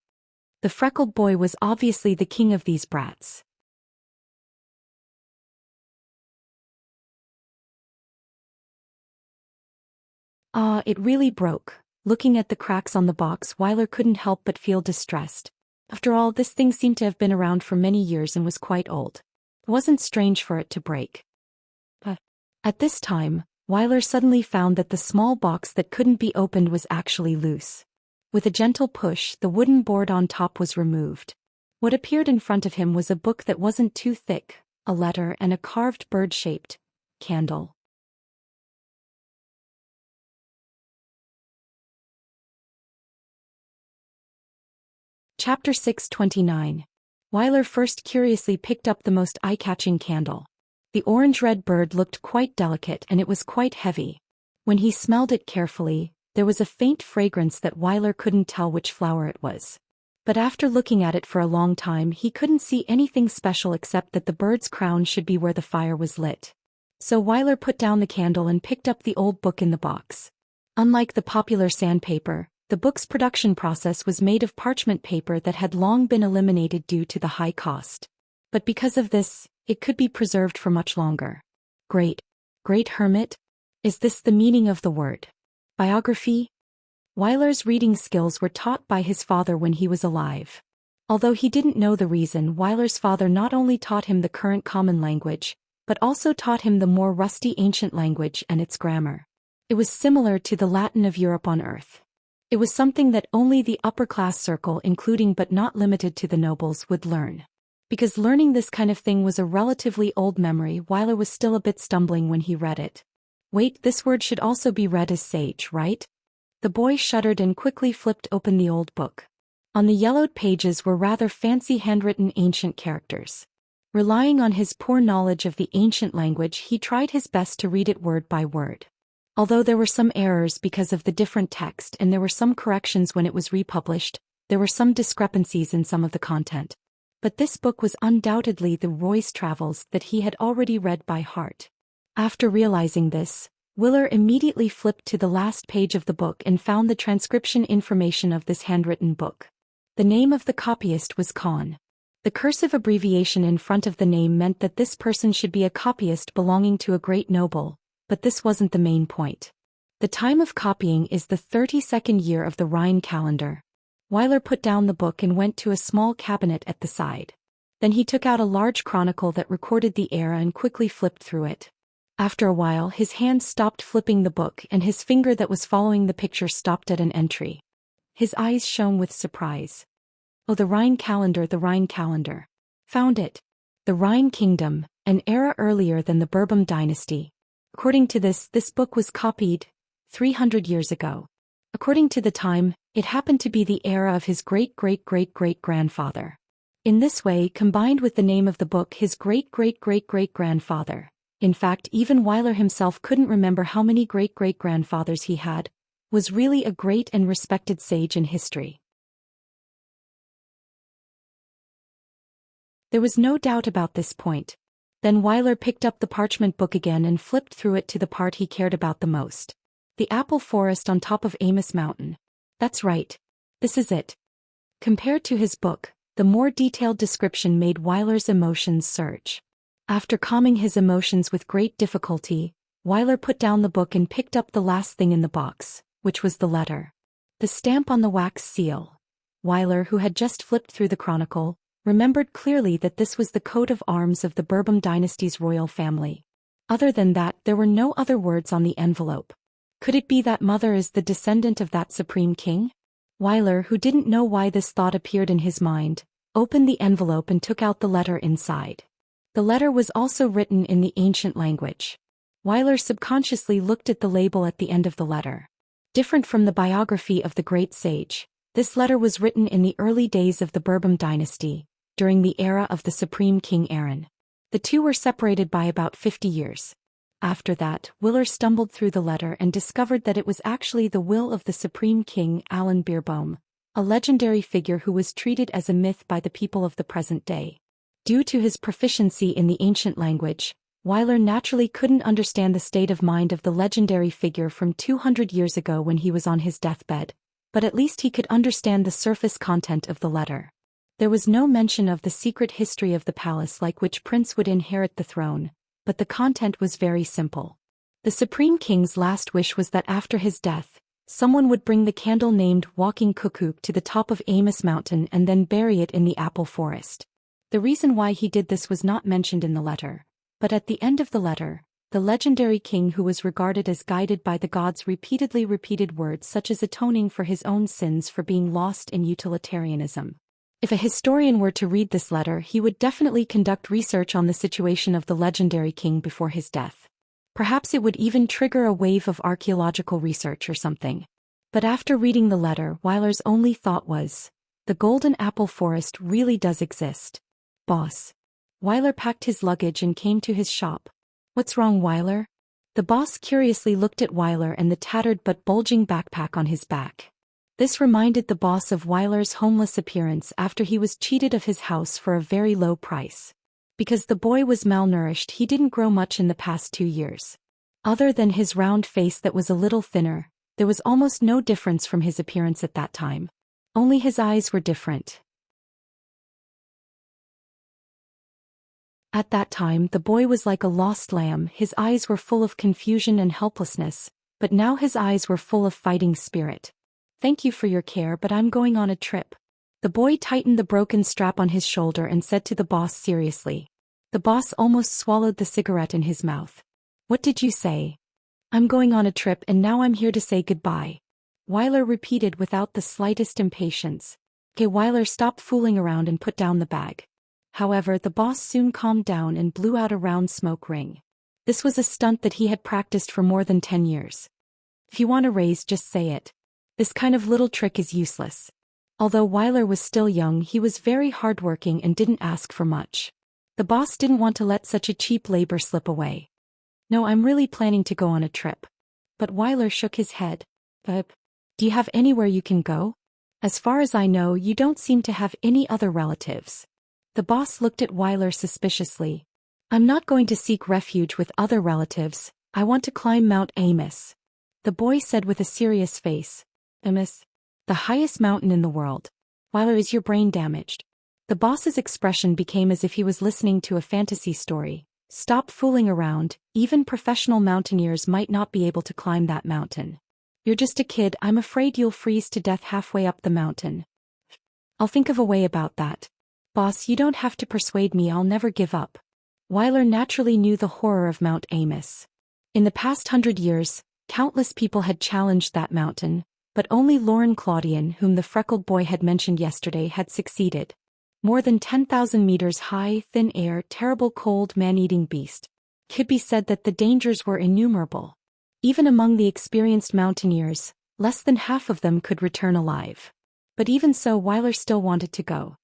The freckled boy was obviously the king of these brats. Ah, it really broke. Looking at the cracks on the box, Weiler couldn't help but feel distressed. After all, this thing seemed to have been around for many years and was quite old. It wasn't strange for it to break. But at this time, Weiler suddenly found that the small box that couldn't be opened was actually loose. With a gentle push, the wooden board on top was removed. What appeared in front of him was a book that wasn't too thick, a letter, and a carved bird-shaped candle. Chapter 629. Weiler first curiously picked up the most eye-catching candle. The orange-red bird looked quite delicate and it was quite heavy. When he smelled it carefully, there was a faint fragrance that Weiler couldn't tell which flower it was. But after looking at it for a long time, he couldn't see anything special except that the bird's crown should be where the fire was lit. So Weiler put down the candle and picked up the old book in the box. Unlike the popular sandpaper, the book's production process was made of parchment paper that had long been eliminated due to the high cost. But because of this, it could be preserved for much longer. Great hermit? Is this the meaning of the word? Biography? Weiler's reading skills were taught by his father when he was alive. Although he didn't know the reason, Weiler's father not only taught him the current common language, but also taught him the more rusty ancient language and its grammar. It was similar to the Latin of Europe on Earth. It was something that only the upper-class circle, including but not limited to the nobles, would learn. Because learning this kind of thing was a relatively old memory, Weiler was still a bit stumbling when he read it. Wait, this word should also be read as sage, right? The boy shuddered and quickly flipped open the old book. On the yellowed pages were rather fancy handwritten ancient characters. Relying on his poor knowledge of the ancient language, he tried his best to read it word by word. Although there were some errors because of the different text and there were some corrections when it was republished, there were some discrepancies in some of the content. But this book was undoubtedly the Roy's travels that he had already read by heart. After realizing this, Willer immediately flipped to the last page of the book and found the transcription information of this handwritten book. The name of the copyist was Khan. The cursive abbreviation in front of the name meant that this person should be a copyist belonging to a great noble, but this wasn't the main point. The time of copying is the 32nd year of the Rhine calendar. Willer put down the book and went to a small cabinet at the side. Then he took out a large chronicle that recorded the era and quickly flipped through it. After a while, his hand stopped flipping the book and his finger that was following the picture stopped at an entry. His eyes shone with surprise. Oh, the Rhine calendar, the Rhine calendar. Found it. The Rhine kingdom, an era earlier than the Bourbon dynasty. According to this book was copied 300 years ago. According to the time, it happened to be the era of his great-great-great-great-grandfather. In this way, combined with the name of the book, his great-great-great-great-grandfather. In fact, even Willer himself couldn't remember how many great-great-grandfathers he had, was really a great and respected sage in history. There was no doubt about this point. Then Willer picked up the parchment book again and flipped through it to the part he cared about the most. The apple forest on top of Immerse Mountain. That's right. This is it. Compared to his book, the more detailed description made Willer's emotions surge. After calming his emotions with great difficulty, Willer put down the book and picked up the last thing in the box, which was the letter. The stamp on the wax seal. Willer, who had just flipped through the chronicle, remembered clearly that this was the coat of arms of the Bourbon dynasty's royal family. Other than that, there were no other words on the envelope. Could it be that Mother is the descendant of that supreme king? Willer, who didn't know why this thought appeared in his mind, opened the envelope and took out the letter inside. The letter was also written in the ancient language. Willer subconsciously looked at the label at the end of the letter. Different from the biography of the great sage, this letter was written in the early days of the Bourbon dynasty, during the era of the Supreme King Aaron. The two were separated by about 50 years. After that, Willer stumbled through the letter and discovered that it was actually the will of the Supreme King Alan Beerbohm, a legendary figure who was treated as a myth by the people of the present day. Due to his proficiency in the ancient language, Willer naturally couldn't understand the state of mind of the legendary figure from 200 years ago when he was on his deathbed, but at least he could understand the surface content of the letter. There was no mention of the secret history of the palace like which prince would inherit the throne, but the content was very simple. The Supreme King's last wish was that after his death, someone would bring the candle named Walking Cuckoo to the top of Immerse Mountain and then bury it in the apple forest. The reason why he did this was not mentioned in the letter, but at the end of the letter, the legendary king who was regarded as guided by the gods repeatedly repeated words such as atoning for his own sins for being lost in utilitarianism. If a historian were to read this letter, he would definitely conduct research on the situation of the legendary king before his death. Perhaps it would even trigger a wave of archaeological research or something. But after reading the letter, Willer's only thought was, the golden apple forest really does exist. Boss. Willer packed his luggage and came to his shop. What's wrong, Willer? The boss curiously looked at Willer and the tattered but bulging backpack on his back. This reminded the boss of Willer's homeless appearance after he was cheated of his house for a very low price. Because the boy was malnourished, he didn't grow much in the past 2 years. Other than his round face that was a little thinner, there was almost no difference from his appearance at that time. Only his eyes were different. At that time, the boy was like a lost lamb. His eyes were full of confusion and helplessness, but now his eyes were full of fighting spirit. Thank you for your care, but I'm going on a trip. The boy tightened the broken strap on his shoulder and said to the boss seriously. The boss almost swallowed the cigarette in his mouth. What did you say? I'm going on a trip and now I'm here to say goodbye. Willer repeated without the slightest impatience. Okay, Willer, stop fooling around and put down the bag. However, the boss soon calmed down and blew out a round smoke ring. This was a stunt that he had practiced for more than 10 years. If you want a raise, just say it. This kind of little trick is useless. Although Weiler was still young, he was very hardworking and didn't ask for much. The boss didn't want to let such a cheap labor slip away. "No, I'm really planning to go on a trip." But Weiler shook his head. Do you have anywhere you can go? As far as I know, you don't seem to have any other relatives." The boss looked at Weiler suspiciously. "I'm not going to seek refuge with other relatives. I want to climb Mount Amos," the boy said with a serious face. "Amos? The highest mountain in the world. Weiler, is your brain damaged?" The boss's expression became as if he was listening to a fantasy story. "Stop fooling around, even professional mountaineers might not be able to climb that mountain. You're just a kid, I'm afraid you'll freeze to death halfway up the mountain." "I'll think of a way about that. Boss, you don't have to persuade me, I'll never give up." Weiler naturally knew the horror of Mount Amos. In the past 100 years, countless people had challenged that mountain, but only Lauren Claudian, whom the freckled boy had mentioned yesterday, had succeeded. More than 10,000 meters high, thin air, terrible cold, man-eating beast. Could be said that the dangers were innumerable. Even among the experienced mountaineers, less than half of them could return alive. But even so, Weiler still wanted to go.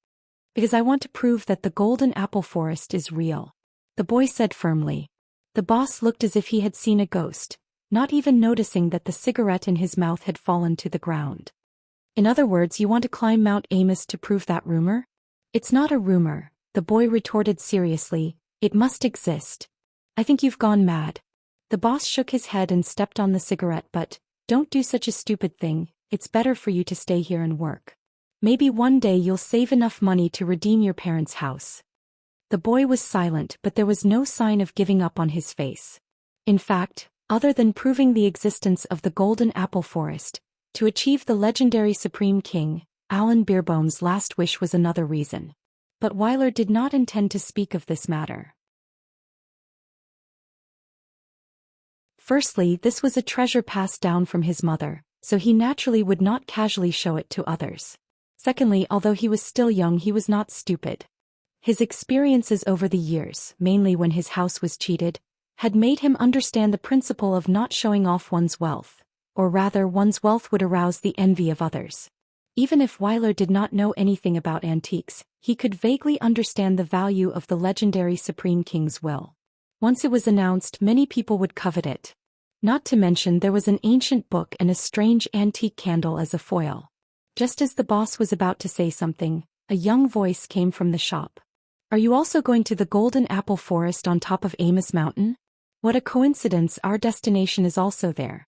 "Because I want to prove that the golden apple forest is real," the boy said firmly. The boss looked as if he had seen a ghost, not even noticing that the cigarette in his mouth had fallen to the ground. "In other words, you want to climb Mount Amos to prove that rumor?" "It's not a rumor," the boy retorted seriously. "It must exist. I think you've gone mad." The boss shook his head and stepped on the cigarette. "But don't do such a stupid thing, it's better for you to stay here and work. Maybe one day you'll save enough money to redeem your parents' house." The boy was silent, but there was no sign of giving up on his face. In fact, other than proving the existence of the golden apple forest, to achieve the legendary Supreme King, Alan Beerbohm's last wish was another reason. But Weiler did not intend to speak of this matter. Firstly, this was a treasure passed down from his mother, so he naturally would not casually show it to others. Secondly, although he was still young, he was not stupid. His experiences over the years, mainly when his house was cheated, had made him understand the principle of not showing off one's wealth, or rather one's wealth would arouse the envy of others. Even if Weiler did not know anything about antiques, he could vaguely understand the value of the legendary Supreme King's will. Once it was announced, many people would covet it. Not to mention there was an ancient book and a strange antique candle as a foil. Just as the boss was about to say something, a young voice came from the shop. "Are you also going to the Golden Apple Forest on top of Amos Mountain? What a coincidence, our destination is also there."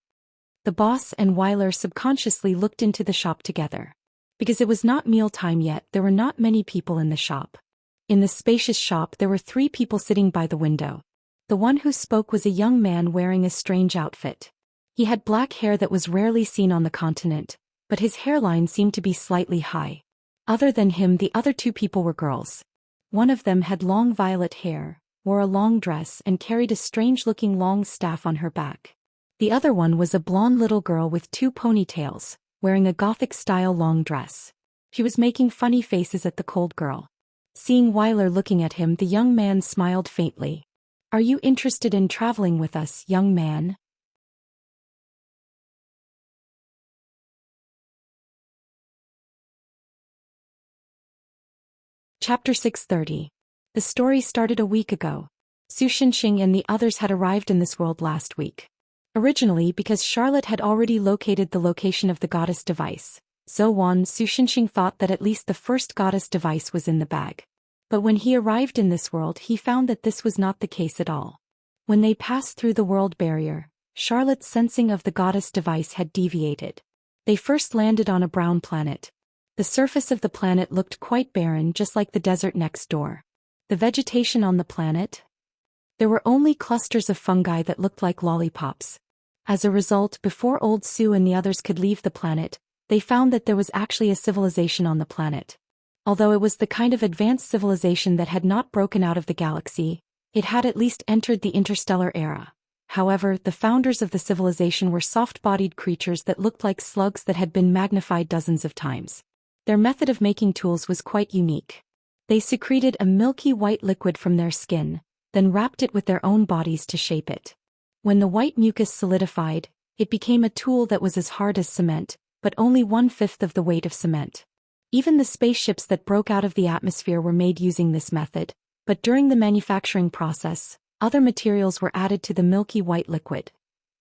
The boss and Weiler subconsciously looked into the shop together. Because it was not mealtime yet, there were not many people in the shop. In the spacious shop there were 3 people sitting by the window. The one who spoke was a young man wearing a strange outfit. He had black hair that was rarely seen on the continent, but his hairline seemed to be slightly high. Other than him, the other 2 people were girls. One of them had long violet hair, wore a long dress and carried a strange-looking long staff on her back. The other one was a blonde little girl with 2 ponytails, wearing a Gothic-style long dress. She was making funny faces at the cold girl. Seeing Weiler looking at him, the young man smiled faintly. "Are you interested in traveling with us, young man?" Chapter 630. The story started a week ago. Su Xinxing and the others had arrived in this world last week. Originally, because Charlotte had already located the location of the goddess device, Su Xinxing thought that at least the first goddess device was in the bag. But when he arrived in this world, he found that this was not the case at all. When they passed through the world barrier, Charlotte's sensing of the goddess device had deviated. They first landed on a brown planet. The surface of the planet looked quite barren, just like the desert next door. The vegetation on the planet? There were only clusters of fungi that looked like lollipops. As a result, before old Su and the others could leave the planet, they found that there was actually a civilization on the planet. Although it was the kind of advanced civilization that had not broken out of the galaxy, it had at least entered the interstellar era. However, the founders of the civilization were soft-bodied creatures that looked like slugs that had been magnified dozens of times. Their method of making tools was quite unique. They secreted a milky white liquid from their skin, then wrapped it with their own bodies to shape it. When the white mucus solidified, it became a tool that was as hard as cement, but only 1/5 of the weight of cement. Even the spaceships that broke out of the atmosphere were made using this method, but during the manufacturing process, other materials were added to the milky white liquid.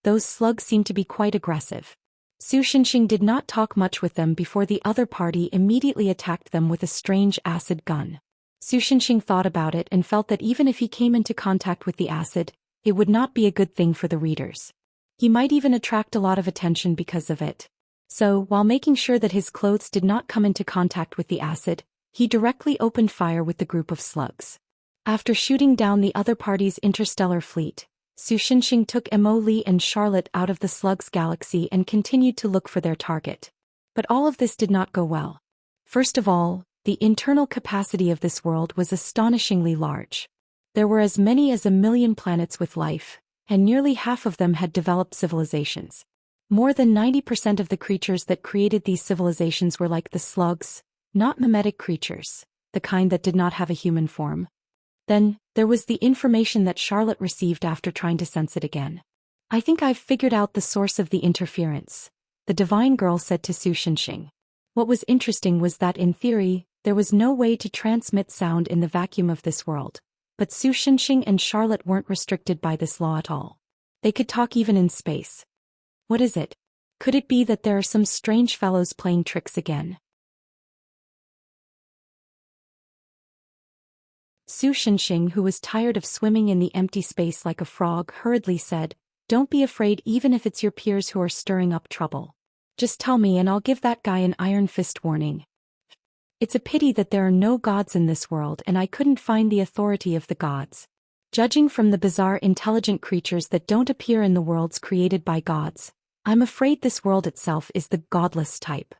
Those slugs seemed to be quite aggressive. Su Shenxing did not talk much with them before the other party immediately attacked them with a strange acid gun. Su Shenxing thought about it and felt that even if he came into contact with the acid, it would not be a good thing for the readers. He might even attract a lot of attention because of it. So, while making sure that his clothes did not come into contact with the acid, he directly opened fire with the group of slugs. After shooting down the other party's interstellar fleet, Su Shenxing took Mo Li and Charlotte out of the slugs galaxy and continued to look for their target. But all of this did not go well. First of all, the internal capacity of this world was astonishingly large. There were as many as 1 million planets with life, and nearly half of them had developed civilizations. More than 90% of the creatures that created these civilizations were like the slugs, not mimetic creatures, the kind that did not have a human form. Then, there was the information that Charlotte received after trying to sense it again. "I think I've figured out the source of the interference," the divine girl said to Su Shenxing. What was interesting was that in theory, there was no way to transmit sound in the vacuum of this world. But Su Shenxing and Charlotte weren't restricted by this law at all. They could talk even in space. What is it? Could it be that there are some strange fellows playing tricks again? Su Shenxing, who was tired of swimming in the empty space like a frog, hurriedly said, "Don't be afraid even if it's your peers who are stirring up trouble. Just tell me and I'll give that guy an iron fist warning. It's a pity that there are no gods in this world and I couldn't find the authority of the gods. Judging from the bizarre intelligent creatures that don't appear in the worlds created by gods, I'm afraid this world itself is the godless type."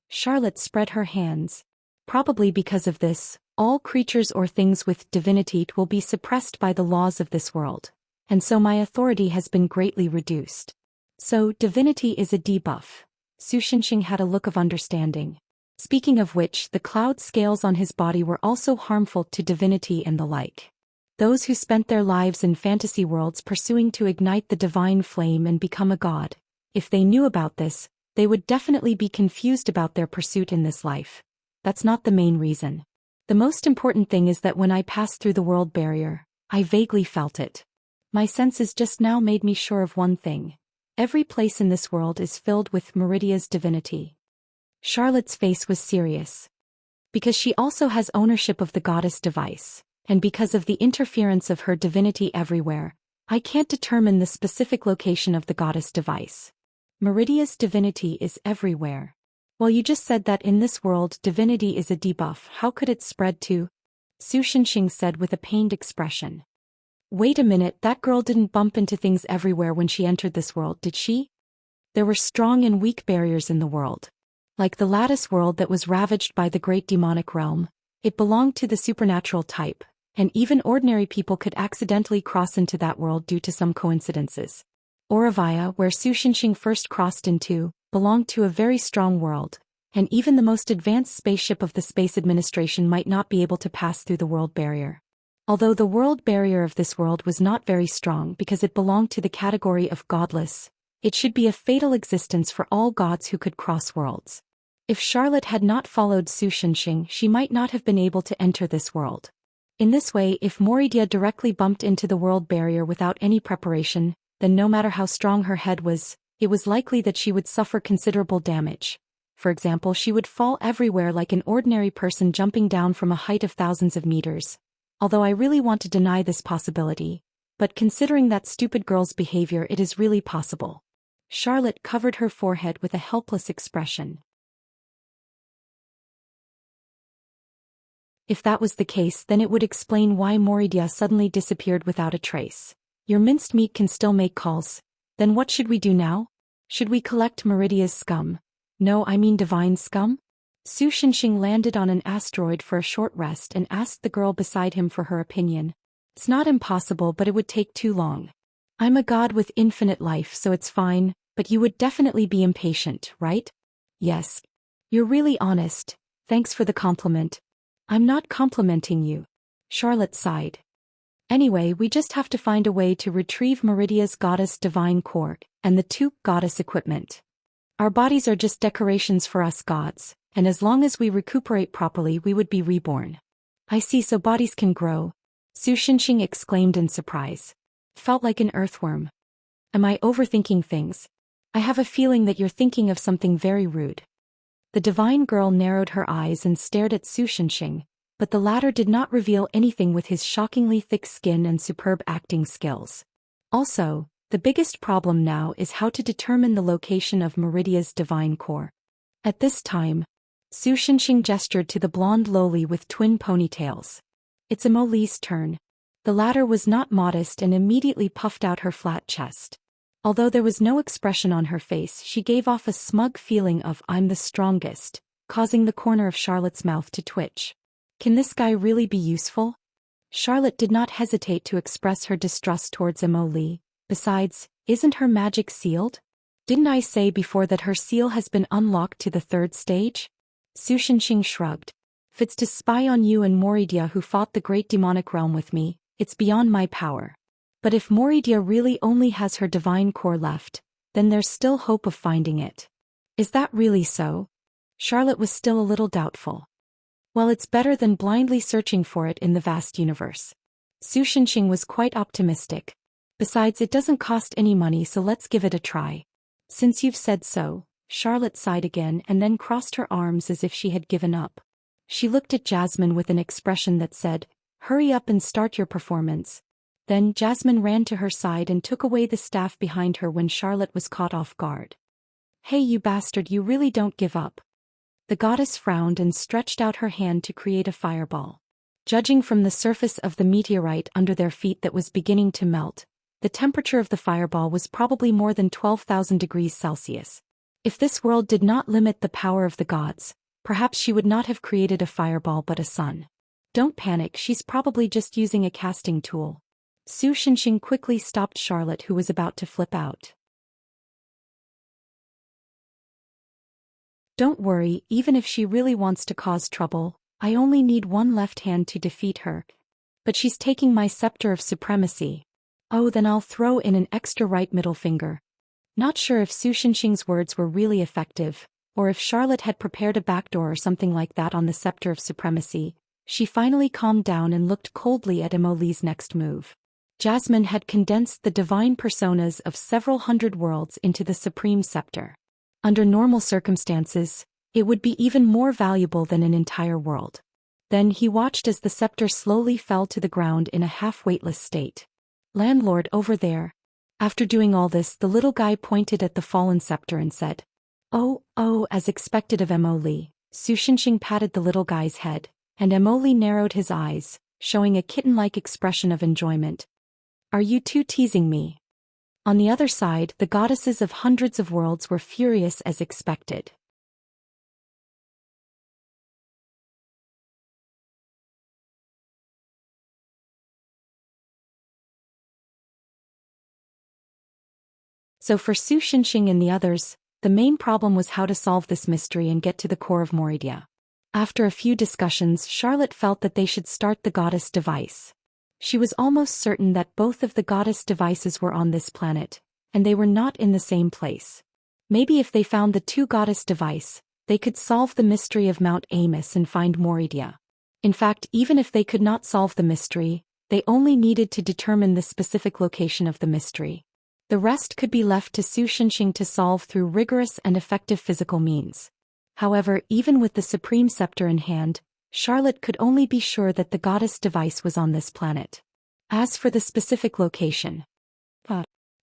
Charlotte spread her hands. "Probably because of this, all creatures or things with divinity will be suppressed by the laws of this world, and so my authority has been greatly reduced." "So, divinity is a debuff." Su Shenxing had a look of understanding. Speaking of which, the cloud scales on his body were also harmful to divinity and the like. Those who spent their lives in fantasy worlds pursuing to ignite the divine flame and become a god, if they knew about this, they would definitely be confused about their pursuit in this life. That's not the main reason. The most important thing is that when I passed through the world barrier, I vaguely felt it. My senses just now made me sure of one thing. Every place in this world is filled with Meridia's divinity. Charlotte's face was serious. Because she also has ownership of the goddess device, and because of the interference of her divinity everywhere, I can't determine the specific location of the goddess device. Meridia's divinity is everywhere. Well, you just said that in this world divinity is a debuff. How could it spread to? Su Shenxing said with a pained expression. Wait a minute, that girl didn't bump into things everywhere when she entered this world, did she? There were strong and weak barriers in the world. Like the lattice world that was ravaged by the great demonic realm, it belonged to the supernatural type, and even ordinary people could accidentally cross into that world due to some coincidences. Auravia, where Su Shenxing first crossed into, belonged to a very strong world, and even the most advanced spaceship of the Space Administration might not be able to pass through the world barrier. Although the world barrier of this world was not very strong because it belonged to the category of godless, it should be a fatal existence for all gods who could cross worlds. If Charlotte had not followed Su Shenxing, she might not have been able to enter this world. In this way, if Moridia directly bumped into the world barrier without any preparation, then no matter how strong her head was, it was likely that she would suffer considerable damage. For example, she would fall everywhere like an ordinary person jumping down from a height of thousands of meters. Although I really want to deny this possibility, but considering that stupid girl's behavior, it is really possible. Charlotte covered her forehead with a helpless expression. If that was the case, then it would explain why Moridia suddenly disappeared without a trace. Your minced meat can still make calls. Then what should we do now? Should we collect Meridia's scum? No, I mean divine scum? Su Shenxing landed on an asteroid for a short rest and asked the girl beside him for her opinion. It's not impossible, but it would take too long. I'm a god with infinite life, so it's fine, but you would definitely be impatient, right? Yes. You're really honest. Thanks for the compliment. I'm not complimenting you. Charlotte sighed. Anyway, we just have to find a way to retrieve Meridia's goddess divine cord and the two goddess equipment. Our bodies are just decorations for us gods, And as long as we recuperate properly we would be reborn. I see, so bodies can grow. Su Shenxing exclaimed in surprise. Felt like an earthworm. Am I overthinking things? I have a feeling that you're thinking of something very rude. The divine girl narrowed her eyes and stared at Su Shenxing, but the latter did not reveal anything with his shockingly thick skin and superb acting skills. Also, the biggest problem now is how to determine the location of Meridia's divine core. At this time, Su Shenxing gestured to the blonde loli with twin ponytails. It's Emoli's turn. The latter was not modest and immediately puffed out her flat chest. Although there was no expression on her face, she gave off a smug feeling of "I'm the strongest," causing the corner of Charlotte's mouth to twitch. Can this guy really be useful? Charlotte did not hesitate to express her distrust towards Emoli. Besides, isn't her magic sealed? Didn't I say before that her seal has been unlocked to the 3rd stage? Su Shenxing shrugged. If it's to spy on you and Moridia who fought the great demonic realm with me, it's beyond my power. But if Moridia really only has her divine core left, then there's still hope of finding it. Is that really so? Charlotte was still a little doubtful. Well, it's better than blindly searching for it in the vast universe. Su Shenxing was quite optimistic. Besides, it doesn't cost any money, so let's give it a try. Since you've said so, Charlotte sighed again and then crossed her arms as if she had given up. She looked at Jasmine with an expression that said, "Hurry up and start your performance." Then Jasmine ran to her side and took away the staff behind her when Charlotte was caught off guard. "Hey, you bastard, you really don't give up." The goddess frowned and stretched out her hand to create a fireball. Judging from the surface of the meteorite under their feet that was beginning to melt, the temperature of the fireball was probably more than 12,000 degrees Celsius. If this world did not limit the power of the gods, perhaps she would not have created a fireball but a sun. Don't panic, she's probably just using a casting tool. Su Shenxing quickly stopped Charlotte, who was about to flip out. Don't worry, even if she really wants to cause trouble, I only need one left hand to defeat her. But she's taking my scepter of supremacy. Oh, then I'll throw in an extra right middle finger. Not sure if Su Shenxing's words were really effective, or if Charlotte had prepared a backdoor or something like that on the scepter of supremacy. She finally calmed down and looked coldly at Emoli's next move. Jasmine had condensed the divine personas of several hundred worlds into the supreme scepter. Under normal circumstances, it would be even more valuable than an entire world. Then he watched as the scepter slowly fell to the ground in a half-weightless state. "Landlord, over there." After doing all this, the little guy pointed at the fallen scepter and said, Oh, as expected of Emoli. Su Shenxing patted the little guy's head, and Emoli narrowed his eyes, showing a kitten-like expression of enjoyment. "Are you two teasing me?" On the other side, the goddesses of hundreds of worlds were furious as expected. So for Su Shenxing and the others, the main problem was how to solve this mystery and get to the core of Moridia. After a few discussions, Charlotte felt that they should start the goddess device. She was almost certain that both of the goddess devices were on this planet, and they were not in the same place. Maybe if they found the two goddess device, they could solve the mystery of Mount Amos and find Moridia. In fact, even if they could not solve the mystery, they only needed to determine the specific location of the mystery. The rest could be left to Su Shenxing to solve through rigorous and effective physical means. However, even with the supreme scepter in hand, Charlotte could only be sure that the goddess device was on this planet. As for the specific location,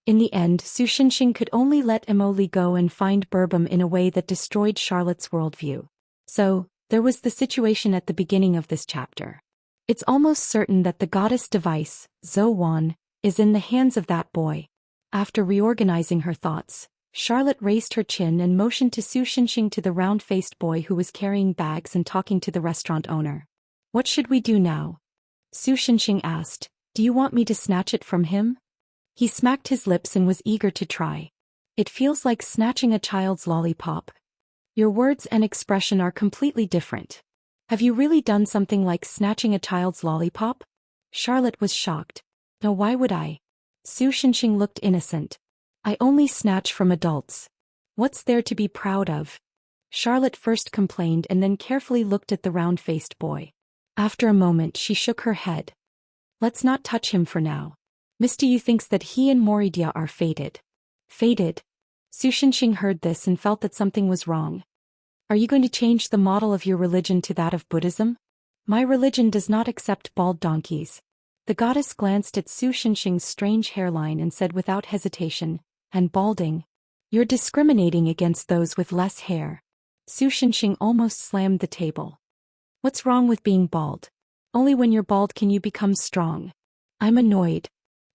in the end, Su Shenxing could only let Emoli go and find Burbum in a way that destroyed Charlotte's worldview. So, there was the situation at the beginning of this chapter. It's almost certain that the goddess device, Zhou is in the hands of that boy. After reorganizing her thoughts, Charlotte raised her chin and motioned to Su Shenxing to the round-faced boy who was carrying bags and talking to the restaurant owner. "What should we do now?" Su Shenxing asked. "Do you want me to snatch it from him?" He smacked his lips and was eager to try. "It feels like snatching a child's lollipop. Your words and expression are completely different. Have you really done something like snatching a child's lollipop?" Charlotte was shocked. "No, why would I?" Su Shenxing looked innocent. "I only snatch from adults. What's there to be proud of?" Charlotte first complained and then carefully looked at the round-faced boy. After a moment she shook her head. Let's not touch him for now. Mr. Yu thinks that he and Moridia are fated. Fated? Su Shenxing heard this and felt that something was wrong. Are you going to change the model of your religion to that of Buddhism? My religion does not accept bald donkeys. The goddess glanced at Su Shenxing's strange hairline and said without hesitation, and balding. You're discriminating against those with less hair. Su Shenxing almost slammed the table. What's wrong with being bald? Only when you're bald can you become strong. I'm annoyed.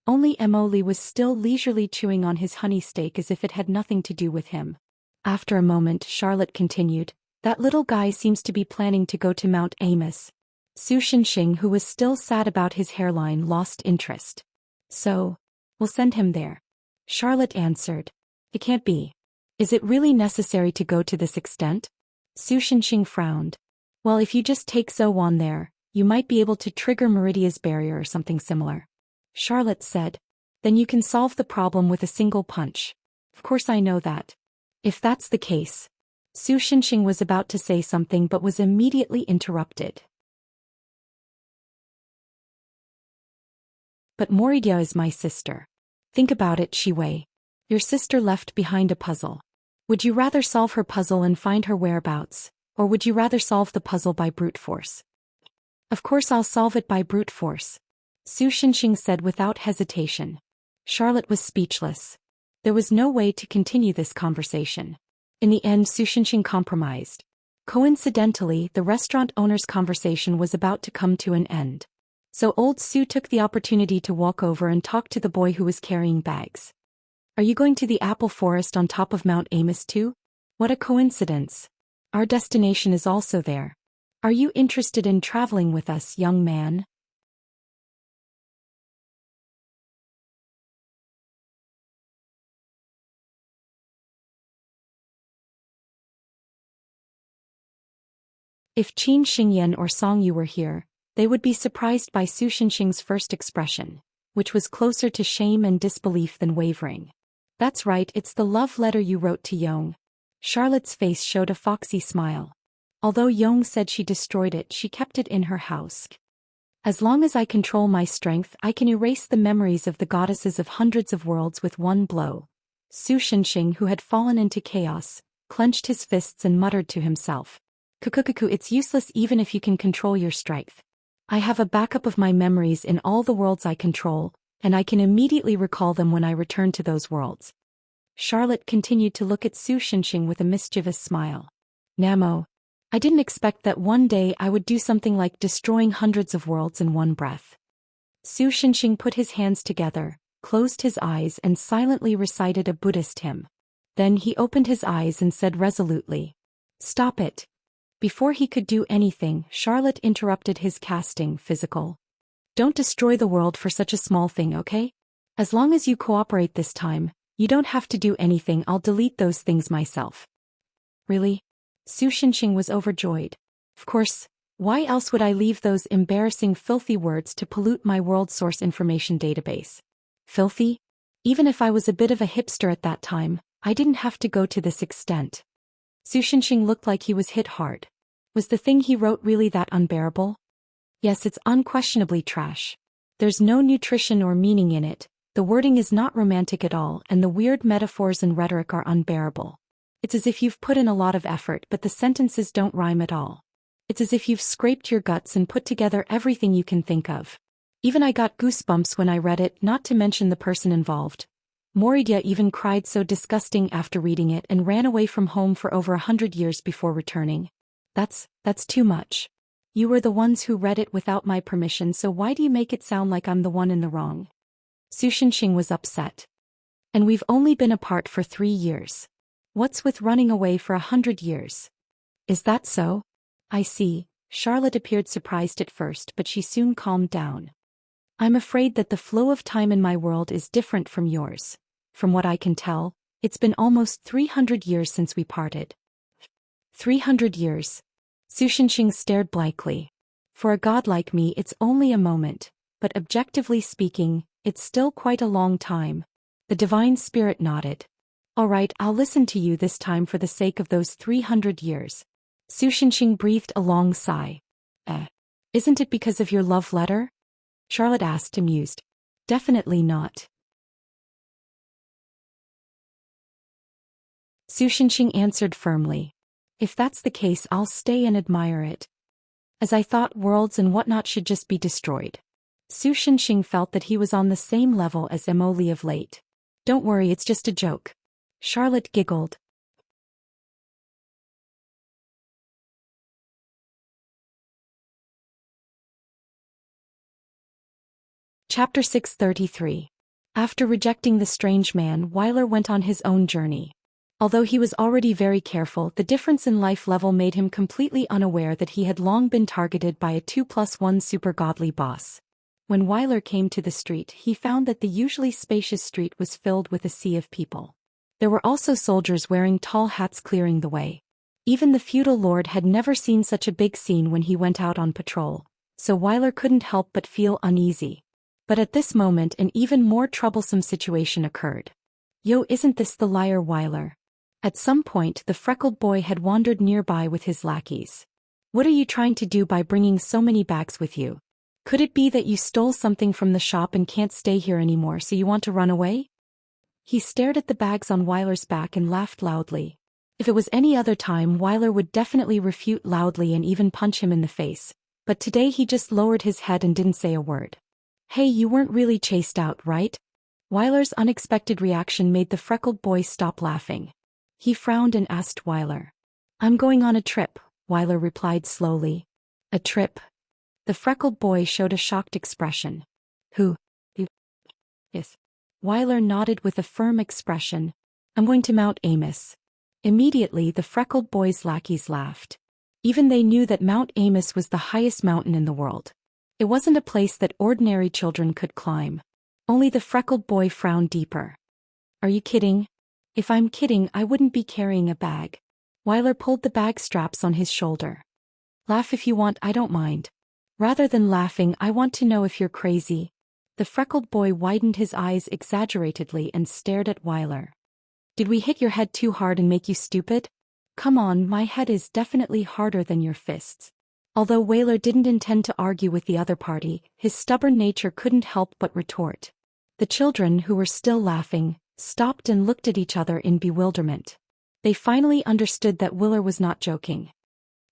Only Emily was still leisurely chewing on his honey steak as if it had nothing to do with him. After a moment Charlotte continued, that little guy seems to be planning to go to Mount Amos. Su Shenxing, who was still sad about his hairline, lost interest. So, we'll send him there. Charlotte answered. It can't be. Is it really necessary to go to this extent? Su Shenxing frowned. Well, if you just take Zowan there, you might be able to trigger Meridia's barrier or something similar. Charlotte said. Then you can solve the problem with a single punch. Of course I know that. If that's the case. Su Shenxing was about to say something but was immediately interrupted. But Moridia is my sister. Think about it, Shiwei. Your sister left behind a puzzle. Would you rather solve her puzzle and find her whereabouts, or would you rather solve the puzzle by brute force? Of course I'll solve it by brute force. Su Shenxing said without hesitation. Charlotte was speechless. There was no way to continue this conversation. In the end Su Shenxing compromised. Coincidentally, the restaurant owner's conversation was about to come to an end. So old Su took the opportunity to walk over and talk to the boy who was carrying bags. Are you going to the apple forest on top of Mount Amos too? What a coincidence. Our destination is also there. Are you interested in traveling with us, young man? If Qin Xingyan or Song Yu were here, they would be surprised by Su Shenxing's first expression, which was closer to shame and disbelief than wavering. That's right, it's the love letter you wrote to Yong. Charlotte's face showed a foxy smile. Although Yong said she destroyed it, she kept it in her house. As long as I control my strength, I can erase the memories of the goddesses of hundreds of worlds with one blow. Su Shenxing, who had fallen into chaos, clenched his fists and muttered to himself. Kukukuku, it's useless even if you can control your strength. I have a backup of my memories in all the worlds I control, and I can immediately recall them when I return to those worlds. Charlotte continued to look at Su Shenxing with a mischievous smile. Namo. I didn't expect that one day I would do something like destroying hundreds of worlds in one breath. Su Shenxing put his hands together, closed his eyes and silently recited a Buddhist hymn. Then he opened his eyes and said resolutely, "Stop it." Before he could do anything, Charlotte interrupted his casting physical. Don't destroy the world for such a small thing, okay? As long as you cooperate this time, you don't have to do anything. I'll delete those things myself. Really? Su Shenxing was overjoyed. Of course, why else would I leave those embarrassing filthy words to pollute my world source information database? Filthy? Even if I was a bit of a hipster at that time, I didn't have to go to this extent. Su Shenxing looked like he was hit hard. Was the thing he wrote really that unbearable? Yes, it's unquestionably trash. There's no nutrition or meaning in it, the wording is not romantic at all, and the weird metaphors and rhetoric are unbearable. It's as if you've put in a lot of effort but the sentences don't rhyme at all. It's as if you've scraped your guts and put together everything you can think of. Even I got goosebumps when I read it, not to mention the person involved. Moridia even cried so disgusting after reading it and ran away from home for over 100 years before returning. That's too much. You were the ones who read it without my permission, so why do you make it sound like I'm the one in the wrong? Su Shenxing was upset. And we've only been apart for 3 years. What's with running away for 100 years? Is that so? I see. Charlotte appeared surprised at first, but she soon calmed down. I'm afraid that the flow of time in my world is different from yours. From what I can tell, it's been almost 300 years since we parted. 300 years. Su Shenxing stared blankly. For a god like me it's only a moment, but objectively speaking, it's still quite a long time. The divine spirit nodded. All right, I'll listen to you this time for the sake of those 300 years. Su Shenxing breathed a long sigh. Isn't it because of your love letter? Charlotte asked, amused. Definitely not. Su Shenxing answered firmly. If that's the case, I'll stay and admire it. As I thought worlds and whatnot should just be destroyed. Su Shenxing felt that he was on the same level as Emily of late. Don't worry, it's just a joke. Charlotte giggled. Chapter 633. After rejecting the strange man, Weiler went on his own journey. Although he was already very careful, the difference in life level made him completely unaware that he had long been targeted by a 2+1 super godly boss. When Weiler came to the street, he found that the usually spacious street was filled with a sea of people. There were also soldiers wearing tall hats clearing the way. Even the feudal lord had never seen such a big scene when he went out on patrol, so Weiler couldn't help but feel uneasy. But at this moment an even more troublesome situation occurred. Yo, isn't this the liar Weiler? At some point the freckled boy had wandered nearby with his lackeys. What are you trying to do by bringing so many bags with you? Could it be that you stole something from the shop and can't stay here anymore, so you want to run away? He stared at the bags on Weiler's back and laughed loudly. If it was any other time, Weiler would definitely refute loudly and even punch him in the face, but today he just lowered his head and didn't say a word. Hey, you weren't really chased out, right? Weiler's unexpected reaction made the freckled boy stop laughing. He frowned and asked Weiler. I'm going on a trip, Weiler replied slowly. A trip? The freckled boy showed a shocked expression. Who? You? Yes. Weiler nodded with a firm expression. I'm going to Mount Amos. Immediately the freckled boy's lackeys laughed. Even they knew that Mount Amos was the highest mountain in the world. It wasn't a place that ordinary children could climb. Only the freckled boy frowned deeper. Are you kidding? If I'm kidding, I wouldn't be carrying a bag. Weiler pulled the bag straps on his shoulder. Laugh if you want, I don't mind. Rather than laughing, I want to know if you're crazy. The freckled boy widened his eyes exaggeratedly and stared at Weiler. Did we hit your head too hard and make you stupid? Come on, my head is definitely harder than your fists. Although Weiler didn't intend to argue with the other party, his stubborn nature couldn't help but retort. The children, who were still laughing, stopped and looked at each other in bewilderment. They finally understood that Weiler was not joking.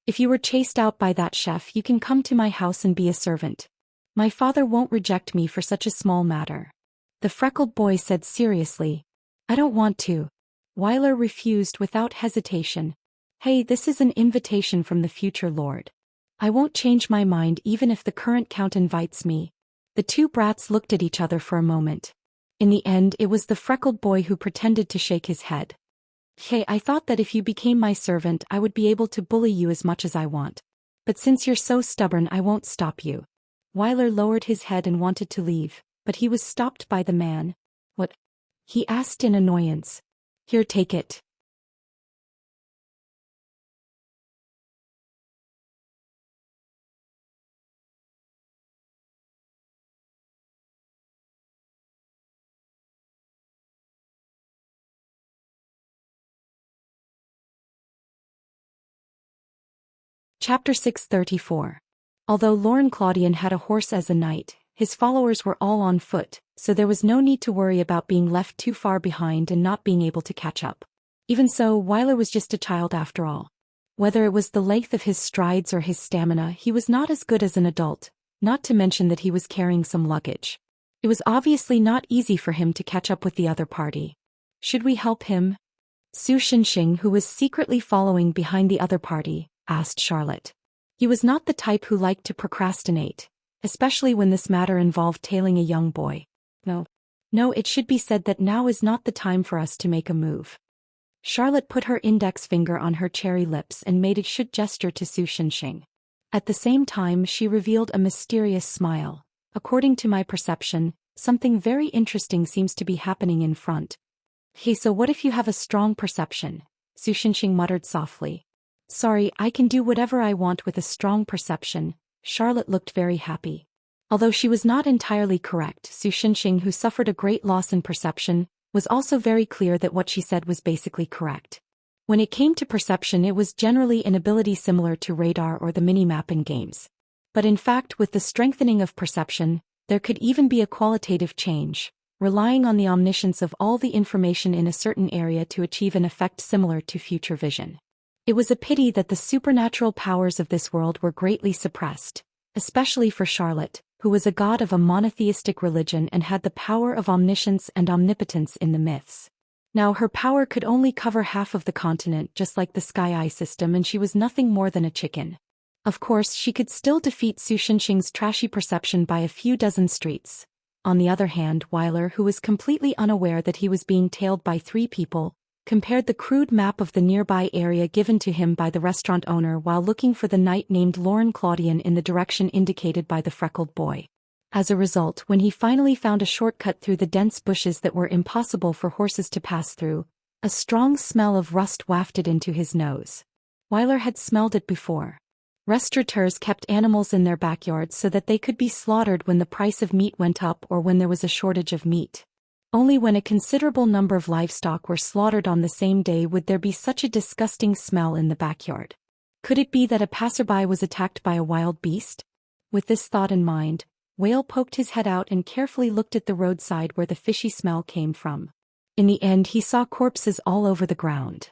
If you were chased out by that chef, you can come to my house and be a servant. My father won't reject me for such a small matter. The freckled boy said seriously. I don't want to. Weiler refused without hesitation. Hey, this is an invitation from the future lord. I won't change my mind even if the current count invites me. The two brats looked at each other for a moment. In the end, it was the freckled boy who pretended to shake his head. Hey, I thought that if you became my servant, I would be able to bully you as much as I want. But since you're so stubborn, I won't stop you. Weiler lowered his head and wanted to leave, but he was stopped by the man. What? He asked in annoyance. Here, take it. Chapter 634. Although Lauren Claudian had a horse as a knight, his followers were all on foot, so there was no need to worry about being left too far behind and not being able to catch up. Even so, Weiler was just a child after all. Whether it was the length of his strides or his stamina, he was not as good as an adult, not to mention that he was carrying some luggage. It was obviously not easy for him to catch up with the other party. Should we help him? Su Shenxing, who was secretly following behind the other party, asked Charlotte. He was not the type who liked to procrastinate, especially when this matter involved tailing a young boy. No, it should be said that now is not the time for us to make a move. Charlotte put her index finger on her cherry lips and made a should gesture to Su Shenxing. At the same time, she revealed a mysterious smile. According to my perception, something very interesting seems to be happening in front. Hey, so what if you have a strong perception? Su Shenxing muttered softly. Sorry, I can do whatever I want with a strong perception. Charlotte looked very happy. Although she was not entirely correct, Su Shenxing, who suffered a great loss in perception, was also very clear that what she said was basically correct. When it came to perception, it was generally an ability similar to radar or the minimap in games. But in fact, with the strengthening of perception, there could even be a qualitative change, relying on the omniscience of all the information in a certain area to achieve an effect similar to future vision. It was a pity that the supernatural powers of this world were greatly suppressed, especially for Charlotte, who was a god of a monotheistic religion and had the power of omniscience and omnipotence in the myths. Now her power could only cover half of the continent, just like the Sky Eye system, and she was nothing more than a chicken. Of course, she could still defeat Su Shenxing's trashy perception by a few dozen streets. On the other hand, Weiler, who was completely unaware that he was being tailed by 3 people, compared the crude map of the nearby area given to him by the restaurant owner while looking for the knight named Lauren Claudian in the direction indicated by the freckled boy. As a result, when he finally found a shortcut through the dense bushes that were impossible for horses to pass through, a strong smell of rust wafted into his nose. Weiler had smelled it before. Restaurateurs kept animals in their backyards so that they could be slaughtered when the price of meat went up or when there was a shortage of meat. Only when a considerable number of livestock were slaughtered on the same day would there be such a disgusting smell in the backyard. Could it be that a passerby was attacked by a wild beast? With this thought in mind, Whale poked his head out and carefully looked at the roadside where the fishy smell came from. In the end, he saw corpses all over the ground.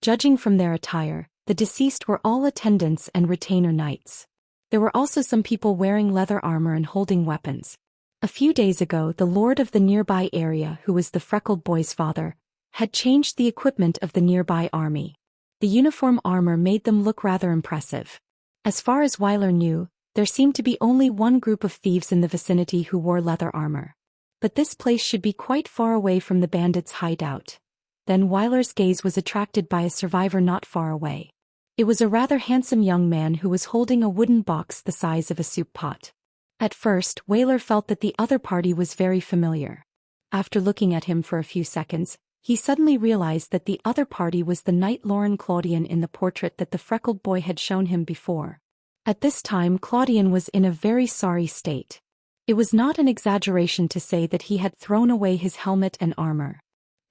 Judging from their attire, the deceased were all attendants and retainer knights. There were also some people wearing leather armor and holding weapons. A few days ago, the lord of the nearby area, who was the freckled boy's father, had changed the equipment of the nearby army. The uniform armor made them look rather impressive. As far as Weiler knew, there seemed to be only one group of thieves in the vicinity who wore leather armor. But this place should be quite far away from the bandits' hideout. Then Weiler's gaze was attracted by a survivor not far away. It was a rather handsome young man who was holding a wooden box the size of a soup pot. At first, Weiler felt that the other party was very familiar. After looking at him for a few seconds, he suddenly realized that the other party was the knight Lauren Claudian in the portrait that the freckled boy had shown him before. At this time, Claudian was in a very sorry state. It was not an exaggeration to say that he had thrown away his helmet and armor.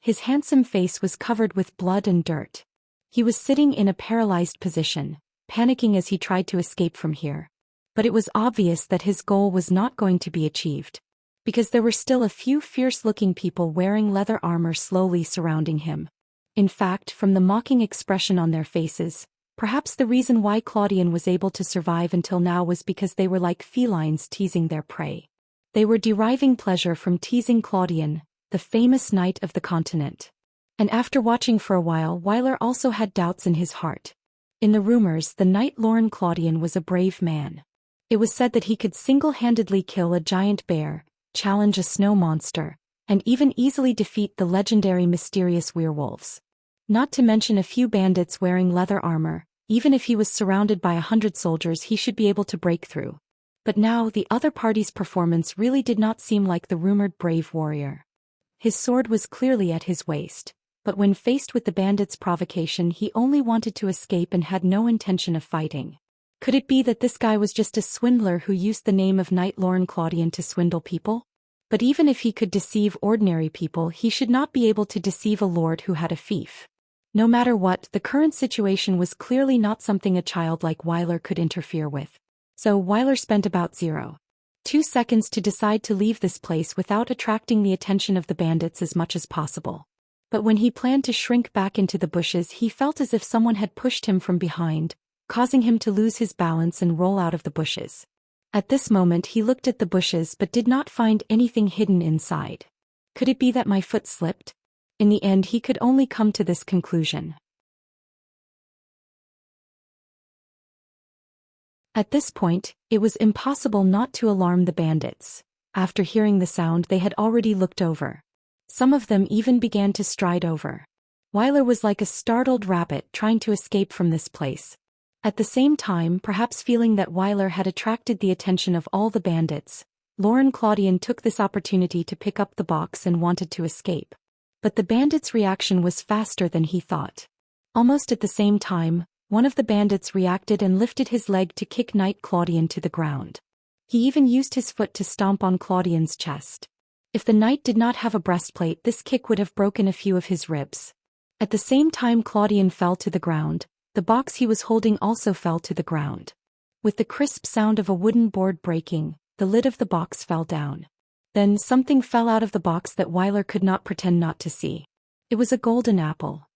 His handsome face was covered with blood and dirt. He was sitting in a paralyzed position, panicking as he tried to escape from here. But it was obvious that his goal was not going to be achieved, because there were still a few fierce-looking people wearing leather armor slowly surrounding him. In fact, from the mocking expression on their faces, perhaps the reason why Claudian was able to survive until now was because they were like felines teasing their prey. They were deriving pleasure from teasing Claudian, the famous knight of the continent. And after watching for a while, Weiler also had doubts in his heart. In the rumors, the knight Lauren Claudian was a brave man. It was said that he could single-handedly kill a giant bear, challenge a snow monster, and even easily defeat the legendary mysterious werewolves. Not to mention a few bandits wearing leather armor. Even if he was surrounded by 100 soldiers, he should be able to break through. But now the other party's performance really did not seem like the rumored brave warrior. His sword was clearly at his waist, but when faced with the bandits' provocation, he only wanted to escape and had no intention of fighting. Could it be that this guy was just a swindler who used the name of Knight Lauren Claudian to swindle people? But even if he could deceive ordinary people, he should not be able to deceive a lord who had a fief. No matter what, the current situation was clearly not something a child like Weiler could interfere with. So Weiler spent about 0.2 seconds to decide to leave this place without attracting the attention of the bandits as much as possible. But when he planned to shrink back into the bushes, he felt as if someone had pushed him from behind, causing him to lose his balance and roll out of the bushes. At this moment he looked at the bushes but did not find anything hidden inside. Could it be that my foot slipped? In the end, he could only come to this conclusion. At this point, it was impossible not to alarm the bandits. After hearing the sound, they had already looked over. Some of them even began to stride over. Weiler was like a startled rabbit trying to escape from this place. At the same time, perhaps feeling that Weiler had attracted the attention of all the bandits, Lauren Claudian took this opportunity to pick up the box and wanted to escape. But the bandits' reaction was faster than he thought. Almost at the same time, one of the bandits reacted and lifted his leg to kick Knight Claudian to the ground. He even used his foot to stomp on Claudian's chest. If the knight did not have a breastplate, this kick would have broken a few of his ribs. At the same time Claudian fell to the ground, the box he was holding also fell to the ground. With the crisp sound of a wooden board breaking, the lid of the box fell down. Then something fell out of the box that Wyler could not pretend not to see. It was a golden apple.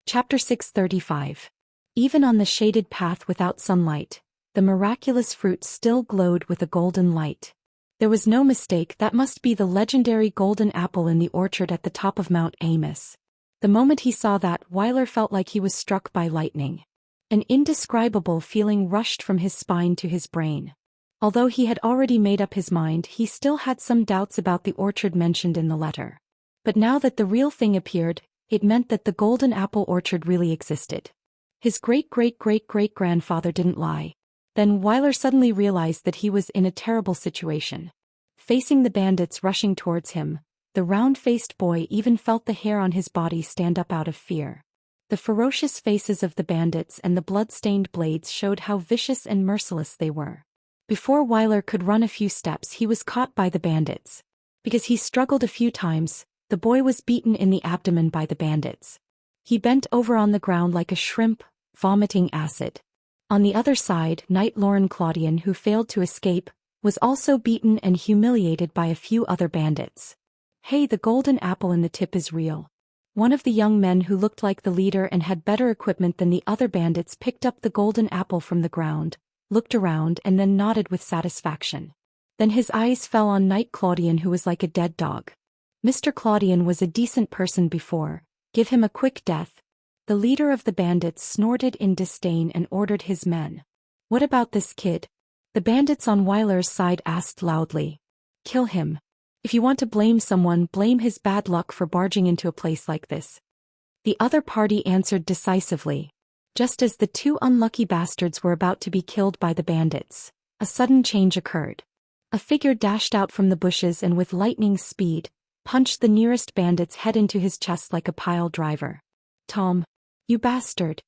Chapter 635. Even on the shaded path without sunlight, the miraculous fruit still glowed with a golden light. There was no mistake, that must be the legendary golden apple in the orchard at the top of Mount Amos. The moment he saw that, Wyler felt like he was struck by lightning. An indescribable feeling rushed from his spine to his brain. Although he had already made up his mind, he still had some doubts about the orchard mentioned in the letter. But now that the real thing appeared, it meant that the golden apple orchard really existed. His great-great-great-great-grandfather didn't lie. Then Wyler suddenly realized that he was in a terrible situation. Facing the bandits rushing towards him, the round-faced boy even felt the hair on his body stand up out of fear. The ferocious faces of the bandits and the blood-stained blades showed how vicious and merciless they were. Before Wyler could run a few steps, he was caught by the bandits. Because he struggled a few times, the boy was beaten in the abdomen by the bandits. He bent over on the ground like a shrimp, vomiting acid. On the other side, Knight Lauren Claudian, who failed to escape, was also beaten and humiliated by a few other bandits. Hey, the golden apple in the tip is real. One of the young men who looked like the leader and had better equipment than the other bandits picked up the golden apple from the ground, looked around and then nodded with satisfaction. Then his eyes fell on Knight Claudian, who was like a dead dog. Mr. Claudian was a decent person before. Give him a quick death. The leader of the bandits snorted in disdain and ordered his men. What about this kid? The bandits on Wyler's side asked loudly. Kill him. If you want to blame someone, blame his bad luck for barging into a place like this. The other party answered decisively. Just as the two unlucky bastards were about to be killed by the bandits, a sudden change occurred. A figure dashed out from the bushes and with lightning speed, punched the nearest bandit's head into his chest like a pile driver. Tom. You bastard.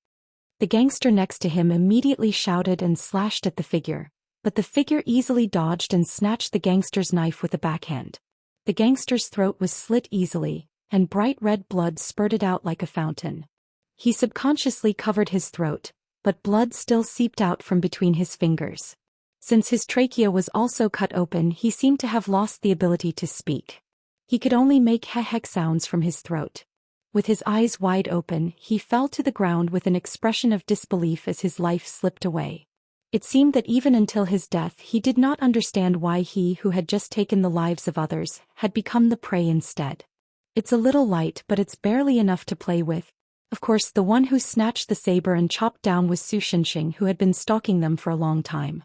The gangster next to him immediately shouted and slashed at the figure, but the figure easily dodged and snatched the gangster's knife with a backhand. The gangster's throat was slit easily, and bright red blood spurted out like a fountain. He subconsciously covered his throat, but blood still seeped out from between his fingers. Since his trachea was also cut open, he seemed to have lost the ability to speak. He could only make heh-heh sounds from his throat. With his eyes wide open, he fell to the ground with an expression of disbelief as his life slipped away. It seemed that even until his death he did not understand why he who had just taken the lives of others had become the prey instead. It's a little light, but it's barely enough to play with. Of course, the one who snatched the saber and chopped down was Su Shenxing, who had been stalking them for a long time.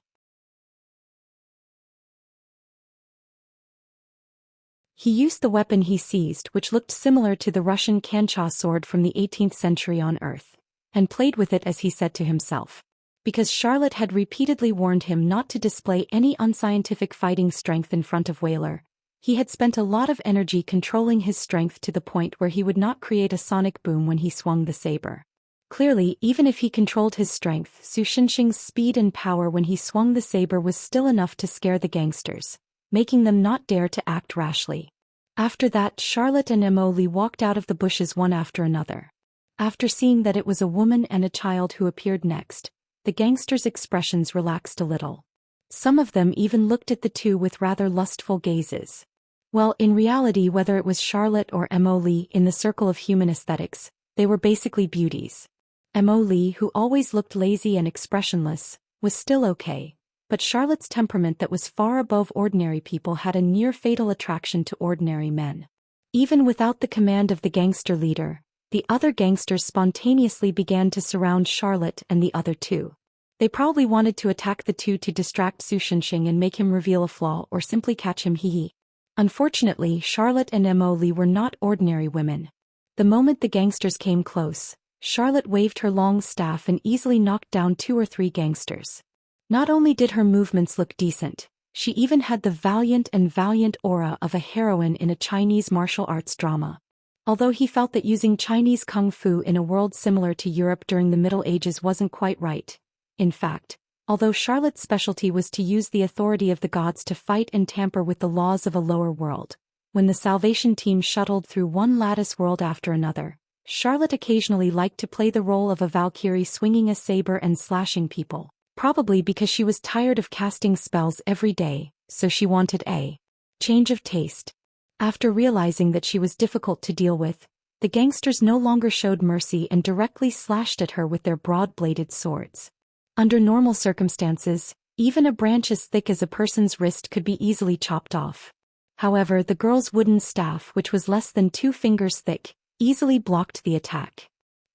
He used the weapon he seized, which looked similar to the Russian Kancha sword from the 18th century on Earth, and played with it as he said to himself. Because Charlotte had repeatedly warned him not to display any unscientific fighting strength in front of Wyler, he had spent a lot of energy controlling his strength to the point where he would not create a sonic boom when he swung the saber. Clearly, even if he controlled his strength, Su Shenxing's speed and power when he swung the saber was still enough to scare the gangsters, making them not dare to act rashly. After that, Charlotte and Emily walked out of the bushes one after another. After seeing that it was a woman and a child who appeared next, the gangsters' expressions relaxed a little. Some of them even looked at the two with rather lustful gazes. Well, in reality, whether it was Charlotte or Emily in the circle of human aesthetics, they were basically beauties. Emily, who always looked lazy and expressionless, was still okay. But Charlotte's temperament that was far above ordinary people had a near-fatal attraction to ordinary men. Even without the command of the gangster leader, the other gangsters spontaneously began to surround Charlotte and the other two. They probably wanted to attack the two to distract Su Shenxing and make him reveal a flaw or simply catch him hee-hee. Unfortunately, Charlotte and Emily were not ordinary women. The moment the gangsters came close, Charlotte waved her long staff and easily knocked down 2 or 3 gangsters. Not only did her movements look decent, she even had the valiant aura of a heroine in a Chinese martial arts drama. Although he felt that using Chinese kung fu in a world similar to Europe during the Middle Ages wasn't quite right. In fact, although Charlotte's specialty was to use the authority of the gods to fight and tamper with the laws of a lower world, when the Salvation team shuttled through one lattice world after another, Charlotte occasionally liked to play the role of a Valkyrie swinging a saber and slashing people, probably because she was tired of casting spells every day, so she wanted a change of taste. After realizing that she was difficult to deal with, the gangsters no longer showed mercy and directly slashed at her with their broad-bladed swords. Under normal circumstances, even a branch as thick as a person's wrist could be easily chopped off. However, the girl's wooden staff, which was less than 2 fingers thick, easily blocked the attack.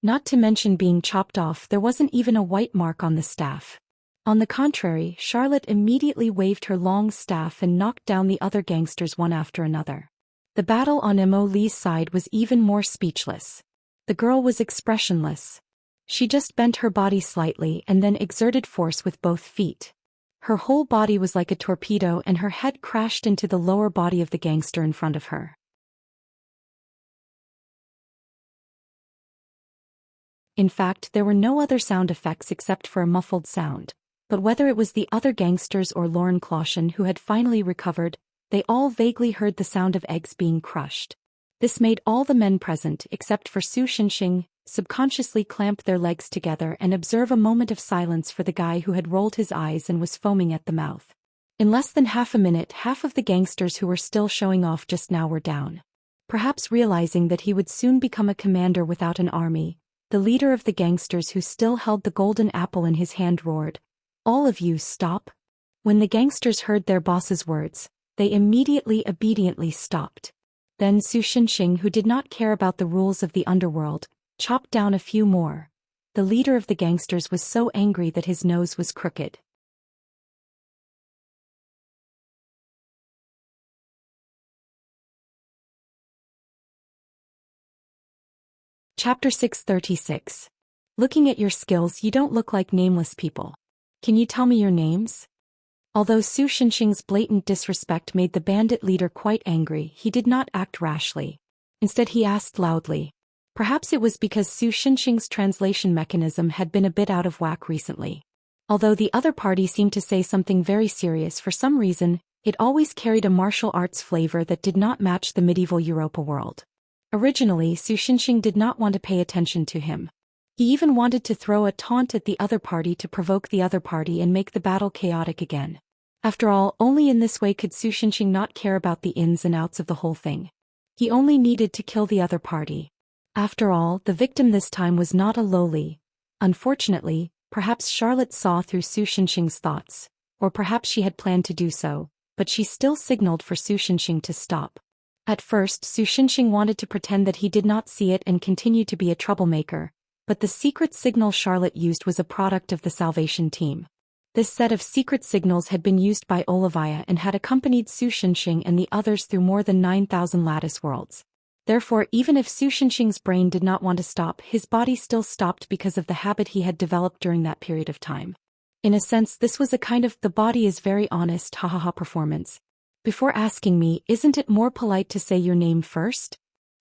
Not to mention being chopped off, there wasn't even a white mark on the staff. On the contrary, Charlotte immediately waved her long staff and knocked down the other gangsters one after another. The battle on Mo Lee's side was even more speechless. The girl was expressionless. She just bent her body slightly and then exerted force with both feet. Her whole body was like a torpedo and her head crashed into the lower body of the gangster in front of her. In fact, there were no other sound effects except for a muffled sound, but whether it was the other gangsters or Lauren Caution who had finally recovered, they all vaguely heard the sound of eggs being crushed. This made all the men present, except for Su Shenxing, subconsciously clamp their legs together and observe a moment of silence for the guy who had rolled his eyes and was foaming at the mouth. In less than half a minute, half of the gangsters who were still showing off just now were down. Perhaps realizing that he would soon become a commander without an army, the leader of the gangsters who still held the golden apple in his hand roared, "All of you stop!" When the gangsters heard their boss's words, they immediately obediently stopped. Then Su Shenxing, who did not care about the rules of the underworld, chopped down a few more. The leader of the gangsters was so angry that his nose was crooked. Chapter 636. Looking at your skills, you don't look like nameless people. Can you tell me your names? Although Su Shenxing's blatant disrespect made the bandit leader quite angry, he did not act rashly. Instead he asked loudly. Perhaps it was because Su Shenxing's translation mechanism had been a bit out of whack recently. Although the other party seemed to say something very serious, for some reason, it always carried a martial arts flavor that did not match the medieval Europa world. Originally, Su Shenxing did not want to pay attention to him. He even wanted to throw a taunt at the other party to provoke the other party and make the battle chaotic again. After all, only in this way could Su Shenxing not care about the ins and outs of the whole thing. He only needed to kill the other party. After all, the victim this time was not a lowly. Unfortunately, perhaps Charlotte saw through Su Shenxing's thoughts, or perhaps she had planned to do so, but she still signaled for Su Shenxing to stop. At first, Su Shenxing wanted to pretend that he did not see it and continue to be a troublemaker, but the secret signal Charlotte used was a product of the Salvation team. This set of secret signals had been used by Olivia and had accompanied Su Shenxing and the others through more than 9,000 lattice worlds. Therefore, even if Su Shenxing's brain did not want to stop, his body still stopped because of the habit he had developed during that period of time. In a sense, this was a kind of the body is very honest ha performance. Before asking me, isn't it more polite to say your name first?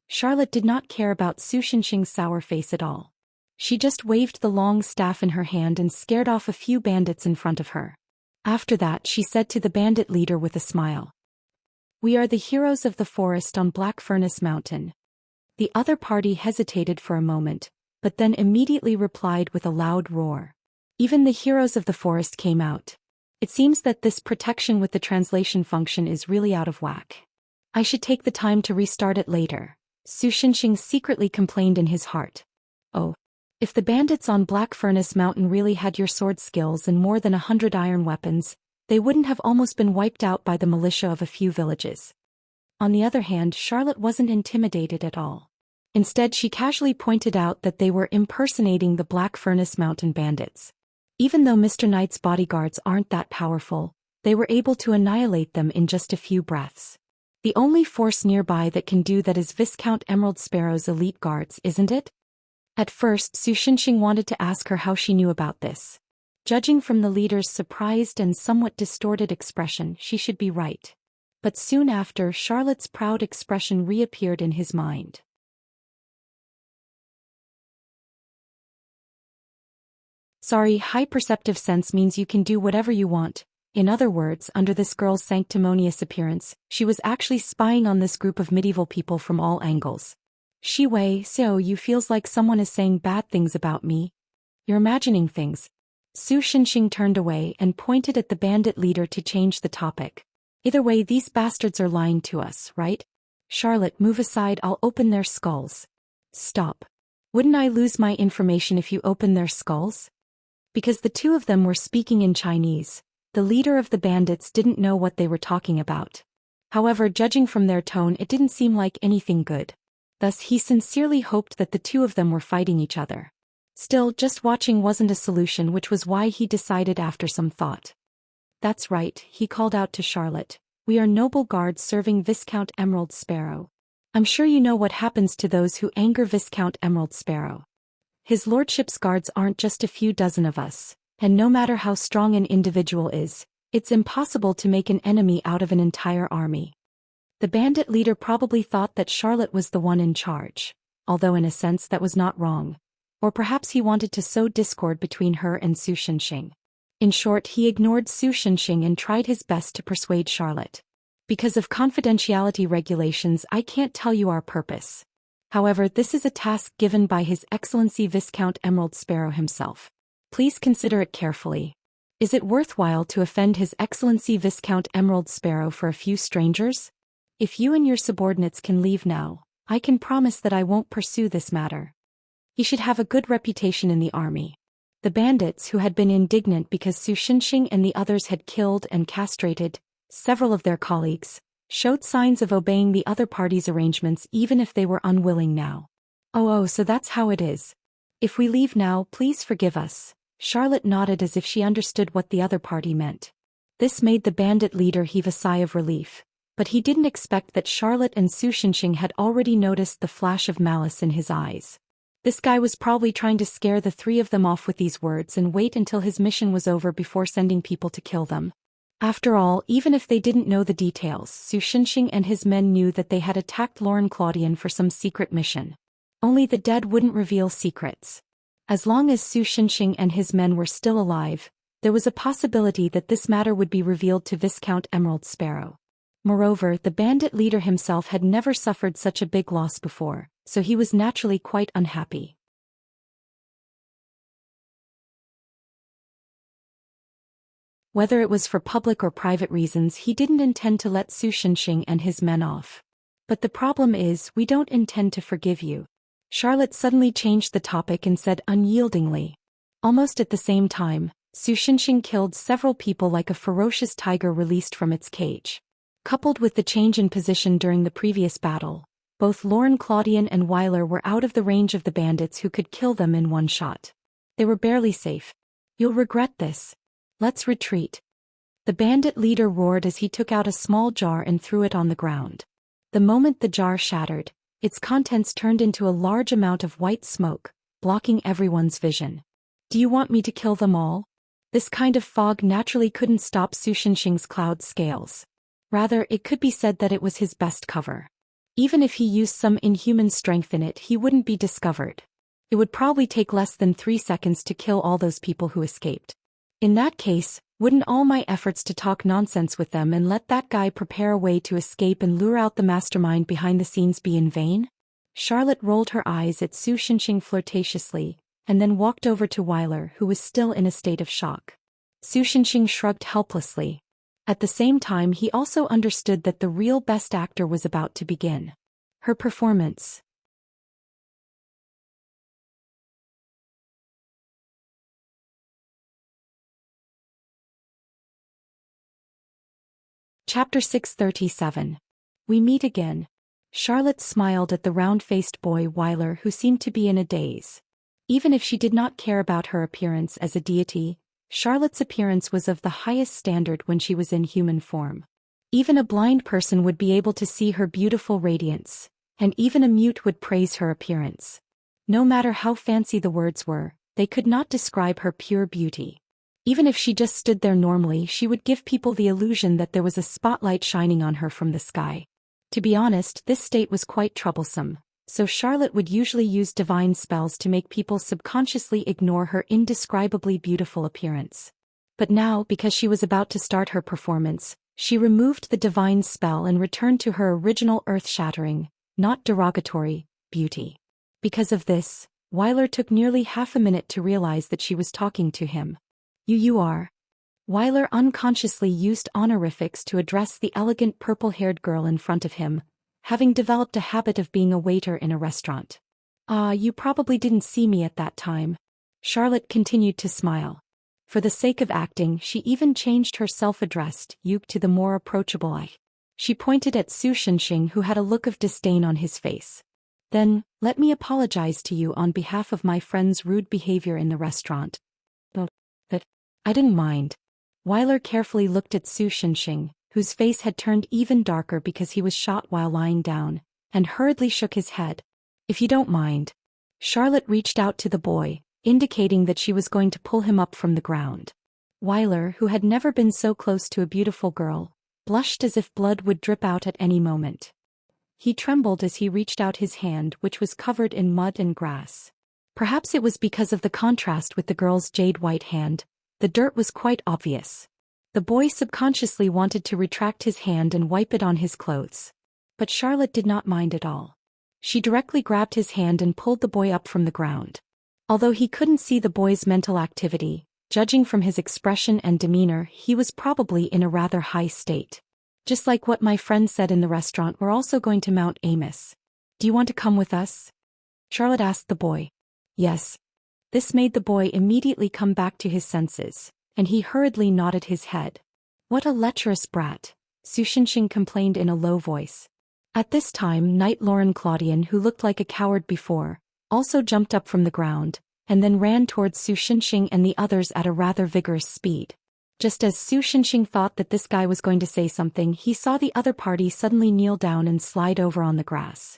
Charlotte did not care about Su Shenxing's sour face at all. She just waved the long staff in her hand and scared off a few bandits in front of her. After that, she said to the bandit leader with a smile, "We are the heroes of the forest on Black Furnace Mountain." The other party hesitated for a moment, but then immediately replied with a loud roar. Even the heroes of the forest came out. It seems that this protection with the translation function is really out of whack. I should take the time to restart it later, Su Shenxing secretly complained in his heart. Oh. If the bandits on Black Furnace Mountain really had your sword skills and more than 100 iron weapons, they wouldn't have almost been wiped out by the militia of a few villages. On the other hand, Charlotte wasn't intimidated at all. Instead, she casually pointed out that they were impersonating the Black Furnace Mountain bandits. Even though Mr. Knight's bodyguards aren't that powerful, they were able to annihilate them in just a few breaths. The only force nearby that can do that is Viscount Emerald Sparrow's elite guards, isn't it? At first, Su Shenxing wanted to ask her how she knew about this. Judging from the leader's surprised and somewhat distorted expression, she should be right. But soon after, Charlotte's proud expression reappeared in his mind. Sorry, high perceptive sense means you can do whatever you want. In other words, under this girl's sanctimonious appearance, she was actually spying on this group of medieval people from all angles. Shi Wei, so you feels like someone is saying bad things about me? You're imagining things. Su Shenxing turned away and pointed at the bandit leader to change the topic. Either way, these bastards are lying to us, right? Charlotte, move aside, I'll open their skulls. Stop. Wouldn't I lose my information if you open their skulls? Because the two of them were speaking in Chinese, the leader of the bandits didn't know what they were talking about. However, judging from their tone, it didn't seem like anything good. Thus, he sincerely hoped that the two of them were fighting each other. Still, just watching wasn't a solution, which was why he decided after some thought. That's right, he called out to Charlotte. We are noble guards serving Viscount Emerald Sparrow. I'm sure you know what happens to those who anger Viscount Emerald Sparrow. His lordship's guards aren't just a few dozen of us, and no matter how strong an individual is, it's impossible to make an enemy out of an entire army. The bandit leader probably thought that Charlotte was the one in charge, although in a sense that was not wrong. Or perhaps he wanted to sow discord between her and Su Shenxing. In short, he ignored Su Shenxing and tried his best to persuade Charlotte. Because of confidentiality regulations, I can't tell you our purpose. However, this is a task given by His Excellency Viscount Emerald Sparrow himself. Please consider it carefully. Is it worthwhile to offend His Excellency Viscount Emerald Sparrow for a few strangers? If you and your subordinates can leave now, I can promise that I won't pursue this matter. He should have a good reputation in the army. The bandits, who had been indignant because Su Shenxing and the others had killed and castrated several of their colleagues, showed signs of obeying the other party's arrangements even if they were unwilling now. Oh, so that's how it is. If we leave now, please forgive us. Charlotte nodded as if she understood what the other party meant. This made the bandit leader heave a sigh of relief, but he didn't expect that Charlotte and Su Shenxing had already noticed the flash of malice in his eyes. This guy was probably trying to scare the three of them off with these words and wait until his mission was over before sending people to kill them. After all, even if they didn't know the details, Su Shenxing and his men knew that they had attacked Lauren Claudian for some secret mission. Only the dead wouldn't reveal secrets. As long as Su Shenxing and his men were still alive, there was a possibility that this matter would be revealed to Viscount Emerald Sparrow. Moreover, the bandit leader himself had never suffered such a big loss before, so he was naturally quite unhappy. Whether it was for public or private reasons, he didn't intend to let Su Shenxing and his men off. But the problem is, we don't intend to forgive you. Charlotte suddenly changed the topic and said unyieldingly. Almost at the same time, Su Shenxing killed several people like a ferocious tiger released from its cage. Coupled with the change in position during the previous battle, both Lauren Claudian and Weiler were out of the range of the bandits who could kill them in one shot. They were barely safe. You'll regret this. Let's retreat. The bandit leader roared as he took out a small jar and threw it on the ground. The moment the jar shattered, its contents turned into a large amount of white smoke, blocking everyone's vision. Do you want me to kill them all? This kind of fog naturally couldn't stop Su Shenxing's cloud scales. Rather, it could be said that it was his best cover. Even if he used some inhuman strength in it, he wouldn't be discovered. It would probably take less than 3 seconds to kill all those people who escaped. In that case, wouldn't all my efforts to talk nonsense with them and let that guy prepare a way to escape and lure out the mastermind behind the scenes be in vain? Charlotte rolled her eyes at Su Shenxing flirtatiously, and then walked over to Weiler, who was still in a state of shock. Su Shenxing shrugged helplessly. At the same time, he also understood that the real best actor was about to begin. Her performance. Chapter 637. We meet again. Charlotte smiled at the round-faced boy Weiler, who seemed to be in a daze. Even if she did not care about her appearance as a deity, Charlotte's appearance was of the highest standard when she was in human form. Even a blind person would be able to see her beautiful radiance, and even a mute would praise her appearance. No matter how fancy the words were, they could not describe her pure beauty. Even if she just stood there normally, she would give people the illusion that there was a spotlight shining on her from the sky. To be honest, this state was quite troublesome. so Charlotte would usually use divine spells to make people subconsciously ignore her indescribably beautiful appearance. But now, because she was about to start her performance, she removed the divine spell and returned to her original earth-shattering, not derogatory, beauty. Because of this, Wyler took nearly half a minute to realize that she was talking to him. You are. Wyler unconsciously used honorifics to address the elegant purple-haired girl in front of him, having developed a habit of being a waiter in a restaurant. You probably didn't see me at that time. Charlotte continued to smile. For the sake of acting, she even changed her self-addressed Yuke to the more approachable I. She pointed at Su Shenxing, who had a look of disdain on his face. Then, let me apologize to you on behalf of my friend's rude behavior in the restaurant. But I didn't mind. Wyler carefully looked at Su Shenxing, whose face had turned even darker because he was shot while lying down, and hurriedly shook his head. If you don't mind. Charlotte reached out to the boy, indicating that she was going to pull him up from the ground. Wyler, who had never been so close to a beautiful girl, blushed as if blood would drip out at any moment. He trembled as he reached out his hand, which was covered in mud and grass. Perhaps it was because of the contrast with the girl's jade-white hand. The dirt was quite obvious. The boy subconsciously wanted to retract his hand and wipe it on his clothes. But Charlotte did not mind at all. She directly grabbed his hand and pulled the boy up from the ground. Although he couldn't see the boy's mental activity, judging from his expression and demeanor, he was probably in a rather high state. Just like what my friend said in the restaurant, we're also going to Mount Amos. Do you want to come with us? Charlotte asked the boy. Yes. This made the boy immediately come back to his senses, and he hurriedly nodded his head. What a lecherous brat, Su Shenxing complained in a low voice. At this time, Knight Lauren Claudian, who looked like a coward before, also jumped up from the ground, and then ran towards Su Shenxing and the others at a rather vigorous speed. Just as Su Shenxing thought that this guy was going to say something, he saw the other party suddenly kneel down and slide over on the grass.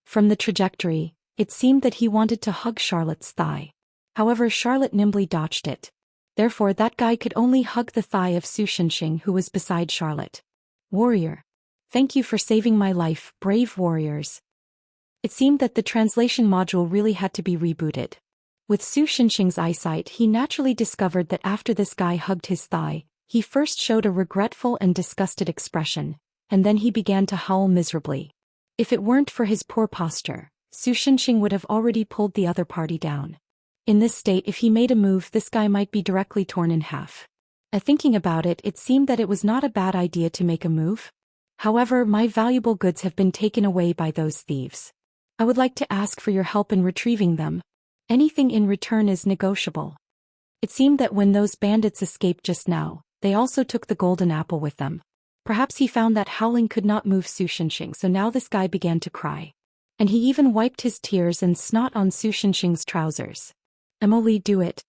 From the trajectory, it seemed that he wanted to hug Charlotte's thigh. However, Charlotte nimbly dodged it. Therefore, that guy could only hug the thigh of Su Shenxing, who was beside Charlotte. Warrior. Thank you for saving my life, brave warriors. It seemed that the translation module really had to be rebooted. With Su Shenxing's eyesight, he naturally discovered that after this guy hugged his thigh, he first showed a regretful and disgusted expression, and then he began to howl miserably. If it weren't for his poor posture, Su Shenxing would have already pulled the other party down. In this state, if he made a move, this guy might be directly torn in half. Thinking about it, it seemed that it was not a bad idea to make a move. However, my valuable goods have been taken away by those thieves. I would like to ask for your help in retrieving them. Anything in return is negotiable. It seemed that when those bandits escaped just now, they also took the golden apple with them. Perhaps he found that howling could not move Su Shenxing, so now this guy began to cry. And he even wiped his tears and snot on Su Shenxing's trousers. Emily, do it.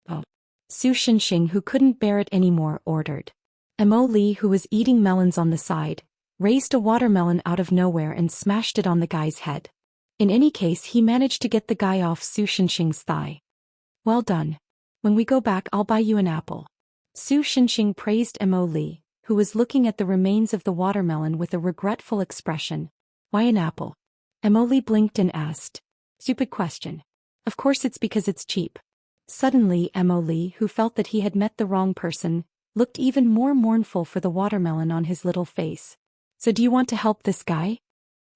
Oh. Su Shenxing, who couldn't bear it anymore, ordered. Emily, who was eating melons on the side, raised a watermelon out of nowhere and smashed it on the guy's head. In any case, he managed to get the guy off Su Shenxing's thigh. Well done. When we go back, I'll buy you an apple. Su Shenxing praised Emily, who was looking at the remains of the watermelon with a regretful expression. Why an apple? Emily blinked and asked. Stupid question. Of course it's because it's cheap. Suddenly, Emily, who felt that he had met the wrong person, looked even more mournful for the watermelon on his little face. So do you want to help this guy?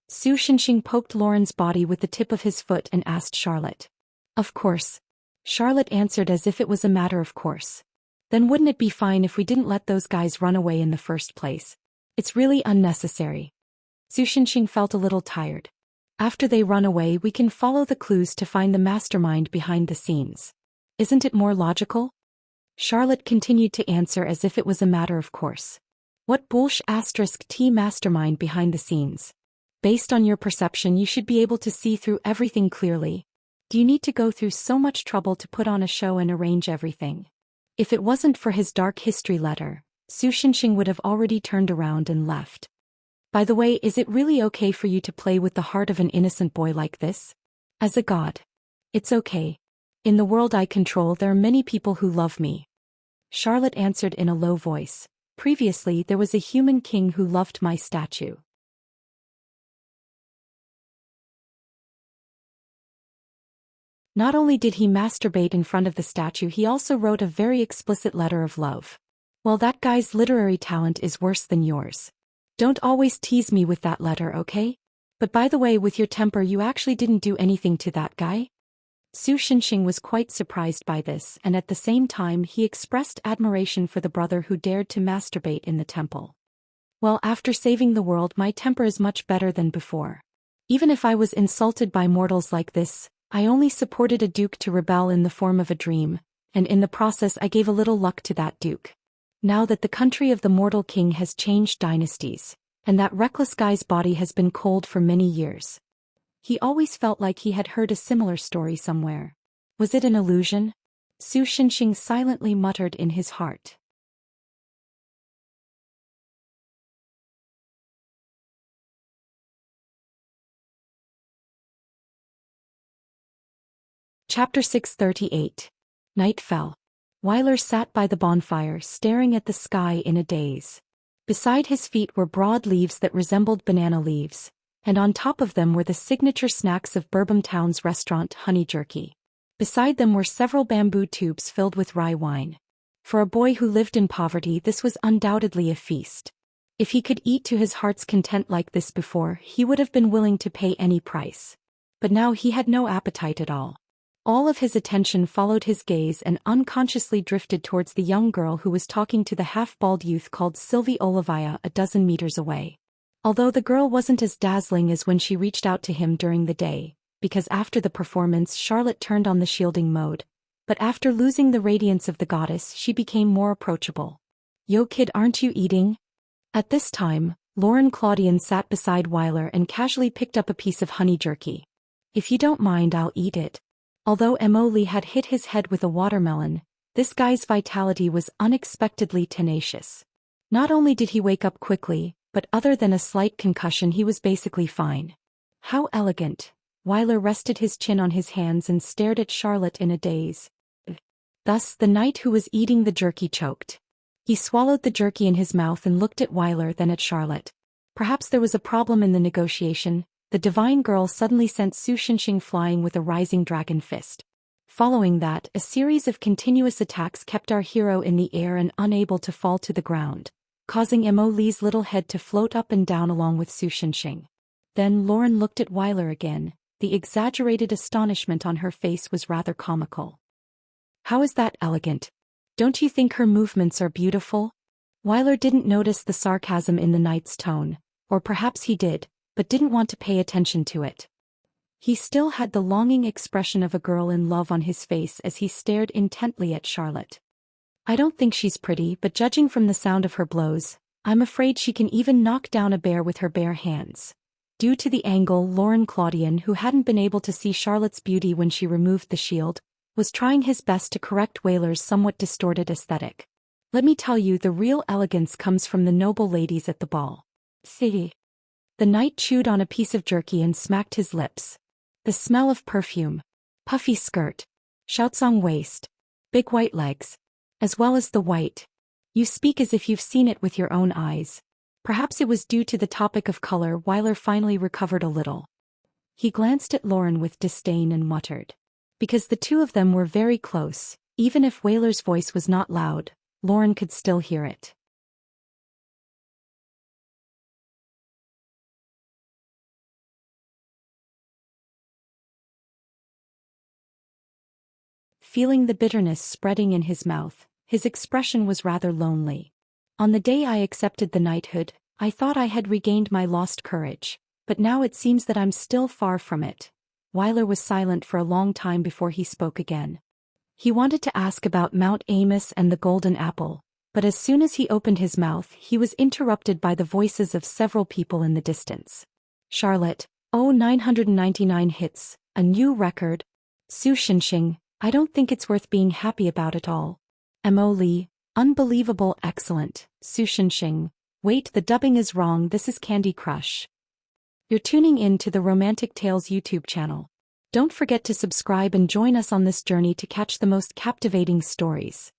Su Shenxing poked Lauren's body with the tip of his foot and asked Charlotte. Of course. Charlotte answered as if it was a matter of course. Then wouldn't it be fine if we didn't let those guys run away in the first place? It's really unnecessary. Su Shenxing felt a little tired. After they run away, we can follow the clues to find the mastermind behind the scenes. Isn't it more logical? Charlotte continued to answer as if it was a matter of course. What bullsh *T mastermind behind the scenes? Based on your perception, you should be able to see through everything clearly. Do you need to go through so much trouble to put on a show and arrange everything? If it wasn't for his dark history letter, Su Shenxing would have already turned around and left. By the way, is it really okay for you to play with the heart of an innocent boy like this? As a god. It's okay. In the world I control, there are many people who love me. Charlotte answered in a low voice. Previously there was a human king who loved my statue. Not only did he masturbate in front of the statue, he also wrote a very explicit letter of love. Well, that guy's literary talent is worse than yours. Don't always tease me with that letter, okay? But by the way, with your temper, you actually didn't do anything to that guy? Su Xinxing was quite surprised by this, and at the same time he expressed admiration for the brother who dared to masturbate in the temple. Well, after saving the world, my temper is much better than before. Even if I was insulted by mortals like this, I only supported a duke to rebel in the form of a dream, and in the process I gave a little luck to that duke. Now that the country of the mortal king has changed dynasties, and that reckless guy's body has been cold for many years. He always felt like he had heard a similar story somewhere. Was it an illusion? Su Xinxing silently muttered in his heart. Chapter 638. Night fell. Weiler sat by the bonfire staring at the sky in a daze. Beside his feet were broad leaves that resembled banana leaves, and on top of them were the signature snacks of Bourbon Town's restaurant, honey jerky. Beside them were several bamboo tubes filled with rye wine. For a boy who lived in poverty, this was undoubtedly a feast. If he could eat to his heart's content like this before, he would have been willing to pay any price. But now he had no appetite at all. All of his attention followed his gaze and unconsciously drifted towards the young girl who was talking to the half-bald youth called Sylvie Olivia a dozen meters away. Although the girl wasn't as dazzling as when she reached out to him during the day, because after the performance Charlotte turned on the shielding mode, but after losing the radiance of the goddess she became more approachable. "Yo kid, aren't you eating?" At this time, Lauren Claudian sat beside Weiler and casually picked up a piece of honey jerky. "If you don't mind, I'll eat it." Although Emily had hit his head with a watermelon, this guy's vitality was unexpectedly tenacious. Not only did he wake up quickly, but other than a slight concussion he was basically fine. How elegant. Weiler rested his chin on his hands and stared at Charlotte in a daze. Thus the knight who was eating the jerky choked. He swallowed the jerky in his mouth and looked at Weiler, then at Charlotte. Perhaps there was a problem in the negotiation. The divine girl suddenly sent Su Xinxing flying with a rising dragon fist. Following that, a series of continuous attacks kept our hero in the air and unable to fall to the ground, causing Emily's little head to float up and down along with Su Xinxing. Then Lauren looked at Weiler again. The exaggerated astonishment on her face was rather comical. "How is that elegant? Don't you think her movements are beautiful?" Weiler didn't notice the sarcasm in the knight's tone, or perhaps he did, but didn't want to pay attention to it. He still had the longing expression of a girl in love on his face as he stared intently at Charlotte. "I don't think she's pretty, but judging from the sound of her blows, I'm afraid she can even knock down a bear with her bare hands." Due to the angle, Lauren Claudian, who hadn't been able to see Charlotte's beauty when she removed the shield, was trying his best to correct Weiler's somewhat distorted aesthetic. "Let me tell you, the real elegance comes from the noble ladies at the ball." See. The knight chewed on a piece of jerky and smacked his lips. The smell of perfume, puffy skirt, shoutsong waist, big white legs, as well as the white. You speak as if you've seen it with your own eyes. Perhaps it was due to the topic of color. Weiler finally recovered a little. He glanced at Lauren with disdain and muttered. Because the two of them were very close, even if Weiler's voice was not loud, Lauren could still hear it. Feeling the bitterness spreading in his mouth, his expression was rather lonely. "On the day I accepted the knighthood, I thought I had regained my lost courage, but now it seems that I'm still far from it." Weiler was silent for a long time before he spoke again. He wanted to ask about Mount Amos and the golden apple, but as soon as he opened his mouth he was interrupted by the voices of several people in the distance. "Charlotte, oh, 999 hits, a new record." "Su Xinxing, I don't think it's worth being happy about at all." Emily, unbelievable, excellent. Su Xinxing, wait, the dubbing is wrong, this is Candy Crush. You're tuning in to the Romantic Tales YouTube channel. Don't forget to subscribe and join us on this journey to catch the most captivating stories.